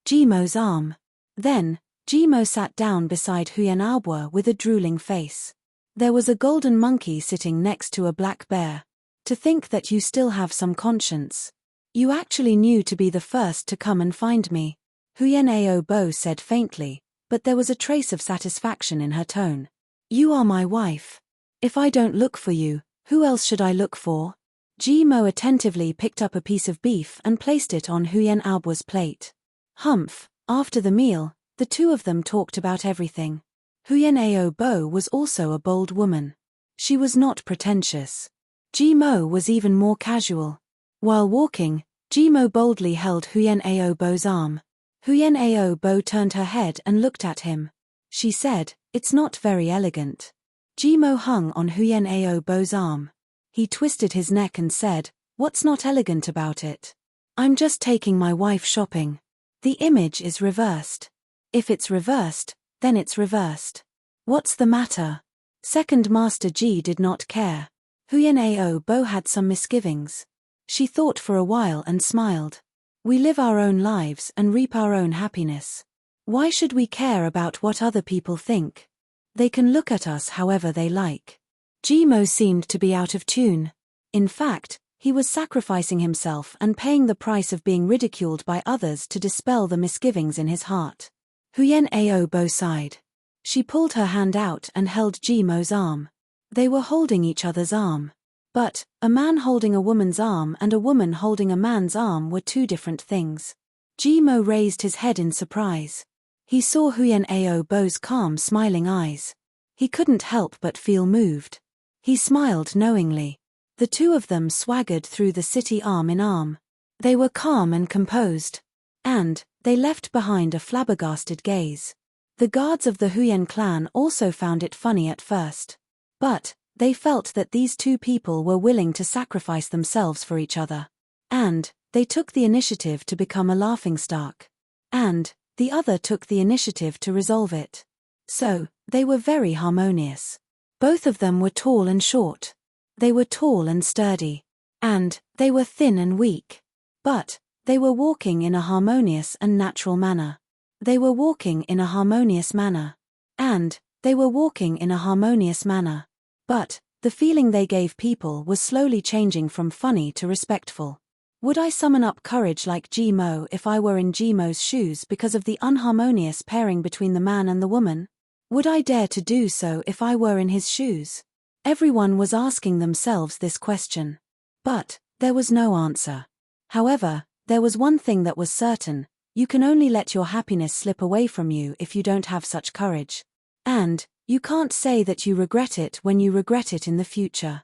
Jimo's arm. Then, Jimo sat down beside Huyen Aobwa with a drooling face. There was a golden monkey sitting next to a black bear. To think that you still have some conscience. You actually knew to be the first to come and find me. Huyen Ao Bo said faintly, but there was a trace of satisfaction in her tone. You are my wife. If I don't look for you, who else should I look for? Jimo attentively picked up a piece of beef and placed it on Huyen Aobwa's plate. Humph, after the meal, the two of them talked about everything. Huyen Ao Bo was also a bold woman. She was not pretentious. Jimo was even more casual. While walking, Jimo boldly held Huyen Ao Bo's arm. Huyen Ao Bo turned her head and looked at him. She said, it's not very elegant. Jimo hung on Huyen Ao Bo's arm. He twisted his neck and said, what's not elegant about it? I'm just taking my wife shopping. The image is reversed. If it's reversed, then it's reversed. What's the matter? Second Master Ji did not care. Huyen Ao Bo had some misgivings. She thought for a while and smiled. We live our own lives and reap our own happiness. Why should we care about what other people think? They can look at us however they like. Jimo seemed to be out of tune. In fact, he was sacrificing himself and paying the price of being ridiculed by others to dispel the misgivings in his heart. Huyen Ao Bo sighed. She pulled her hand out and held Jimo's arm. They were holding each other's arm. But, a man holding a woman's arm and a woman holding a man's arm were two different things. Jimo raised his head in surprise. He saw Huyen Ao Bo's calm smiling eyes. He couldn't help but feel moved. He smiled knowingly. The two of them swaggered through the city arm in arm. They were calm and composed. And, they left behind a flabbergasted gaze. The guards of the Huyen clan also found it funny at first. But, they felt that these two people were willing to sacrifice themselves for each other. And, they took the initiative to become a laughingstock. And, the other took the initiative to resolve it. So, they were very harmonious. Both of them were tall and short. They were tall and sturdy. And, they were thin and weak. But, they were walking in a harmonious and natural manner. They were walking in a harmonious manner. And, they were walking in a harmonious manner. But, the feeling they gave people was slowly changing from funny to respectful. Would I summon up courage like Jimo if I were in Jimo's shoes because of the unharmonious pairing between the man and the woman? Would I dare to do so if I were in his shoes? Everyone was asking themselves this question. But, there was no answer. However, there was one thing that was certain: you can only let your happiness slip away from you if you don't have such courage. And, you can't say that you regret it when you regret it in the future.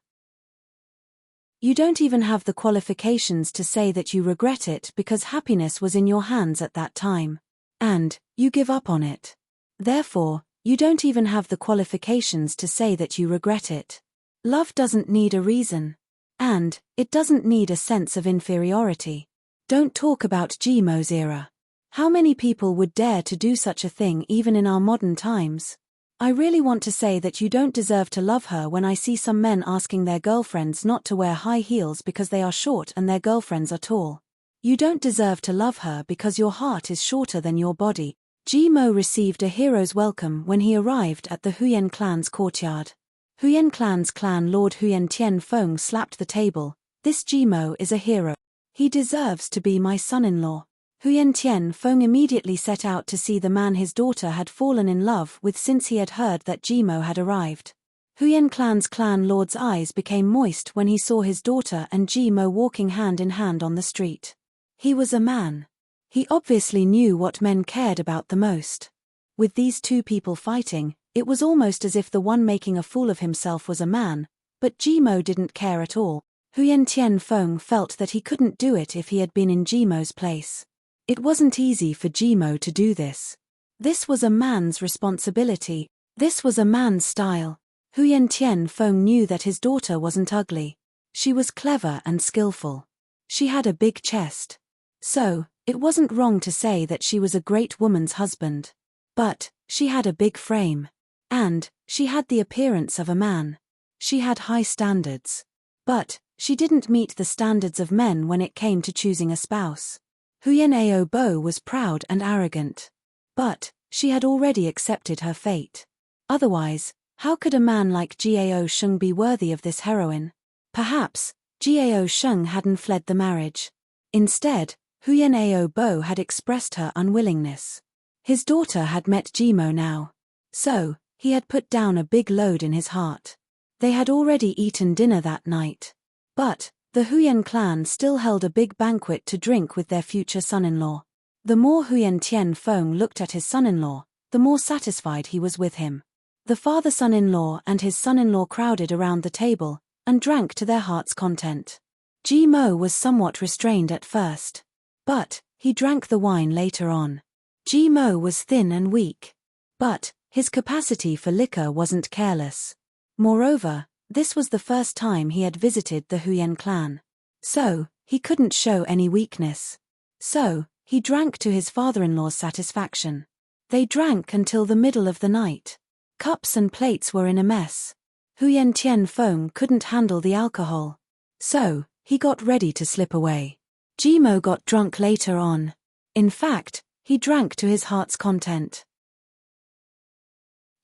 You don't even have the qualifications to say that you regret it because happiness was in your hands at that time. And, you give up on it. Therefore, you don't even have the qualifications to say that you regret it. Love doesn't need a reason. And, it doesn't need a sense of inferiority. Don't talk about Jimo's era. How many people would dare to do such a thing even in our modern times? I really want to say that you don't deserve to love her when I see some men asking their girlfriends not to wear high heels because they are short and their girlfriends are tall. You don't deserve to love her because your heart is shorter than your body. Jimo received a hero's welcome when he arrived at the Huyen clan's courtyard. Huyen clan's clan lord Huyen Tian Feng slapped the table, This Jimo is a hero. He deserves to be my son-in-law. Huyen Tianfeng immediately set out to see the man his daughter had fallen in love with since he had heard that Jimo had arrived. Huyen clan's clan lord's eyes became moist when he saw his daughter and Jimo walking hand in hand on the street. He was a man. He obviously knew what men cared about the most. With these two people fighting, it was almost as if the one making a fool of himself was a man, but Jimo didn't care at all. Huyen Tianfeng felt that he couldn't do it if he had been in Jimo's place. It wasn't easy for Jimo to do this. This was a man's responsibility. This was a man's style. Huyen Tianfeng knew that his daughter wasn't ugly. She was clever and skillful. She had a big chest. So, it wasn't wrong to say that she was a great woman's husband. But, she had a big frame. And, she had the appearance of a man. She had high standards. But, she didn't meet the standards of men when it came to choosing a spouse. Huyen Aobo was proud and arrogant. But, she had already accepted her fate. Otherwise, how could a man like Jiao Sheng be worthy of this heroine? Perhaps, Jiao Sheng hadn't fled the marriage. Instead, Huyen Aobo had expressed her unwillingness. His daughter had met Jimo now. So, he had put down a big load in his heart. They had already eaten dinner that night. But, the Huyen clan still held a big banquet to drink with their future son-in-law. The more Huyen Tianfeng looked at his son-in-law, the more satisfied he was with him. The father son-in-law and his son-in-law crowded around the table, and drank to their heart's content. Jimo was somewhat restrained at first. But, he drank the wine later on. Jimo was thin and weak. But, his capacity for liquor wasn't careless. Moreover, this was the first time he had visited the Huyen clan. So, he couldn't show any weakness. So, he drank to his father-in-law's satisfaction. They drank until the middle of the night. Cups and plates were in a mess. Huyen Tianfeng couldn't handle the alcohol. So, he got ready to slip away. Jimo got drunk later on. In fact, he drank to his heart's content.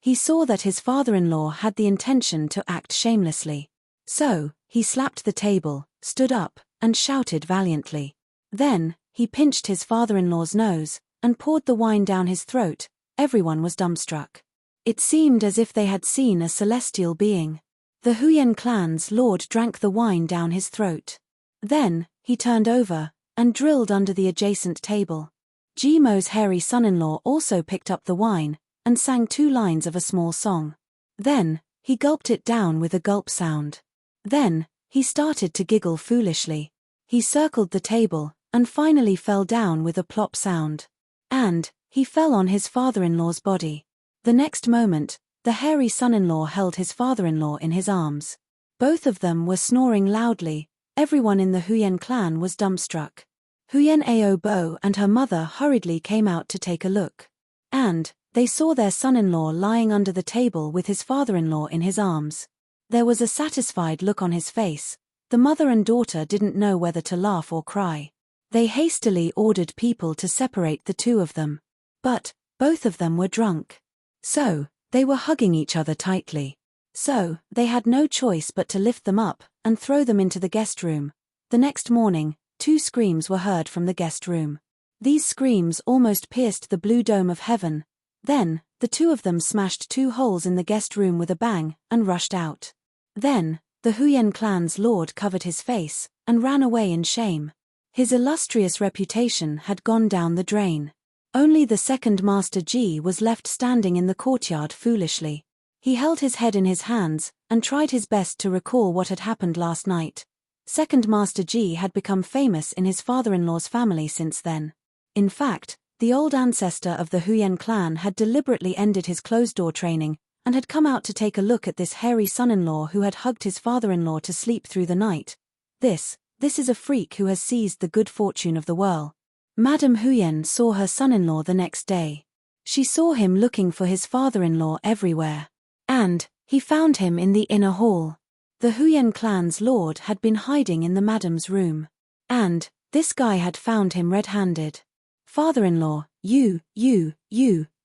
He saw that his father-in-law had the intention to act shamelessly. So, he slapped the table, stood up, and shouted valiantly. Then, he pinched his father-in-law's nose, and poured the wine down his throat. Everyone was dumbstruck. It seemed as if they had seen a celestial being. The Huyen clan's lord drank the wine down his throat. Then, he turned over, and drilled under the adjacent table. Jimo's hairy son-in-law also picked up the wine, and sang 2 lines of a small song. Then, he gulped it down with a gulp sound. Then, he started to giggle foolishly. He circled the table, and finally fell down with a plop sound. And, he fell on his father-in-law's body. The next moment, the hairy son-in-law held his father-in-law in his arms. Both of them were snoring loudly. Everyone in the Huyen clan was dumbstruck. Huyen Aobo and her mother hurriedly came out to take a look. And, they saw their son-in-law lying under the table with his father-in-law in his arms. There was a satisfied look on his face. The mother and daughter didn't know whether to laugh or cry. They hastily ordered people to separate the two of them. But, both of them were drunk. So, they were hugging each other tightly. So, they had no choice but to lift them up and throw them into the guest room. The next morning, 2 screams were heard from the guest room. These screams almost pierced the blue dome of heaven. Then, the 2 of them smashed 2 holes in the guest room with a bang and rushed out. Then, the Huyen clan's lord covered his face and ran away in shame. His illustrious reputation had gone down the drain. Only the second Master Ji was left standing in the courtyard foolishly. He held his head in his hands and tried his best to recall what had happened last night. Second Master Ji had become famous in his father-in-law's family since then. In fact, the old ancestor of the Huyen clan had deliberately ended his closed-door training and had come out to take a look at this hairy son-in-law who had hugged his father-in-law to sleep through the night. This is a freak who has seized the good fortune of the world. Madame Huyen saw her son-in-law the next day. She saw him looking for his father-in-law everywhere. And, he found him in the inner hall. The Huyen clan's lord had been hiding in the madame's room. And, this guy had found him red-handed. Father-in-law, you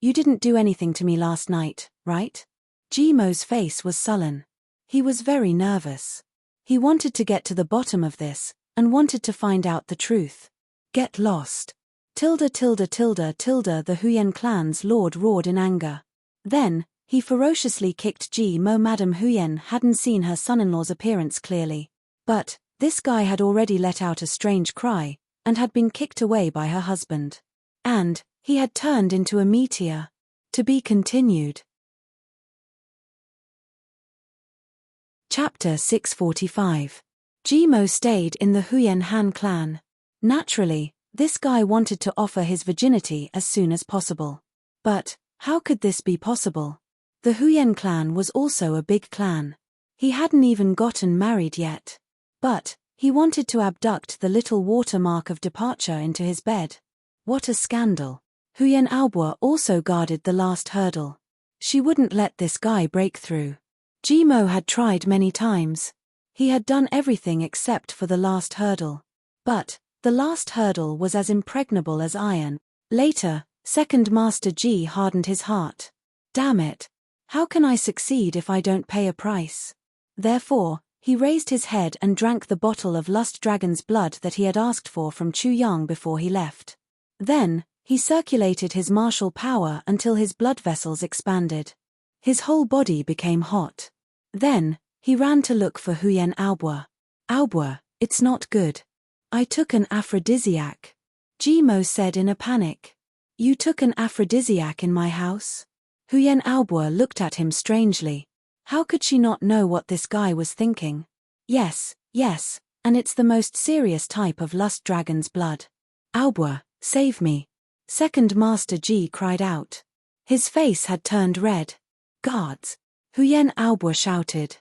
didn't do anything to me last night, right? Jimo's face was sullen. He was very nervous. He wanted to get to the bottom of this, and wanted to find out the truth. Get lost. Tilda tilde tilde tilde the Huyen clan's lord roared in anger. Then, he ferociously kicked Ji Mo. Madame Huyen hadn't seen her son-in-law's appearance clearly. But, this guy had already let out a strange cry, and had been kicked away by her husband. And, he had turned into a meteor. To be continued. Chapter 645. Ji Mo stayed in the Huyen Han clan. Naturally, this guy wanted to offer his virginity as soon as possible. But, how could this be possible? The Huyen clan was also a big clan. He hadn't even gotten married yet. But, he wanted to abduct the little watermark of departure into his bed. What a scandal. Huyen Aobo also guarded the last hurdle. She wouldn't let this guy break through. Ji Mo had tried many times. He had done everything except for the last hurdle. But, the last hurdle was as impregnable as iron. Later, Second Master Ji hardened his heart. Damn it. How can I succeed if I don't pay a price? Therefore, he raised his head and drank the bottle of Lust Dragon's blood that he had asked for from Chu Yang before he left. Then, he circulated his martial power until his blood vessels expanded. His whole body became hot. Then, he ran to look for Huyen Aobo. Aobo, it's not good. I took an aphrodisiac. Ji Mo said in a panic. You took an aphrodisiac in my house? Huyen Aobo looked at him strangely. How could she not know what this guy was thinking? Yes, and it's the most serious type of Lust Dragon's blood. Aobo, save me. Second Master Ji cried out. His face had turned red. Guards! Huyen Aobo shouted.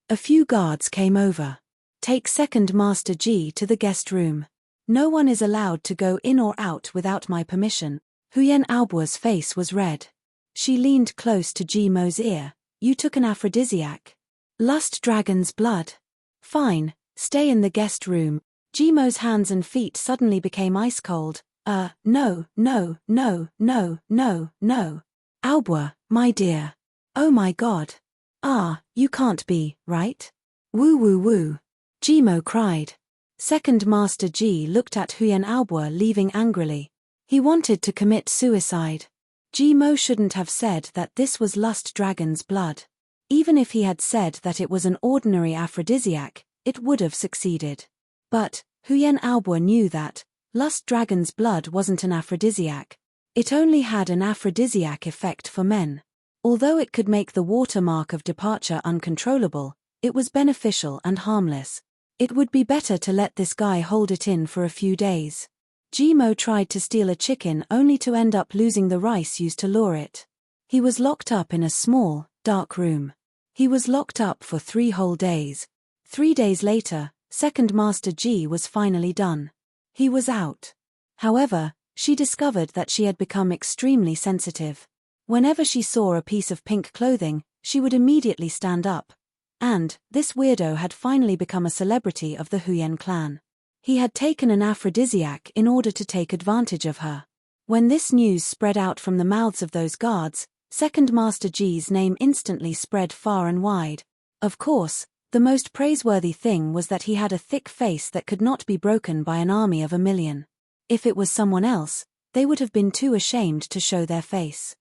A few guards came over. Take Second Master Ji to the guest room. No one is allowed to go in or out without my permission. Huyen Aobo's face was red. She leaned close to Ji Mo's ear. You took an aphrodisiac. Lust Dragon's blood. Fine, stay in the guest room. Ji Mo's hands and feet suddenly became ice cold. No. Aobo, my dear. Oh my God. You can't be, right? Woo. Ji Mo cried. Second Master Ji looked at Huyen Aobo leaving angrily. He wanted to commit suicide. Ji Mo shouldn't have said that this was Lust Dragon's blood. Even if he had said that it was an ordinary aphrodisiac, it would have succeeded. But, Huyen Aobo knew that Lust Dragon's blood wasn't an aphrodisiac. It only had an aphrodisiac effect for men. Although it could make the watermark of departure uncontrollable, it was beneficial and harmless. It would be better to let this guy hold it in for a few days. Ji Mo tried to steal a chicken only to end up losing the rice used to lure it. He was locked up in a small, dark room. He was locked up for 3 whole days. 3 days later, Second Master Ji was finally done. He was out. However, she discovered that she had become extremely sensitive. Whenever she saw a piece of pink clothing, she would immediately stand up. And, this weirdo had finally become a celebrity of the Huyen clan. He had taken an aphrodisiac in order to take advantage of her. When this news spread out from the mouths of those guards, Second Master Ji's name instantly spread far and wide. Of course, the most praiseworthy thing was that he had a thick face that could not be broken by an army of 1,000,000. If it was someone else, they would have been too ashamed to show their face.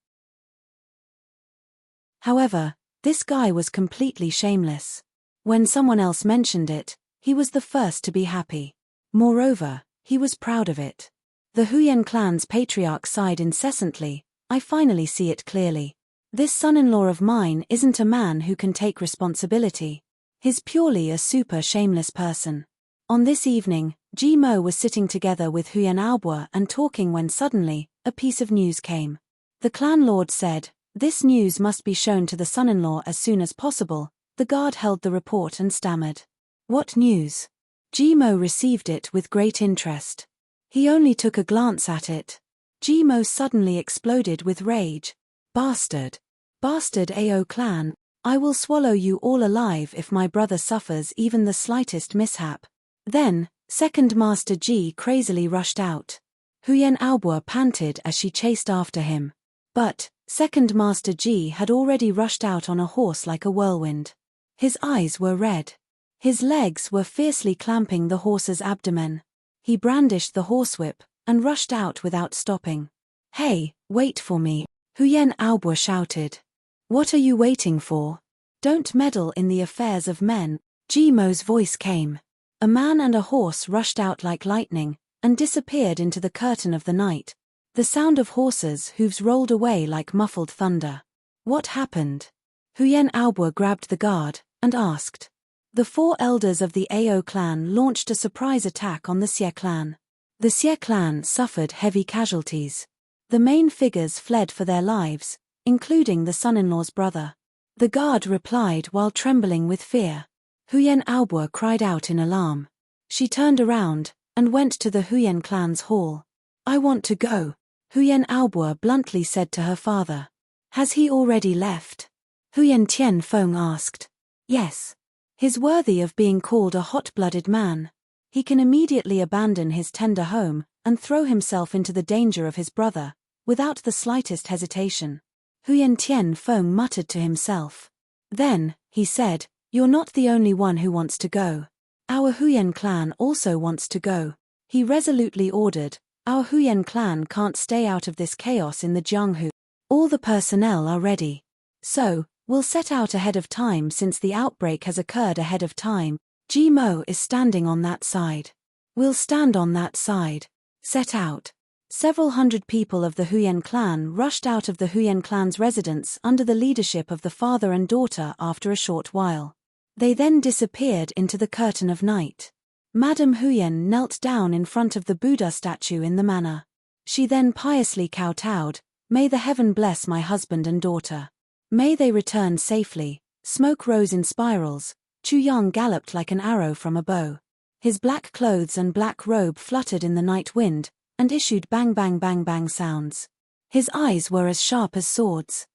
However, this guy was completely shameless. When someone else mentioned it, he was the first to be happy. Moreover, he was proud of it. The Huyen clan's patriarch sighed incessantly. I finally see it clearly. This son-in-law of mine isn't a man who can take responsibility. He's purely a super shameless person. On this evening, Ji Mo was sitting together with Huyen Aobo and talking when suddenly, a piece of news came. The clan lord said, this news must be shown to the son-in-law as soon as possible. The guard held the report and stammered. What news? Ji Mo received it with great interest. He only took a glance at it. Ji Mo suddenly exploded with rage. Bastard! Bastard Ao clan! I will swallow you all alive if my brother suffers even the slightest mishap. Then, Second Master Ji crazily rushed out. Huyen Aobo panted as she chased after him. But, Second Master Ji had already rushed out on a horse like a whirlwind. His eyes were red. His legs were fiercely clamping the horse's abdomen. He brandished the horsewhip and rushed out without stopping. "Hey, wait for me," Huyen Aobo shouted. "What are you waiting for? Don't meddle in the affairs of men." Jimo's voice came. A man and a horse rushed out like lightning and disappeared into the curtain of the night. The sound of horses' hooves rolled away like muffled thunder. What happened? Huyen Aobo grabbed the guard and asked. The 4 elders of the Ao clan launched a surprise attack on the Xie clan. The Xie clan suffered heavy casualties. The main figures fled for their lives, including the son-in-law's brother. The guard replied while trembling with fear. Huyen Aobo cried out in alarm. She turned around and went to the Huyen clan's hall. "I want to go," Huyen Aobo bluntly said to her father. "Has he already left?" Huyen Tianfeng asked. "Yes. He's worthy of being called a hot-blooded man. He can immediately abandon his tender home and throw himself into the danger of his brother, without the slightest hesitation." Huyen Tianfeng muttered to himself. Then, he said, "You're not the only one who wants to go. Our Huyen clan also wants to go," he resolutely ordered. "Our Huyen clan can't stay out of this chaos in the Jianghu. All the personnel are ready. So, we'll set out ahead of time since the outbreak has occurred ahead of time. Jimo is standing on that side. We'll stand on that side. Set out." Several hundred people of the Huyen clan rushed out of the Huyen clan's residence under the leadership of the father and daughter after a short while. They then disappeared into the curtain of night. Madame Huyen knelt down in front of the Buddha statue in the manor. She then piously kowtowed, "May the heaven bless my husband and daughter. May they return safely." Smoke rose in spirals. Chu Yang galloped like an arrow from a bow. His black clothes and black robe fluttered in the night wind and issued bang bang bang bang sounds. His eyes were as sharp as swords.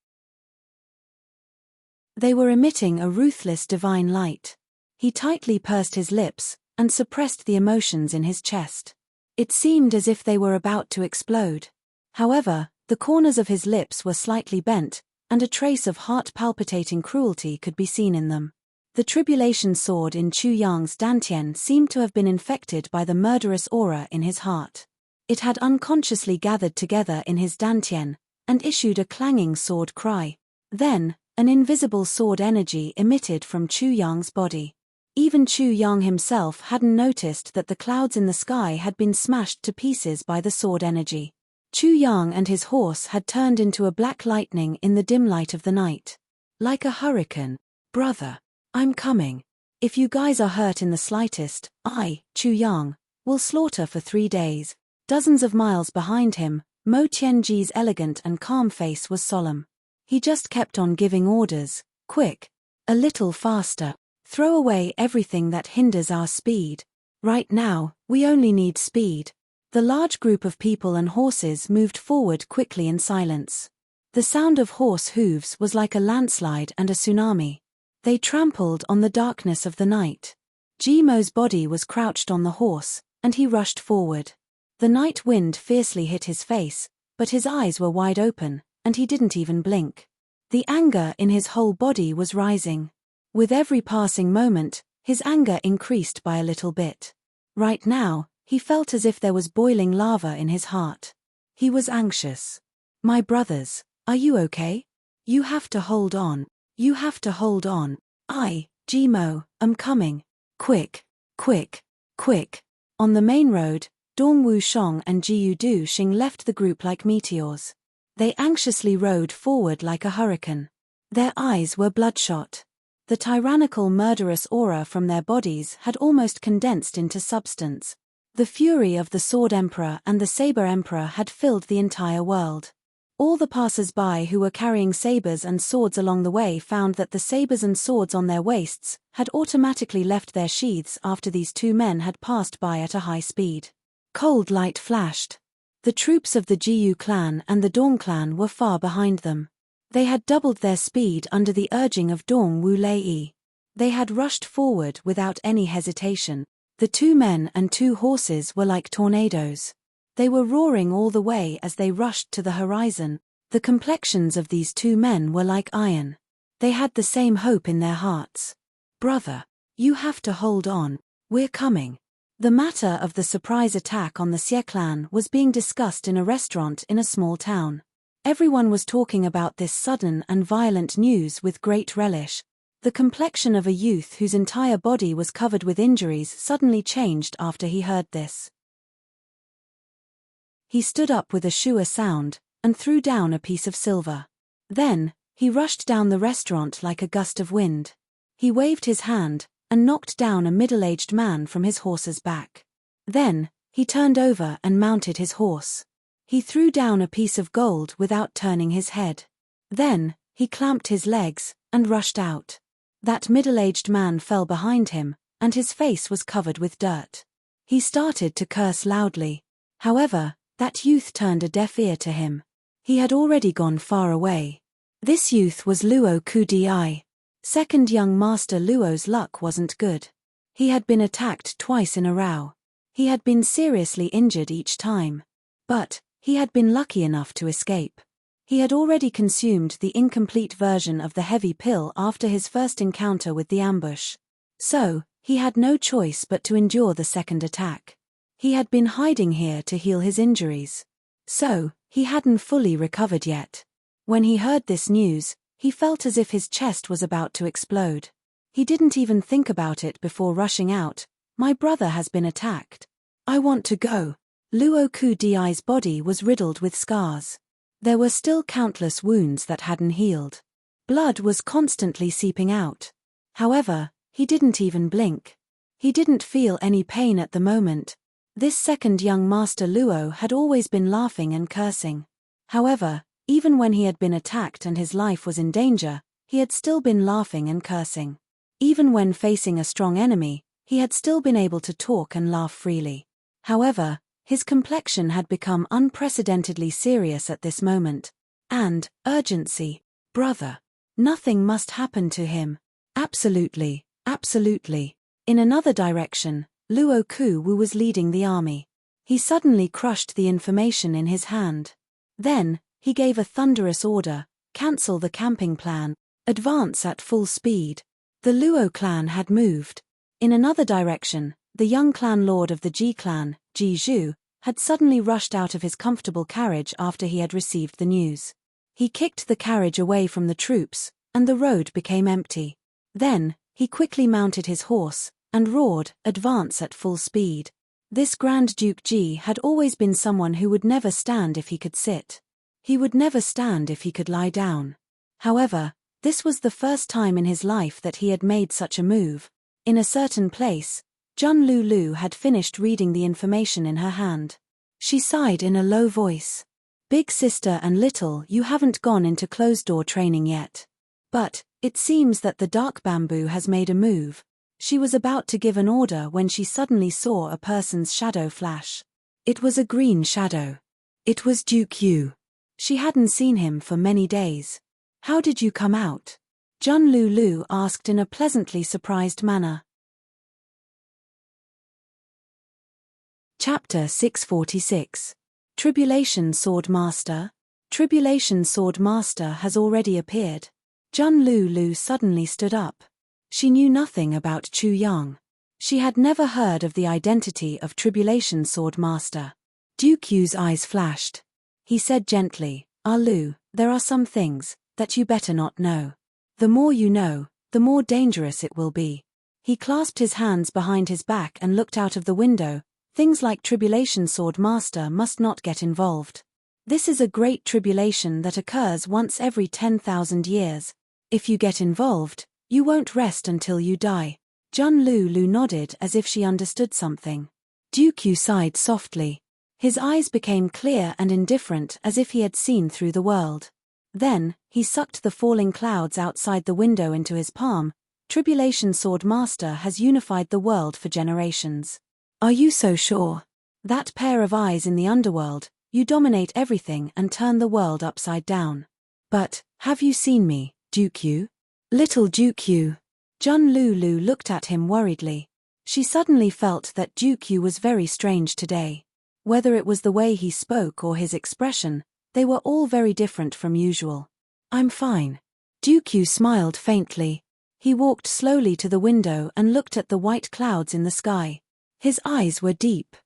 They were emitting a ruthless divine light. He tightly pursed his lips and suppressed the emotions in his chest. It seemed as if they were about to explode. However, the corners of his lips were slightly bent, and a trace of heart-palpitating cruelty could be seen in them. The tribulation sword in Chu Yang's dantian seemed to have been infected by the murderous aura in his heart. It had unconsciously gathered together in his dantian and issued a clanging sword cry. Then, an invisible sword energy emitted from Chu Yang's body. Even Chu Yang himself hadn't noticed that the clouds in the sky had been smashed to pieces by the sword energy. Chu Yang and his horse had turned into a black lightning in the dim light of the night. "Like a hurricane. Brother, I'm coming. If you guys are hurt in the slightest, I, Chu Yang, will slaughter for 3 days." Dozens of miles behind him, Mo Tianji's elegant and calm face was solemn. He just kept on giving orders. "Quick. A little faster. Throw away everything that hinders our speed. Right now, we only need speed." The large group of people and horses moved forward quickly in silence. The sound of horse hooves was like a landslide and a tsunami. They trampled on the darkness of the night. Jimo's body was crouched on the horse, and he rushed forward. The night wind fiercely hit his face, but his eyes were wide open, and he didn't even blink. The anger in his whole body was rising. With every passing moment, his anger increased by a little bit. Right now, he felt as if there was boiling lava in his heart. He was anxious. "My brothers, are you okay? You have to hold on. You have to hold on. I, Jimo, am coming. Quick, quick, quick." On the main road, Dong Wushong and Jiu Du Xing left the group like meteors. They anxiously rode forward like a hurricane. Their eyes were bloodshot. The tyrannical murderous aura from their bodies had almost condensed into substance. The fury of the Sword Emperor and the Saber Emperor had filled the entire world. All the passers-by who were carrying sabers and swords along the way found that the sabers and swords on their waists had automatically left their sheaths after these 2 men had passed by at a high speed. Cold light flashed. The troops of the Jiu clan and the Dong clan were far behind them. They had doubled their speed under the urging of Dong Wu Lei. They had rushed forward without any hesitation. The 2 men and 2 horses were like tornadoes. They were roaring all the way as they rushed to the horizon. The complexions of these 2 men were like iron. They had the same hope in their hearts. "Brother, You have to hold on. We're coming. The matter of the surprise attack on the Xie clan was being discussed in a restaurant in a small town. Everyone was talking about this sudden and violent news with great relish. The complexion of a youth whose entire body was covered with injuries suddenly changed after he heard this. He stood up with a shua sound, and threw down a piece of silver. Then, he rushed down the restaurant like a gust of wind. He waved his hand, and knocked down a middle-aged man from his horse's back. Then, he turned over and mounted his horse. He threw down a piece of gold without turning his head. Then, he clamped his legs, and rushed out. That middle-aged man fell behind him, and his face was covered with dirt. He started to curse loudly. However, that youth turned a deaf ear to him. He had already gone far away. This youth was Luo Kudi. Second young master Luo's luck wasn't good. He had been attacked twice in a row. He had been seriously injured each time. But, he had been lucky enough to escape. He had already consumed the incomplete version of the heavy pill after his first encounter with the ambush. So, he had no choice but to endure the second attack. He had been hiding here to heal his injuries. So, he hadn't fully recovered yet. When he heard this news, he felt as if his chest was about to explode. He didn't even think about it before rushing out. My brother has been attacked. I want to go. Luo Kudi's body was riddled with scars. There were still countless wounds that hadn't healed. Blood was constantly seeping out. However, he didn't even blink. He didn't feel any pain at the moment. This second young master Luo had always been laughing and cursing. However, even when he had been attacked and his life was in danger, he had still been laughing and cursing. Even when facing a strong enemy, he had still been able to talk and laugh freely. However, his complexion had become unprecedentedly serious at this moment. And, urgency. Brother. Nothing must happen to him. Absolutely, absolutely. In another direction, Luo Ku Wu was leading the army. He suddenly crushed the information in his hand. Then, he gave a thunderous order: cancel the camping plan, advance at full speed. The Luo clan had moved. In another direction, the young clan lord of the Ji clan, Ji Zhu, had suddenly rushed out of his comfortable carriage after he had received the news. He kicked the carriage away from the troops, and the road became empty. Then, he quickly mounted his horse, and roared, advance at full speed. This Grand Duke Ji had always been someone who would never stand if he could sit. He would never stand if he could lie down. However, this was the first time in his life that he had made such a move. In a certain place, Jun Lulu had finished reading the information in her hand. She sighed in a low voice. Big sister and little, you haven't gone into closed-door training yet. But, it seems that the dark bamboo has made a move. She was about to give an order when she suddenly saw a person's shadow flash. It was a green shadow. It was Duke Yu. She hadn't seen him for many days. How did you come out? Jun Lulu asked in a pleasantly surprised manner. Chapter 646. Tribulation Sword Master. Tribulation Sword Master has already appeared. Jun Lulu suddenly stood up. She knew nothing about Chu Yang. She had never heard of the identity of Tribulation Sword Master. Duke Yu's eyes flashed. He said gently, Lu, there are some things that you better not know. The more you know, the more dangerous it will be. He clasped his hands behind his back and looked out of the window. Things like Tribulation Sword Master must not get involved. This is a great tribulation that occurs once every 10,000 years. If you get involved, you won't rest until you die. Jun Lulu nodded as if she understood something. Duke Yu sighed softly. His eyes became clear and indifferent as if he had seen through the world. Then, he sucked the falling clouds outside the window into his palm. Tribulation Sword Master has unified the world for generations. Are you so sure? That pair of eyes in the underworld, you dominate everything and turn the world upside down. But, have you seen me, Duke Yu? Little Duke Yu. Jun Lulu looked at him worriedly. She suddenly felt that Duke Yu was very strange today. Whether it was the way he spoke or his expression, they were all very different from usual. I'm fine. Duke Yu smiled faintly. He walked slowly to the window and looked at the white clouds in the sky. His eyes were deep.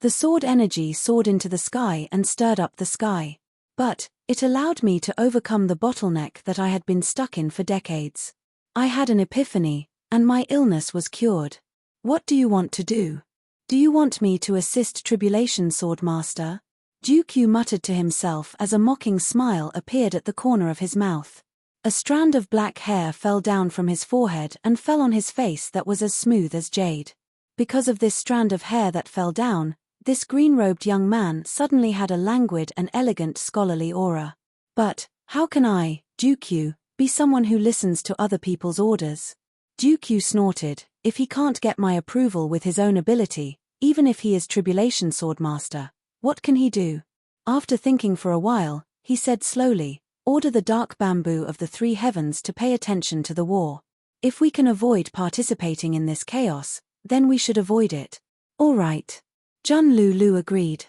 The sword energy soared into the sky and stirred up the sky. But it allowed me to overcome the bottleneck that I had been stuck in for decades. I had an epiphany, and my illness was cured. What do you want to do? Do you want me to assist Tribulation Swordmaster? Dooku muttered to himself as a mocking smile appeared at the corner of his mouth. A strand of black hair fell down from his forehead and fell on his face that was as smooth as jade. Because of this strand of hair that fell down, this green-robed young man suddenly had a languid and elegant scholarly aura. But how can I, Dooku, be someone who listens to other people's orders? Dooku snorted. If he can't get my approval with his own ability, even if he is Tribulation Swordmaster, what can he do? After thinking for a while, he said slowly, order the dark bamboo of the three heavens to pay attention to the war. If we can avoid participating in this chaos, then we should avoid it. All right. Jun Lulu agreed.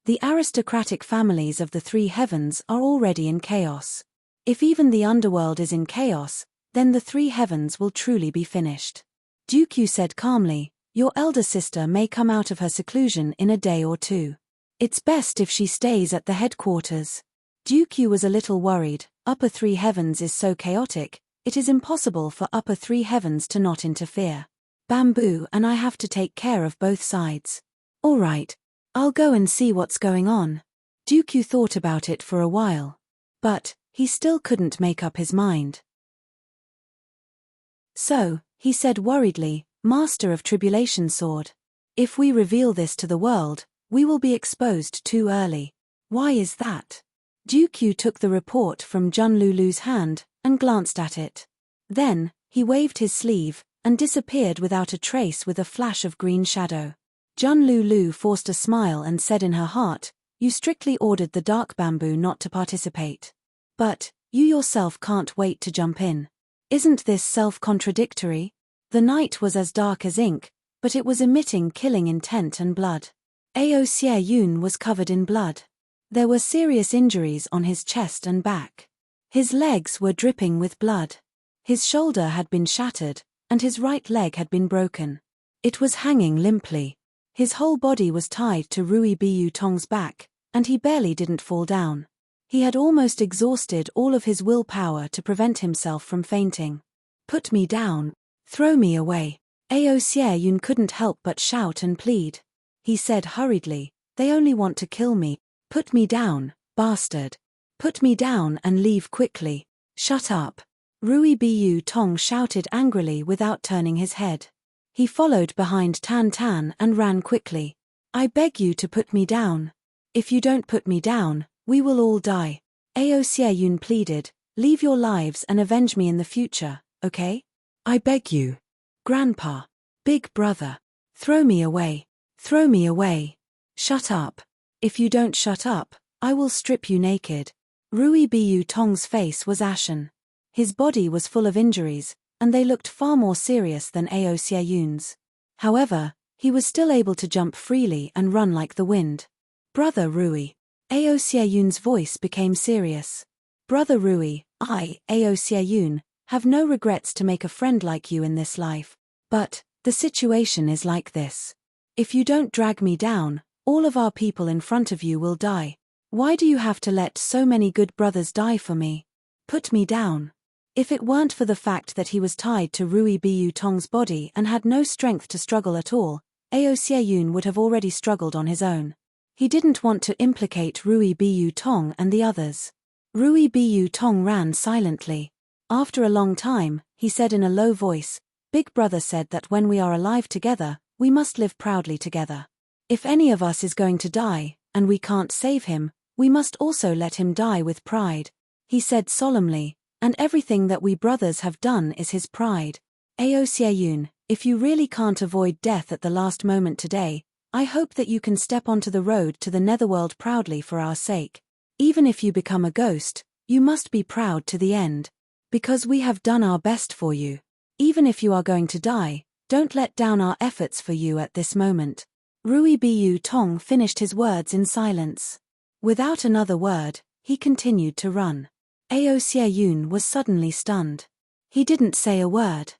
The aristocratic families of the three heavens are already in chaos. If even the underworld is in chaos, then the three heavens will truly be finished. Dooku said calmly, your elder sister may come out of her seclusion in a day or two. It's best if she stays at the headquarters. Dooku was a little worried. Upper three heavens is so chaotic, it is impossible for upper three heavens to not interfere. Bamboo and I have to take care of both sides. All right, I'll go and see what's going on. Dooku thought about it for a while. But he still couldn't make up his mind. So, he said worriedly, Master of Tribulation Sword. If we reveal this to the world, we will be exposed too early. Why is that? Dooku took the report from Jun Lulu's hand and glanced at it. Then, he waved his sleeve and disappeared without a trace with a flash of green shadow. Jun Lulu forced a smile and said in her heart, you strictly ordered the dark bamboo not to participate. But you yourself can't wait to jump in. Isn't this self-contradictory? The night was as dark as ink, but it was emitting killing intent and blood. Ao Xie Yun was covered in blood. There were serious injuries on his chest and back. His legs were dripping with blood. His shoulder had been shattered, and his right leg had been broken. It was hanging limply. His whole body was tied to Rui Bu Tong's back, and he barely didn't fall down. He had almost exhausted all of his willpower to prevent himself from fainting. Put me down. Throw me away. Ao Xie Yun couldn't help but shout and plead. He said hurriedly, they only want to kill me. Put me down, bastard. Put me down and leave quickly. Shut up. Rui Bu Tong shouted angrily without turning his head. He followed behind Tan Tan and ran quickly. I beg you to put me down. If you don't put me down, we will all die. Ao Xie Yun pleaded, leave your lives and avenge me in the future, okay? I beg you. Grandpa. Big brother. Throw me away. Throw me away. Shut up. If you don't shut up, I will strip you naked. Rui Bu Tong's face was ashen. His body was full of injuries, and they looked far more serious than Ao Xie Yun's. However, he was still able to jump freely and run like the wind. Brother Rui. Ao Xie Yun's voice became serious. Brother Rui, I, Ao Xie Yun, have no regrets to make a friend like you in this life. But the situation is like this. If you don't drag me down, all of our people in front of you will die. Why do you have to let so many good brothers die for me? Put me down. If it weren't for the fact that he was tied to Rui Bu Tong's body and had no strength to struggle at all, Ao Xie Yun would have already struggled on his own. He didn't want to implicate Rui Bu Tong and the others. Rui Bu Tong ran silently. After a long time, he said in a low voice, Big Brother said that when we are alive together, we must live proudly together. If any of us is going to die, and we can't save him, we must also let him die with pride. He said solemnly, and everything that we brothers have done is his pride. Ao Xie Yun, if you really can't avoid death at the last moment today, I hope that you can step onto the road to the netherworld proudly for our sake. Even if you become a ghost, you must be proud to the end. Because we have done our best for you. Even if you are going to die, don't let down our efforts for you at this moment. Rui Bu Tong finished his words in silence. Without another word, he continued to run. Ao Xie Yun was suddenly stunned. He didn't say a word.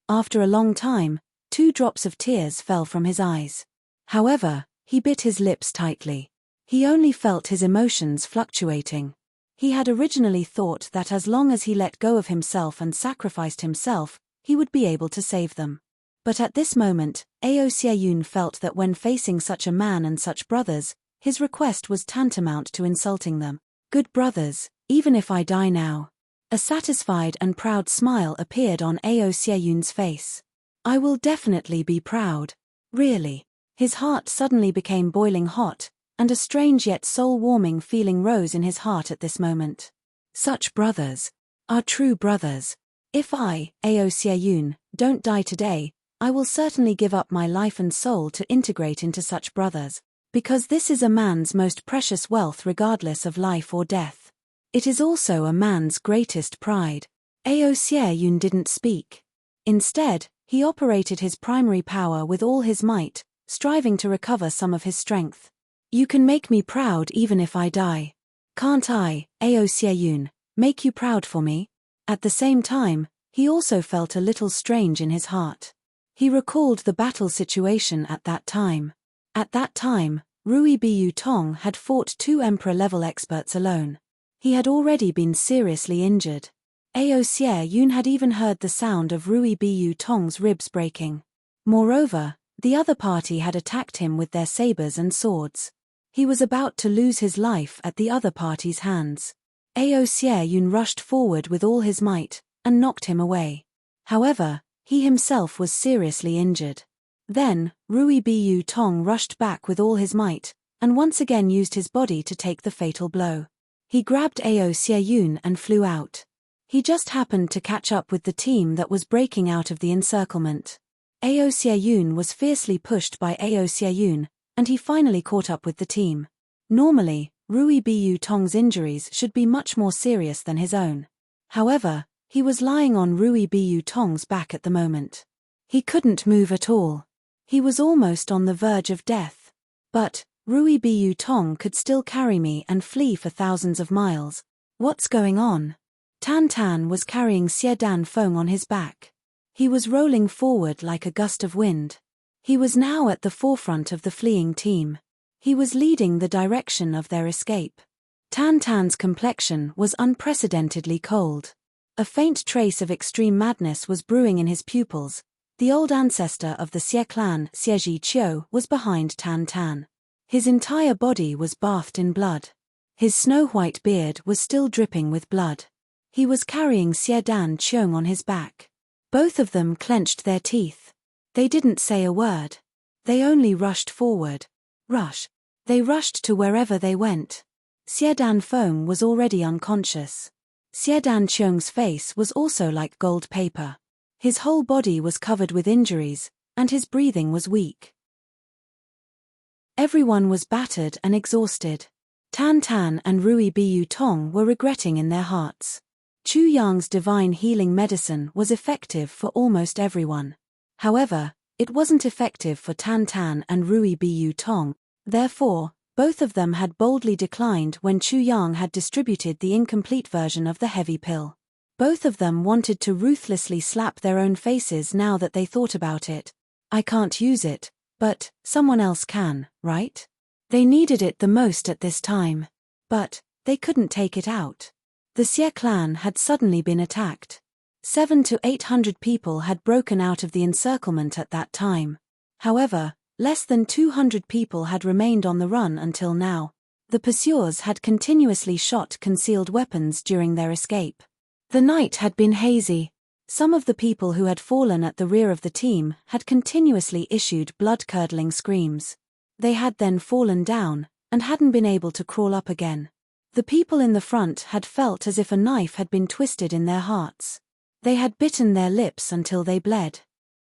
After a long time, 2 drops of tears fell from his eyes. However, he bit his lips tightly. He only felt his emotions fluctuating. He had originally thought that as long as he let go of himself and sacrificed himself, he would be able to save them. But at this moment, Ao Xieyun felt that when facing such a man and such brothers, his request was tantamount to insulting them. Good brothers, even if I die now. A satisfied and proud smile appeared on Ao Xieyun's face. I will definitely be proud. Really. His heart suddenly became boiling hot, and a strange yet soul-warming feeling rose in his heart at this moment. Such brothers are true brothers. If I, Ao Xieyun, don't die today, I will certainly give up my life and soul to integrate into such brothers, because this is a man's most precious wealth regardless of life or death. It is also a man's greatest pride. Ao Xieyun didn't speak. Instead, he operated his primary power with all his might, striving to recover some of his strength. You can make me proud even if I die. Can't I, Ao Xieyun, make you proud for me? At the same time, he also felt a little strange in his heart. He recalled the battle situation at that time. At that time, Rui Biu Tong had fought 2 emperor-level experts alone. He had already been seriously injured. Ao Xieyun had even heard the sound of Rui Biu Tong's ribs breaking. Moreover, the other party had attacked him with their sabers and swords. He was about to lose his life at the other party's hands. Ao Xieyun rushed forward with all his might, and knocked him away. However, he himself was seriously injured. Then, Rui Biu Tong rushed back with all his might, and once again used his body to take the fatal blow. He grabbed Ao Xieyun and flew out. He just happened to catch up with the team that was breaking out of the encirclement. Ao Xieyun was fiercely pushed by Ao Xieyun, and he finally caught up with the team. Normally, Rui Biu Tong's injuries should be much more serious than his own. However, he was lying on Rui Biu Tong's back at the moment. He couldn't move at all. He was almost on the verge of death. But Rui Biu Tong could still carry me and flee for thousands of miles. What's going on? Tan Tan was carrying Xie Dan Feng on his back. He was rolling forward like a gust of wind. He was now at the forefront of the fleeing team. He was leading the direction of their escape. Tan Tan's complexion was unprecedentedly cold. A faint trace of extreme madness was brewing in his pupils. The old ancestor of the Xie clan, Xie Qiu, was behind Tan Tan. His entire body was bathed in blood. His snow-white beard was still dripping with blood. He was carrying Xie Dan Qiong on his back. Both of them clenched their teeth. They didn't say a word. They only rushed forward. They rushed to wherever they went. Xie Dan Feng was already unconscious. Xie Dan Qiong's face was also like gold paper. His whole body was covered with injuries, and his breathing was weak. Everyone was battered and exhausted. Tan Tan and Rui Biu Tong were regretting in their hearts. Chu Yang's divine healing medicine was effective for almost everyone. However, it wasn't effective for Tan Tan and Rui Biu Tong. Therefore, both of them had boldly declined when Chu Yang had distributed the incomplete version of the heavy pill. Both of them wanted to ruthlessly slap their own faces now that they thought about it. I can't use it, but someone else can, right? They needed it the most at this time. But they couldn't take it out. The Xie clan had suddenly been attacked. 700 to 800 people had broken out of the encirclement at that time. However, less than 200 people had remained on the run until now. The pursuers had continuously shot concealed weapons during their escape. The night had been hazy. Some of the people who had fallen at the rear of the team had continuously issued blood-curdling screams. They had then fallen down, and hadn't been able to crawl up again. The people in the front had felt as if a knife had been twisted in their hearts. They had bitten their lips until they bled.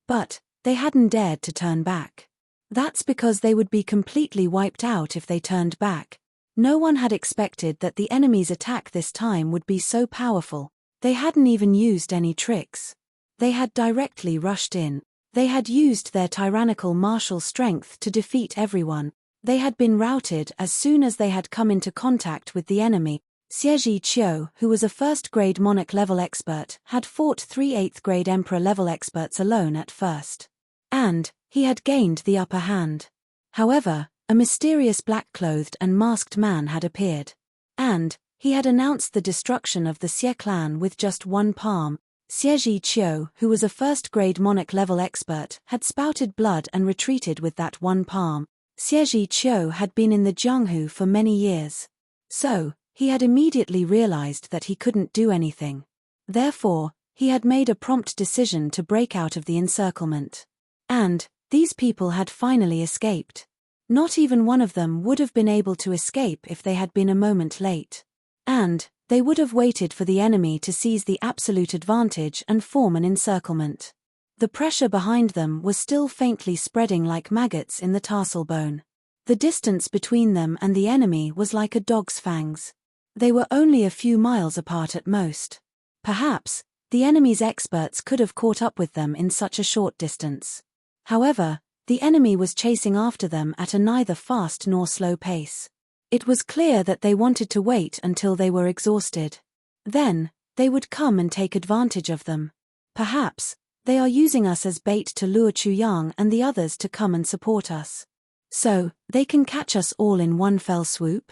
But they hadn't dared to turn back. That's because they would be completely wiped out if they turned back. No one had expected that the enemy's attack this time would be so powerful. They hadn't even used any tricks. They had directly rushed in. They had used their tyrannical martial strength to defeat everyone. They had been routed as soon as they had come into contact with the enemy. Xie Qiu, who was a first-grade monarch-level expert, had fought 3 8th-grade emperor-level experts alone at first. And he had gained the upper hand. However, a mysterious black-clothed and masked man had appeared. And he had announced the destruction of the Xie clan with just one palm. Xie Qiu, who was a first-grade monarch-level expert, had spouted blood and retreated with that one palm. Xie Qiu had been in the Jianghu for many years. So, he had immediately realized that he couldn't do anything. Therefore, he had made a prompt decision to break out of the encirclement. And these people had finally escaped. Not even one of them would have been able to escape if they had been a moment late. And they would have waited for the enemy to seize the absolute advantage and form an encirclement. The pressure behind them was still faintly spreading like maggots in the tarsal bone. The distance between them and the enemy was like a dog's fangs. They were only a few miles apart at most. Perhaps, the enemy's experts could have caught up with them in such a short distance. However, the enemy was chasing after them at a neither fast nor slow pace. It was clear that they wanted to wait until they were exhausted. Then, they would come and take advantage of them. Perhaps, they are using us as bait to lure Chuyang and the others to come and support us. So, they can catch us all in one fell swoop?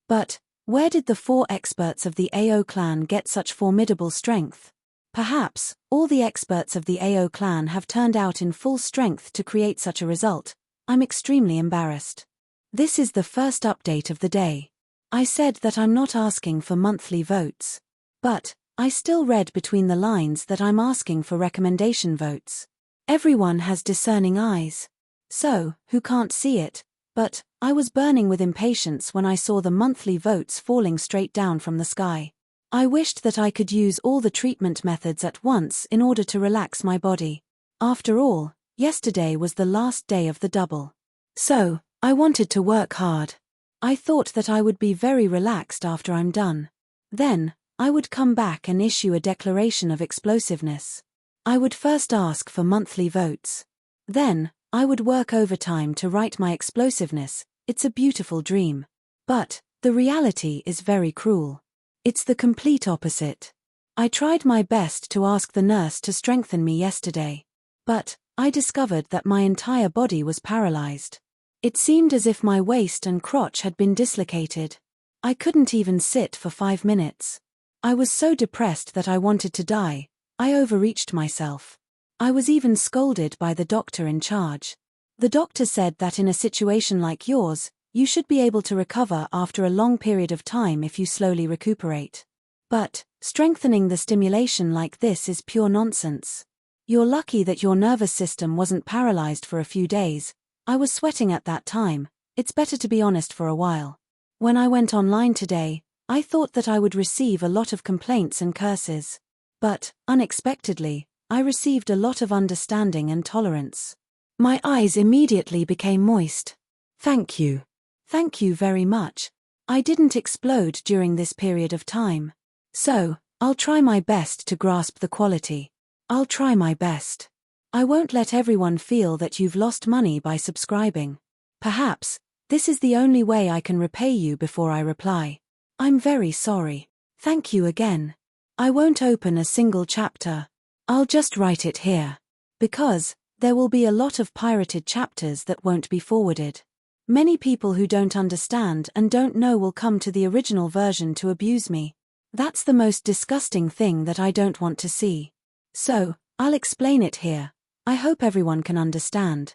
But, where did the 4 experts of the Ao clan get such formidable strength? Perhaps, all the experts of the Ao clan have turned out in full strength to create such a result. I'm extremely embarrassed. This is the first update of the day. I said that I'm not asking for monthly votes. But, I still read between the lines that I'm asking for recommendation votes. Everyone has discerning eyes. So, who can't see it? But, I was burning with impatience when I saw the monthly votes falling straight down from the sky. I wished that I could use all the treatment methods at once in order to relax my body. After all, yesterday was the last day of the double. So, I wanted to work hard. I thought that I would be very relaxed after I'm done. Then, I would come back and issue a declaration of explosiveness. I would first ask for monthly votes. Then, I would work overtime to write my explosiveness. It's a beautiful dream. But, the reality is very cruel. It's the complete opposite. I tried my best to ask the nurse to strengthen me yesterday. But, I discovered that my entire body was paralyzed. It seemed as if my waist and crotch had been dislocated. I couldn't even sit for 5 minutes. I was so depressed that I wanted to die. I overreached myself. I was even scolded by the doctor in charge. The doctor said that in a situation like yours, you should be able to recover after a long period of time if you slowly recuperate. But, strengthening the stimulation like this is pure nonsense. You're lucky that your nervous system wasn't paralyzed for a few days. I was sweating at that time. It's better to be honest for a while. When I went online today, I thought that I would receive a lot of complaints and curses. But, unexpectedly, I received a lot of understanding and tolerance. My eyes immediately became moist. Thank you. Thank you very much. I didn't explode during this period of time. So, I'll try my best to grasp the quality. I'll try my best. I won't let everyone feel that you've lost money by subscribing. Perhaps, this is the only way I can repay you before I reply. I'm very sorry. Thank you again. I won't open a single chapter. I'll just write it here. Because, there will be a lot of pirated chapters that won't be forwarded. Many people who don't understand and don't know will come to the original version to abuse me. That's the most disgusting thing that I don't want to see. So, I'll explain it here. I hope everyone can understand.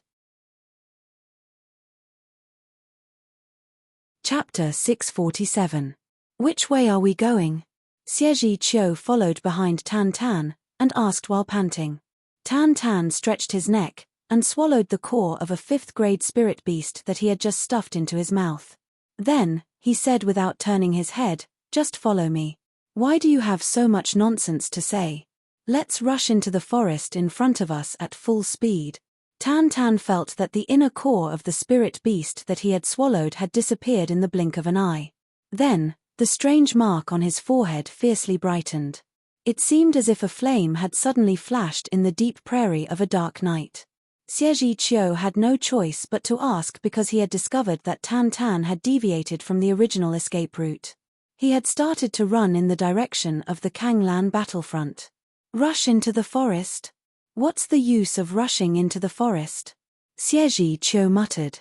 Chapter 647. Which way are we going? Xie Qiu followed behind Tan Tan, and asked while panting. Tan Tan stretched his neck, and swallowed the core of a 5th-grade spirit beast that he had just stuffed into his mouth. Then, he said without turning his head, "Just follow me. Why do you have so much nonsense to say? Let's rush into the forest in front of us at full speed." Tan Tan felt that the inner core of the spirit beast that he had swallowed had disappeared in the blink of an eye. Then, the strange mark on his forehead fiercely brightened. It seemed as if a flame had suddenly flashed in the deep prairie of a dark night. Xie Qiu had no choice but to ask because he had discovered that Tan Tan had deviated from the original escape route. He had started to run in the direction of the Kanglan battlefront. Rush into the forest? What's the use of rushing into the forest? Xie Qiu muttered.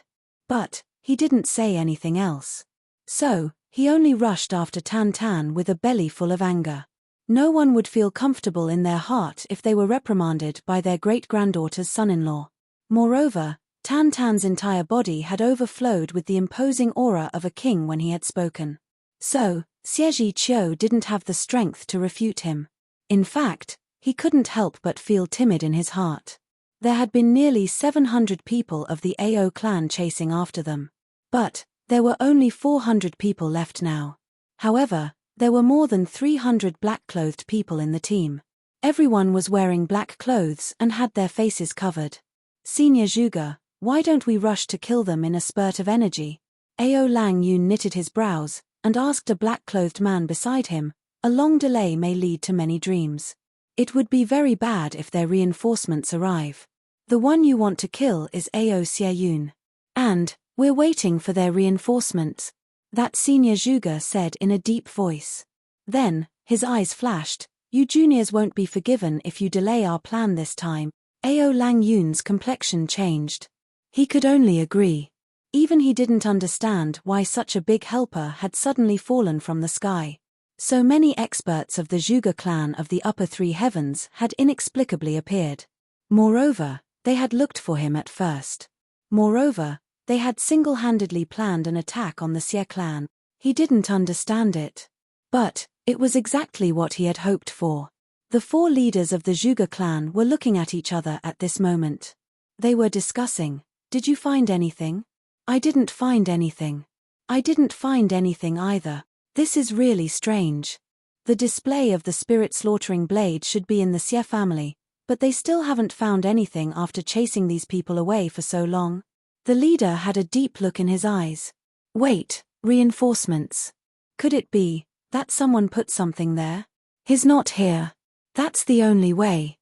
But he didn't say anything else. So, he only rushed after Tan Tan with a belly full of anger. No one would feel comfortable in their heart if they were reprimanded by their great-granddaughter's son-in-law. Moreover, Tan Tan's entire body had overflowed with the imposing aura of a king when he had spoken. So, Xie Qiu didn't have the strength to refute him. In fact, he couldn't help but feel timid in his heart. There had been nearly 700 people of the Ao clan chasing after them. But there were only 400 people left now. However, there were more than 300 black-clothed people in the team. Everyone was wearing black clothes and had their faces covered. Senior Zhuge, why don't we rush to kill them in a spurt of energy? Ao Lang Yun knitted his brows and asked a black-clothed man beside him, a long delay may lead to many dreams. It would be very bad if their reinforcements arrive. The one you want to kill is Ao Xieyun. And we're waiting for their reinforcements, that Senior Zhuge said in a deep voice. Then, his eyes flashed, you juniors won't be forgiven if you delay our plan this time. Ao Lang Yun's complexion changed. He could only agree. Even he didn't understand why such a big helper had suddenly fallen from the sky. So many experts of the Zhuge clan of the upper three heavens had inexplicably appeared. Moreover, they had looked for him at first. Moreover, they had single-handedly planned an attack on the Xie clan. He didn't understand it. But it was exactly what he had hoped for. The four leaders of the Zhuge clan were looking at each other at this moment. They were discussing, did you find anything? I didn't find anything. I didn't find anything either. This is really strange. The display of the spirit-slaughtering blade should be in the Xie family, but they still haven't found anything after chasing these people away for so long. The leader had a deep look in his eyes. Wait, reinforcements. Could it be that someone put something there? He's not here. That's the only way.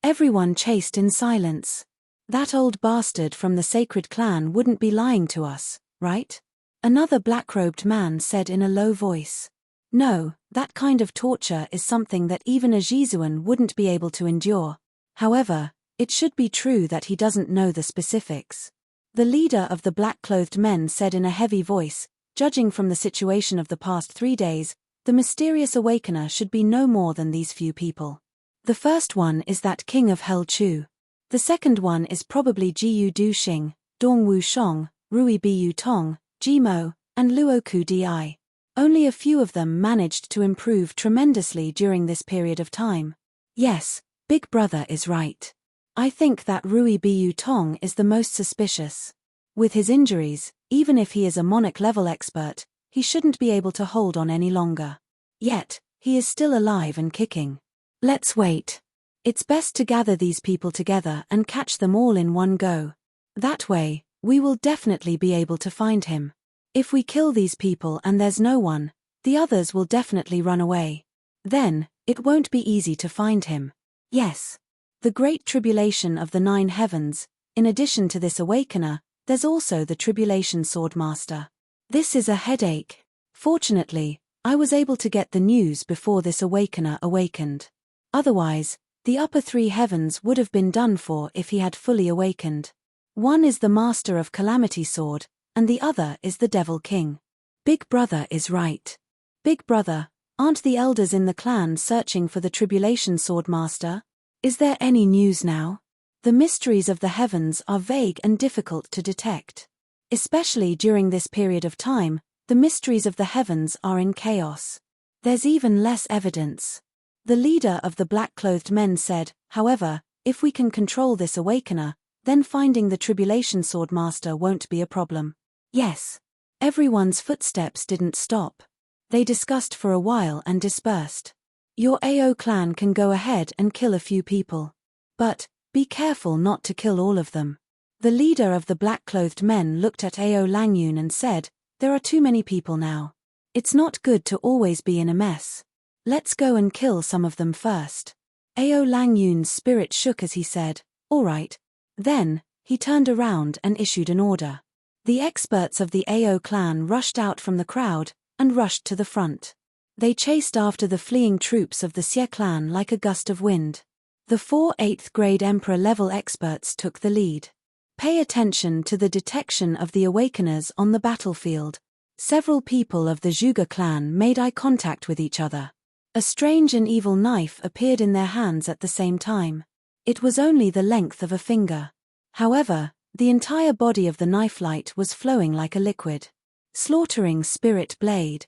Everyone chased in silence. That old bastard from the sacred clan wouldn't be lying to us, right? Another black-robed man said in a low voice. No, that kind of torture is something that even a Jizuan wouldn't be able to endure. However, it should be true that he doesn't know the specifics. The leader of the black-clothed men said in a heavy voice, judging from the situation of the past 3 days, the mysterious awakener should be no more than these few people. The first one is that king of Hell Chu. The second one is probably Jiyu Du Xing, Dongwu Shong, Rui Biyu Tong, Jimo, and Luoku Di. Only a few of them managed to improve tremendously during this period of time. Yes, Big Brother is right. I think that Rui Biyu Tong is the most suspicious. With his injuries, even if he is a monarch-level expert, he shouldn't be able to hold on any longer. Yet, he is still alive and kicking. Let's wait. It's best to gather these people together and catch them all in one go. That way, we will definitely be able to find him. If we kill these people and there's no one, the others will definitely run away. Then, it won't be easy to find him. Yes. The great tribulation of the 9 heavens, in addition to this awakener, there's also the tribulation swordmaster. This is a headache. Fortunately, I was able to get the news before this awakener awakened. Otherwise, the upper 3 heavens would have been done for if he had fully awakened. One is the master of Calamity Sword, and the other is the Devil King. Big Brother is right. Big Brother, aren't the elders in the clan searching for the tribulation swordmaster? Is there any news now? The mysteries of the heavens are vague and difficult to detect. Especially during this period of time, the mysteries of the heavens are in chaos. There's even less evidence. The leader of the black-clothed men said, however, if we can control this awakener, then finding the tribulation swordmaster won't be a problem. Yes. Everyone's footsteps didn't stop. They discussed for a while and dispersed. Your Ao clan can go ahead and kill a few people. But, be careful not to kill all of them. The leader of the black-clothed men looked at Ao Langyun and said, there are too many people now. It's not good to always be in a mess. Let's go and kill some of them first. Ao Lang Yun's spirit shook as he said, "All right." Then, he turned around and issued an order. The experts of the Ao clan rushed out from the crowd and rushed to the front. They chased after the fleeing troops of the Xie clan like a gust of wind. The 4 8th grade Emperor-level experts took the lead. Pay attention to the detection of the awakeners on the battlefield. Several people of the Zhuge clan made eye contact with each other. A strange and evil knife appeared in their hands at the same time. It was only the length of a finger. However, the entire body of the knife light was flowing like a liquid. Slaughtering spirit blade.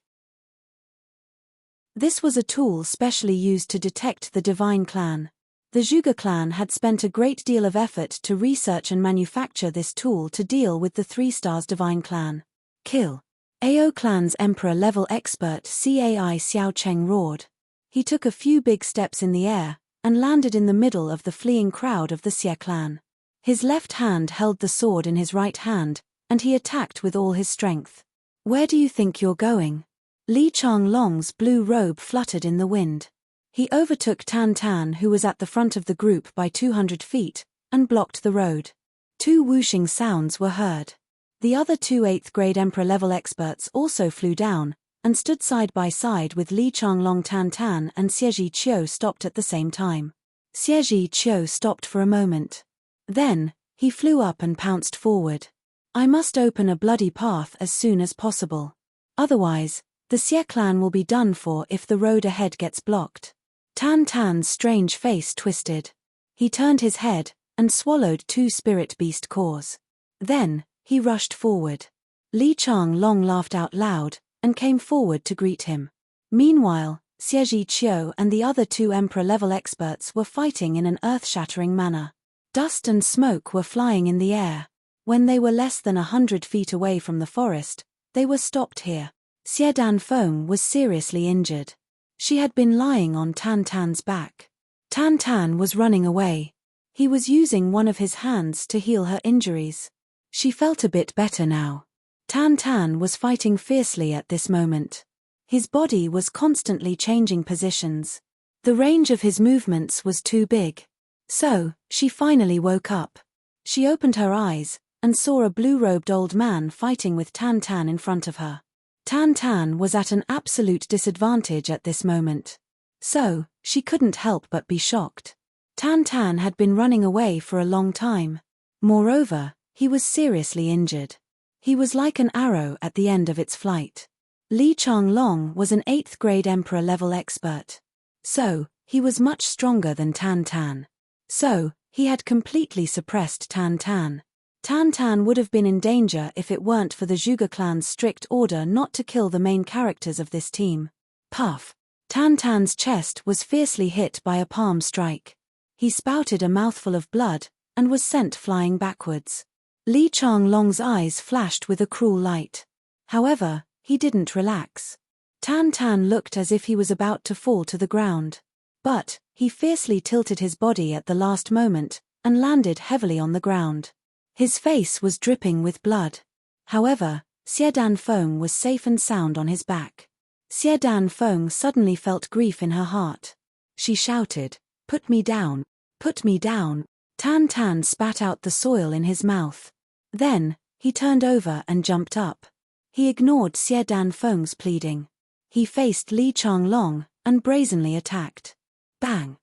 This was a tool specially used to detect the divine clan. The Zhuge clan had spent a great deal of effort to research and manufacture this tool to deal with the 3 stars divine clan. Kill. Ao clan's emperor-level expert Cai Xiao Cheng roared. He took a few big steps in the air and landed in the middle of the fleeing crowd of the Xie clan. His left hand held the sword in his right hand, and he attacked with all his strength. "Where do you think you're going?" Li Changlong's blue robe fluttered in the wind. He overtook Tan Tan, who was at the front of the group by 200 feet, and blocked the road. 2 whooshing sounds were heard. The other 2 8th grade Emperor-level experts also flew down, and stood side by side with Li Changlong. Tan Tan and Xieji Qiu stopped at the same time. Xieji Qiu stopped for a moment. Then, he flew up and pounced forward. "I must open a bloody path as soon as possible. Otherwise, the Xie clan will be done for if the road ahead gets blocked." Tan Tan's strange face twisted. He turned his head and swallowed 2 spirit beast cores. Then, he rushed forward. Li Changlong laughed out loud and came forward to greet him. Meanwhile, Xieji Qiu and the other 2 Emperor-level experts were fighting in an earth-shattering manner. Dust and smoke were flying in the air. When they were less than 100 feet away from the forest, they were stopped here. Xie Danfeng was seriously injured. She had been lying on Tan Tan's back. Tan Tan was running away. He was using one of his hands to heal her injuries. She felt a bit better now. Tan Tan was fighting fiercely at this moment. His body was constantly changing positions. The range of his movements was too big. So, she finally woke up. She opened her eyes and saw a blue-robed old man fighting with Tan Tan in front of her. Tan Tan was at an absolute disadvantage at this moment. So, she couldn't help but be shocked. Tan Tan had been running away for a long time. Moreover, he was seriously injured. He was like an arrow at the end of its flight. Li Changlong was an 8th grade Emperor-level expert. So, he was much stronger than Tan Tan. So, he had completely suppressed Tan Tan. Tan Tan would have been in danger if it weren't for the Zhuge clan's strict order not to kill the main characters of this team. Puff. Tan Tan's chest was fiercely hit by a palm strike. He spouted a mouthful of blood and was sent flying backwards. Li Changlong's eyes flashed with a cruel light. However, he didn't relax. Tan Tan looked as if he was about to fall to the ground. But, he fiercely tilted his body at the last moment and landed heavily on the ground. His face was dripping with blood. However, Xie Danfeng was safe and sound on his back. Xie Danfeng suddenly felt grief in her heart. She shouted, "Put me down, put me down." Tan Tan spat out the soil in his mouth. Then, he turned over and jumped up. He ignored Xie Danfeng's pleading. He faced Li Changlong and brazenly attacked. Bang!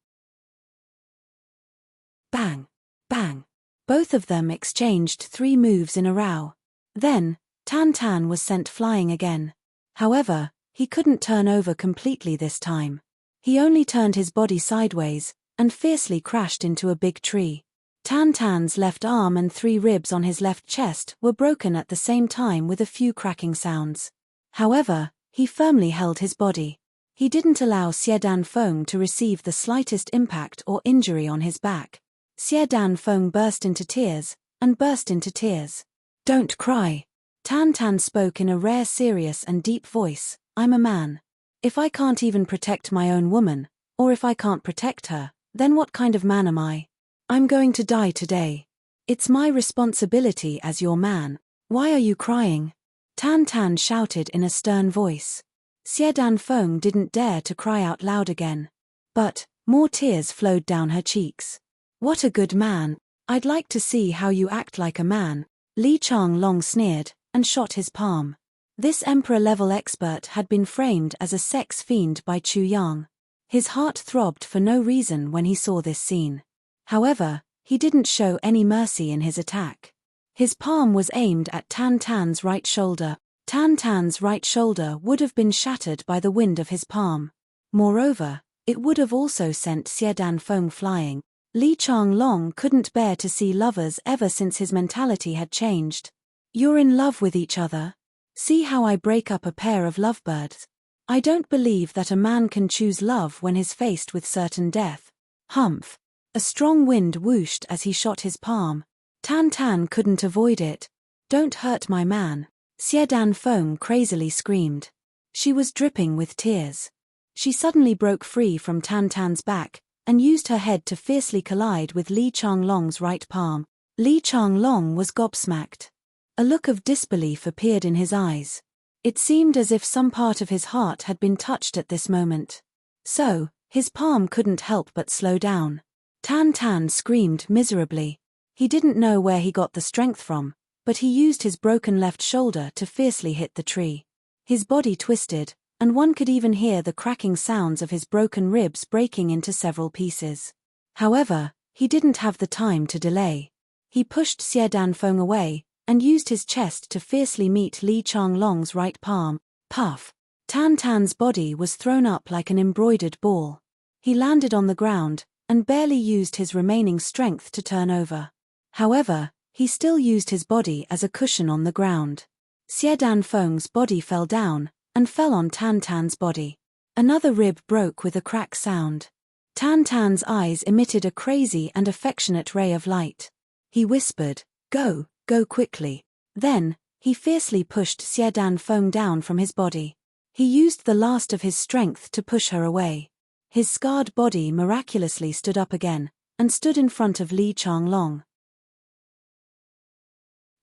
Bang! Bang! Both of them exchanged 3 moves in a row. Then, Tan Tan was sent flying again. However, he couldn't turn over completely this time. He only turned his body sideways and fiercely crashed into a big tree. Tan Tan's left arm and 3 ribs on his left chest were broken at the same time with a few cracking sounds. However, he firmly held his body. He didn't allow Xie Danfeng to receive the slightest impact or injury on his back. Xie Danfeng burst into tears, and burst into tears. "Don't cry." Tan Tan spoke in a rare serious and deep voice. "I'm a man. If I can't even protect my own woman, or if I can't protect her, then what kind of man am I? I'm going to die today. It's my responsibility as your man. Why are you crying?" Tan Tan shouted in a stern voice. Xie Danfeng didn't dare to cry out loud again. But, More tears flowed down her cheeks. What a good man. I'd like to see how you act like a man, Li Changlong sneered, and shot his palm. This emperor-level expert had been framed as a sex fiend by Chu Yang. His heart throbbed for no reason when he saw this scene. However, he didn't show any mercy in his attack. His palm was aimed at Tan Tan's right shoulder. Tan Tan's right shoulder would have been shattered by the wind of his palm. Moreover, it would have also sent Xie Danfeng flying. Li Changlong couldn't bear to see lovers ever since his mentality had changed. You're in love with each other? See how I break up a pair of lovebirds. I don't believe that a man can choose love when he's faced with certain death. Humph. A strong wind whooshed as he shot his palm. Tan Tan couldn't avoid it. Don't hurt my man, Xie Danfeng crazily screamed. She was dripping with tears. She suddenly broke free from Tan Tan's back, and used her head to fiercely collide with Li Changlong's right palm. Li Changlong was gobsmacked. A look of disbelief appeared in his eyes. It seemed as if some part of his heart had been touched at this moment. So, his palm couldn't help but slow down. Tan Tan screamed miserably. He didn't know where he got the strength from, but he used his broken left shoulder to fiercely hit the tree. His body twisted, and one could even hear the cracking sounds of his broken ribs breaking into several pieces. However, he didn't have the time to delay. He pushed Xie Danfeng away, and used his chest to fiercely meet Li Changlong's right palm. Puff! Tan Tan's body was thrown up like an embroidered ball. He landed on the ground, and barely used his remaining strength to turn over. However, he still used his body as a cushion on the ground. Xie Danfeng's body fell down, and fell on Tan Tan's body. Another rib broke with a crack sound. Tan Tan's eyes emitted a crazy and affectionate ray of light. He whispered, "Go, go quickly." Then, he fiercely pushed Xie Danfeng down from his body. He used the last of his strength to push her away. His scarred body miraculously stood up again, and stood in front of Li Changlong.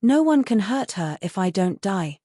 No one can hurt her if I don't die.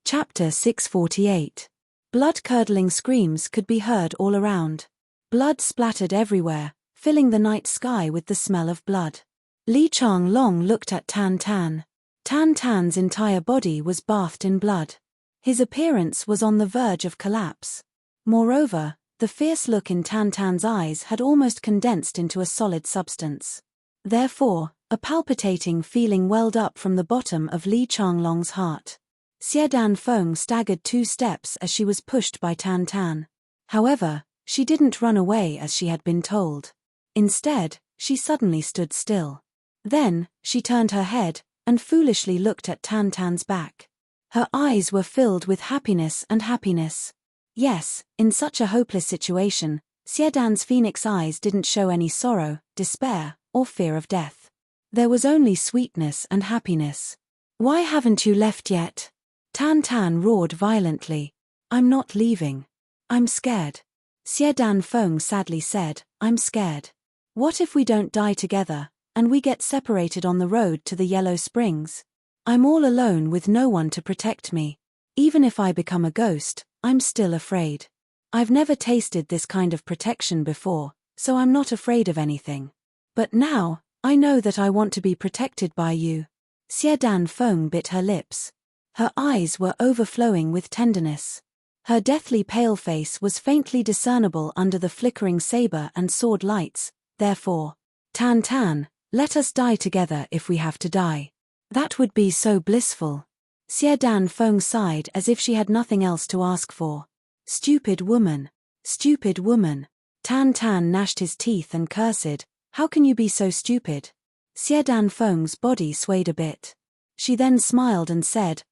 Chapter 648. Blood-curdling screams could be heard all around. Blood splattered everywhere, filling the night sky with the smell of blood. Li Changlong looked at Tan Tan. Tan Tan's entire body was bathed in blood. His appearance was on the verge of collapse. Moreover, the fierce look in Tan Tan's eyes had almost condensed into a solid substance. Therefore, a palpitating feeling welled up from the bottom of Li Changlong's heart. Xie Danfeng staggered 2 steps as she was pushed by Tan Tan. However, she didn't run away as she had been told. Instead, she suddenly stood still. Then, she turned her head, and foolishly looked at Tan Tan's back. Her eyes were filled with happiness and happiness. Yes, in such a hopeless situation, Xie Dan's phoenix eyes didn't show any sorrow, despair, or fear of death. There was only sweetness and happiness. "Why haven't you left yet?" Tan Tan roared violently. "I'm not leaving. I'm scared." Xie Danfeng sadly said, "I'm scared. What if we don't die together, and we get separated on the road to the Yellow Springs? I'm all alone with no one to protect me. Even if I become a ghost, I'm still afraid. I've never tasted this kind of protection before, so I'm not afraid of anything. But now, I know that I want to be protected by you." Xie Danfeng bit her lips. Her eyes were overflowing with tenderness. Her deathly pale face was faintly discernible under the flickering saber and sword lights. Therefore, "Tan Tan, let us die together if we have to die. That would be so blissful." Xie Danfeng sighed as if she had nothing else to ask for. "Stupid woman. Stupid woman." Tan Tan gnashed his teeth and cursed, "How can you be so stupid?" Xie Danfeng's body swayed a bit. She then smiled and said,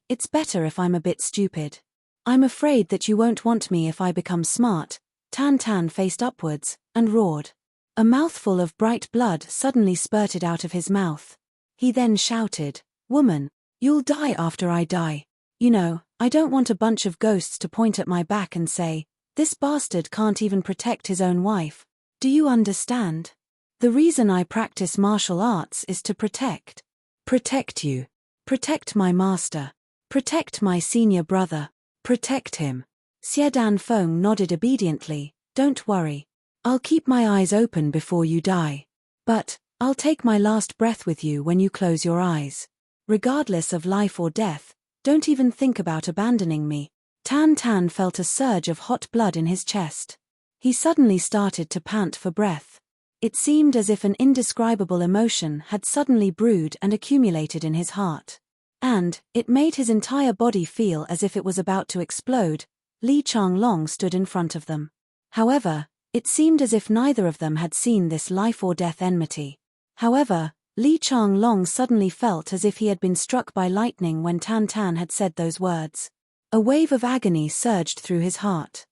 It's better if I'm a bit stupid. I'm afraid that you won't want me if I become smart." Tan Tan faced upwards, and roared. A mouthful of bright blood suddenly spurted out of his mouth. He then shouted, "Woman, you'll die after I die. You know, I don't want a bunch of ghosts to point at my back and say, 'This bastard can't even protect his own wife.' Do you understand? The reason I practice martial arts is to protect. Protect you. Protect my master. Protect my senior brother. Protect him." Xie Feng nodded obediently. Don't worry. I'll keep my eyes open before you die. But, I'll take my last breath with you when you close your eyes. Regardless of life or death, don't even think about abandoning me. Tan felt a surge of hot blood in his chest. He suddenly started to pant for breath. It seemed as if an indescribable emotion had suddenly brewed and accumulated in his heart. And, it made his entire body feel as if it was about to explode. Li Changlong stood in front of them. However, it seemed as if neither of them had seen this life-or-death enmity. However, Li Changlong suddenly felt as if he had been struck by lightning when Tan had said those words. A wave of agony surged through his heart.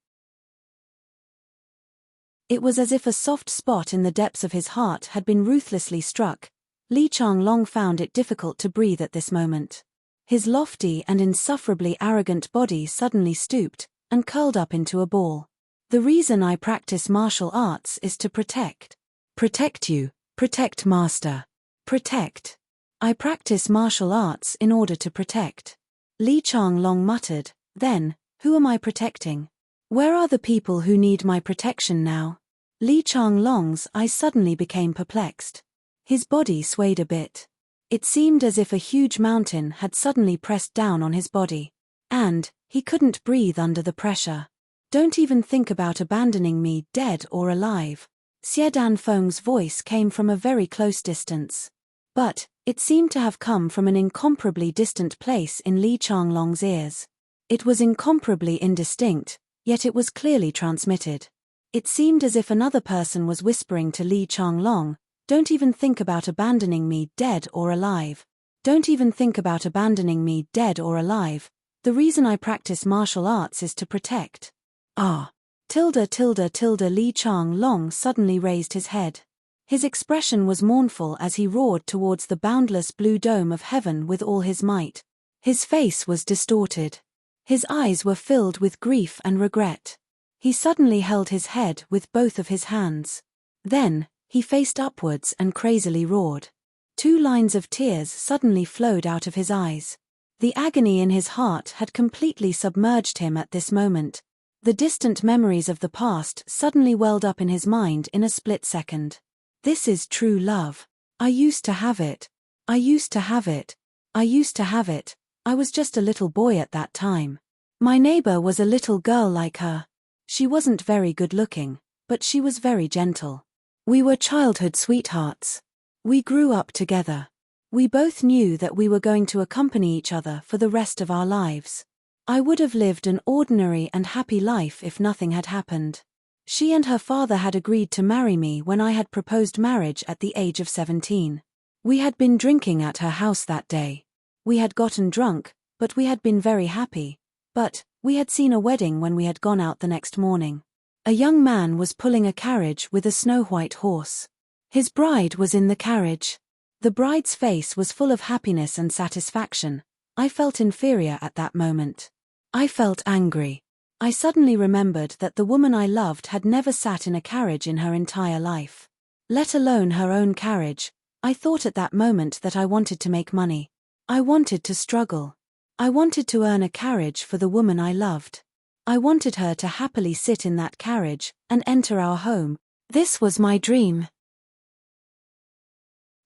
It was as if a soft spot in the depths of his heart had been ruthlessly struck. Li Changlong found it difficult to breathe at this moment. His lofty and insufferably arrogant body suddenly stooped and curled up into a ball. The reason I practice martial arts is to protect. Protect you, protect master. Protect. I practice martial arts in order to protect. Li Changlong muttered, then, who am I protecting? Where are the people who need my protection now? Li Changlong's eyes suddenly became perplexed. His body swayed a bit. It seemed as if a huge mountain had suddenly pressed down on his body. And, he couldn't breathe under the pressure. Don't even think about abandoning me, dead or alive. Xie Feng's voice came from a very close distance. But, it seemed to have come from an incomparably distant place in Li Changlong's ears. It was incomparably indistinct, yet it was clearly transmitted. It seemed as if another person was whispering to Li Changlong, don't even think about abandoning me, dead or alive. Don't even think about abandoning me, dead or alive. The reason I practice martial arts is to protect. Ah. Li Changlong suddenly raised his head. His expression was mournful as he roared towards the boundless blue dome of heaven with all his might. His face was distorted. His eyes were filled with grief and regret. He suddenly held his head with both of his hands. Then, he faced upwards and crazily roared. 2 lines of tears suddenly flowed out of his eyes. The agony in his heart had completely submerged him at this moment. The distant memories of the past suddenly welled up in his mind in a split second. This is true love. I used to have it. I used to have it. I used to have it. I was just a little boy at that time. My neighbor was a little girl like her. She wasn't very good looking, but she was very gentle. We were childhood sweethearts. We grew up together. We both knew that we were going to accompany each other for the rest of our lives. I would have lived an ordinary and happy life if nothing had happened. She and her father had agreed to marry me when I had proposed marriage at the age of 17. We had been drinking at her house that day. We had gotten drunk, but we had been very happy. But, we had seen a wedding when we had gone out the next morning. A young man was pulling a carriage with a snow-white horse. His bride was in the carriage. The bride's face was full of happiness and satisfaction. I felt inferior at that moment. I felt angry. I suddenly remembered that the woman I loved had never sat in a carriage in her entire life. Let alone her own carriage. I thought at that moment that I wanted to make money. I wanted to struggle. I wanted to earn a carriage for the woman I loved. I wanted her to happily sit in that carriage and enter our home. This was my dream.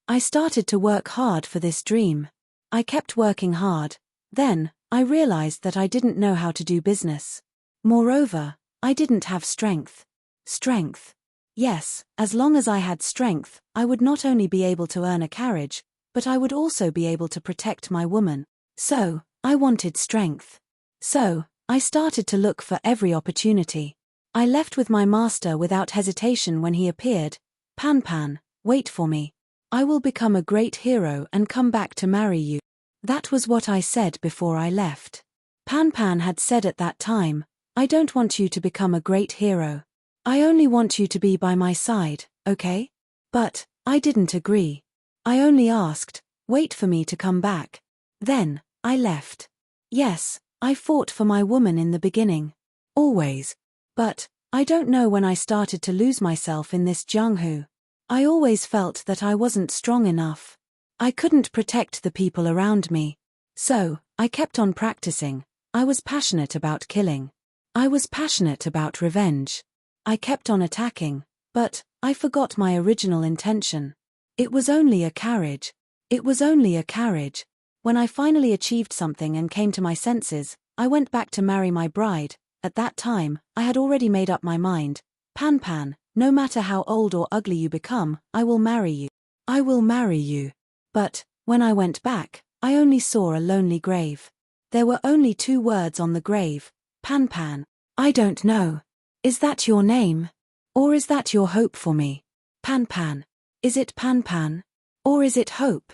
I started to work hard for this dream. I kept working hard. Then, I realized that I didn't know how to do business. Moreover, I didn't have strength. Strength. Yes, as long as I had strength, I would not only be able to earn a carriage, but I would also be able to protect my woman. So, I wanted strength. So, I started to look for every opportunity. I left with my master without hesitation when he appeared. Pan, wait for me. I will become a great hero and come back to marry you. That was what I said before I left. Pan had said at that time, I don't want you to become a great hero. I only want you to be by my side, okay? But, I didn't agree. I only asked, wait for me to come back. Then, I left. Yes, I fought for my woman in the beginning. Always. But, I don't know when I started to lose myself in this Jianghu. I always felt that I wasn't strong enough. I couldn't protect the people around me. So, I kept on practicing. I was passionate about killing. I was passionate about revenge. I kept on attacking, but I forgot my original intention. It was only a carriage. It was only a carriage. When I finally achieved something and came to my senses, I went back to marry my bride. At that time, I had already made up my mind. Pan Pan, no matter how old or ugly you become, I will marry you. I will marry you. But, when I went back, I only saw a lonely grave. There were only 2 words on the grave. Pan Pan. I don't know. Is that your name? Or is that your hope for me? Pan Pan. Is it Pan Pan? Or is it hope?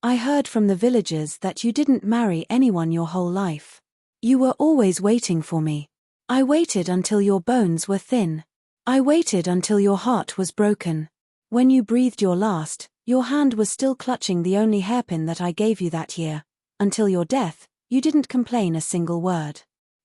I heard from the villagers that you didn't marry anyone your whole life. You were always waiting for me. I waited until your bones were thin. I waited until your heart was broken. When you breathed your last, your hand was still clutching the only hairpin that I gave you that year. Until your death, you didn't complain a single word.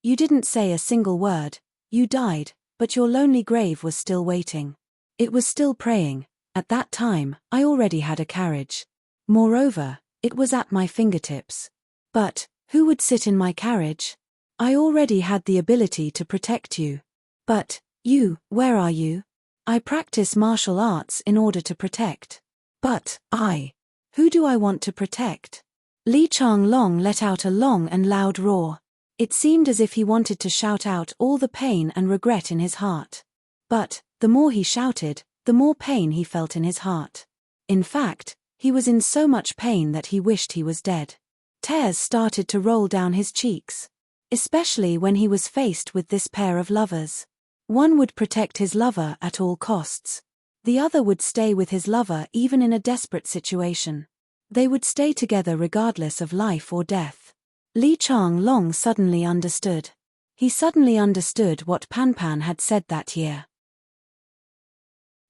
You didn't say a single word. You died, but your lonely grave was still waiting. It was still praying. At that time, I already had a carriage. Moreover, it was at my fingertips. But, who would sit in my carriage? I already had the ability to protect you. But, you, where are you? I practice martial arts in order to protect. But, who do I want to protect? Li Changlong let out a long and loud roar. It seemed as if he wanted to shout out all the pain and regret in his heart. But, the more he shouted, the more pain he felt in his heart. In fact, he was in so much pain that he wished he was dead. Tears started to roll down his cheeks. Especially when he was faced with this pair of lovers. One would protect his lover at all costs. The other would stay with his lover even in a desperate situation. They would stay together regardless of life or death. Li Changlong suddenly understood. He suddenly understood what Pan Pan had said that year.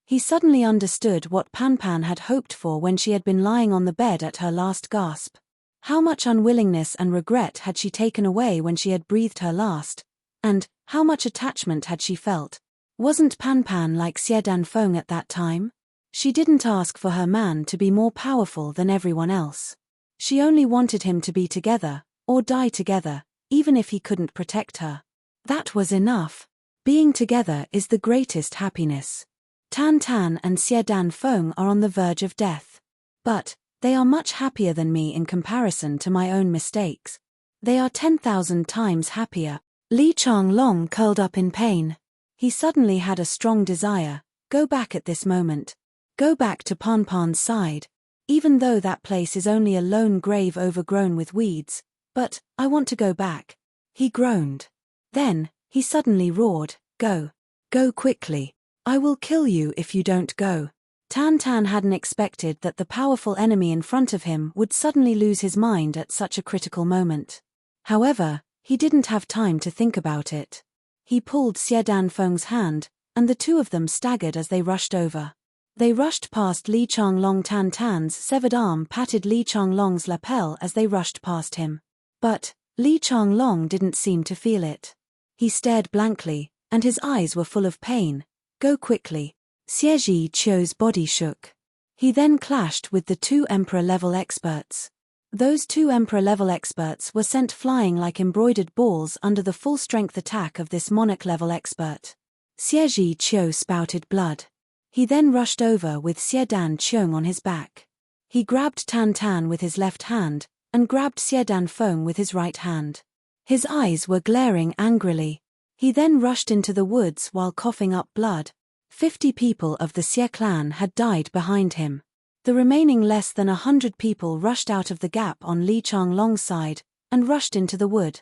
He suddenly understood what Pan Pan had hoped for when she had been lying on the bed at her last gasp. How much unwillingness and regret had she taken away when she had breathed her last? And, how much attachment had she felt? Wasn't Pan Pan like Xie Danfeng at that time? She didn't ask for her man to be more powerful than everyone else. She only wanted him to be together, or die together, even if he couldn't protect her. That was enough. Being together is the greatest happiness. Tan Tan and Xie Danfeng are on the verge of death. But, they are much happier than me in comparison to my own mistakes. They are 10,000 times happier. Li Changlong curled up in pain. He suddenly had a strong desire. Go back at this moment. Go back to Pan Pan's side. Even though that place is only a lone grave overgrown with weeds. But, I want to go back. He groaned. Then, he suddenly roared, Go. Go quickly. I will kill you if you don't go. Tan Tan hadn't expected that the powerful enemy in front of him would suddenly lose his mind at such a critical moment. However, he didn't have time to think about it. He pulled Xie Danfeng's hand, and the 2 of them staggered as they rushed over. They rushed past Li Changlong. Tan Tan's severed arm patted Li Changlong's lapel as they rushed past him. But, Li Changlong didn't seem to feel it. He stared blankly, and his eyes were full of pain. Go quickly. Xie Zhiqiu's body shook. He then clashed with the 2 Emperor-level experts. Those 2 Emperor-level experts were sent flying like embroidered balls under the full-strength attack of this Monarch-level expert. Xie Zhiqiu spouted blood. He then rushed over with Xie Danqiong on his back. He grabbed Tan Tan with his left hand, and grabbed Xie Danfeng with his right hand. His eyes were glaring angrily. He then rushed into the woods while coughing up blood. 50 people of the Xie clan had died behind him. The remaining less than 100 people rushed out of the gap on Li Changlong's side, and rushed into the wood.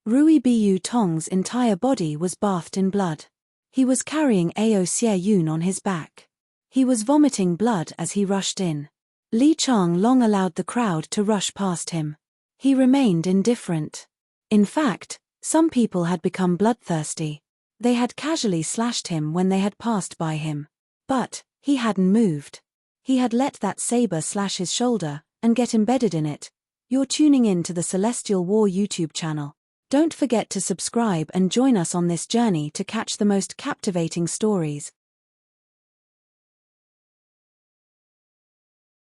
Rui Biu Tong's entire body was bathed in blood. He was carrying Ao Xie Yun on his back. He was vomiting blood as he rushed in. Li Changlong allowed the crowd to rush past him. He remained indifferent. In fact, some people had become bloodthirsty. They had casually slashed him when they had passed by him. But, he hadn't moved. He had let that saber slash his shoulder, and get embedded in it. You're tuning in to the Celestial War YouTube channel. Don't forget to subscribe and join us on this journey to catch the most captivating stories.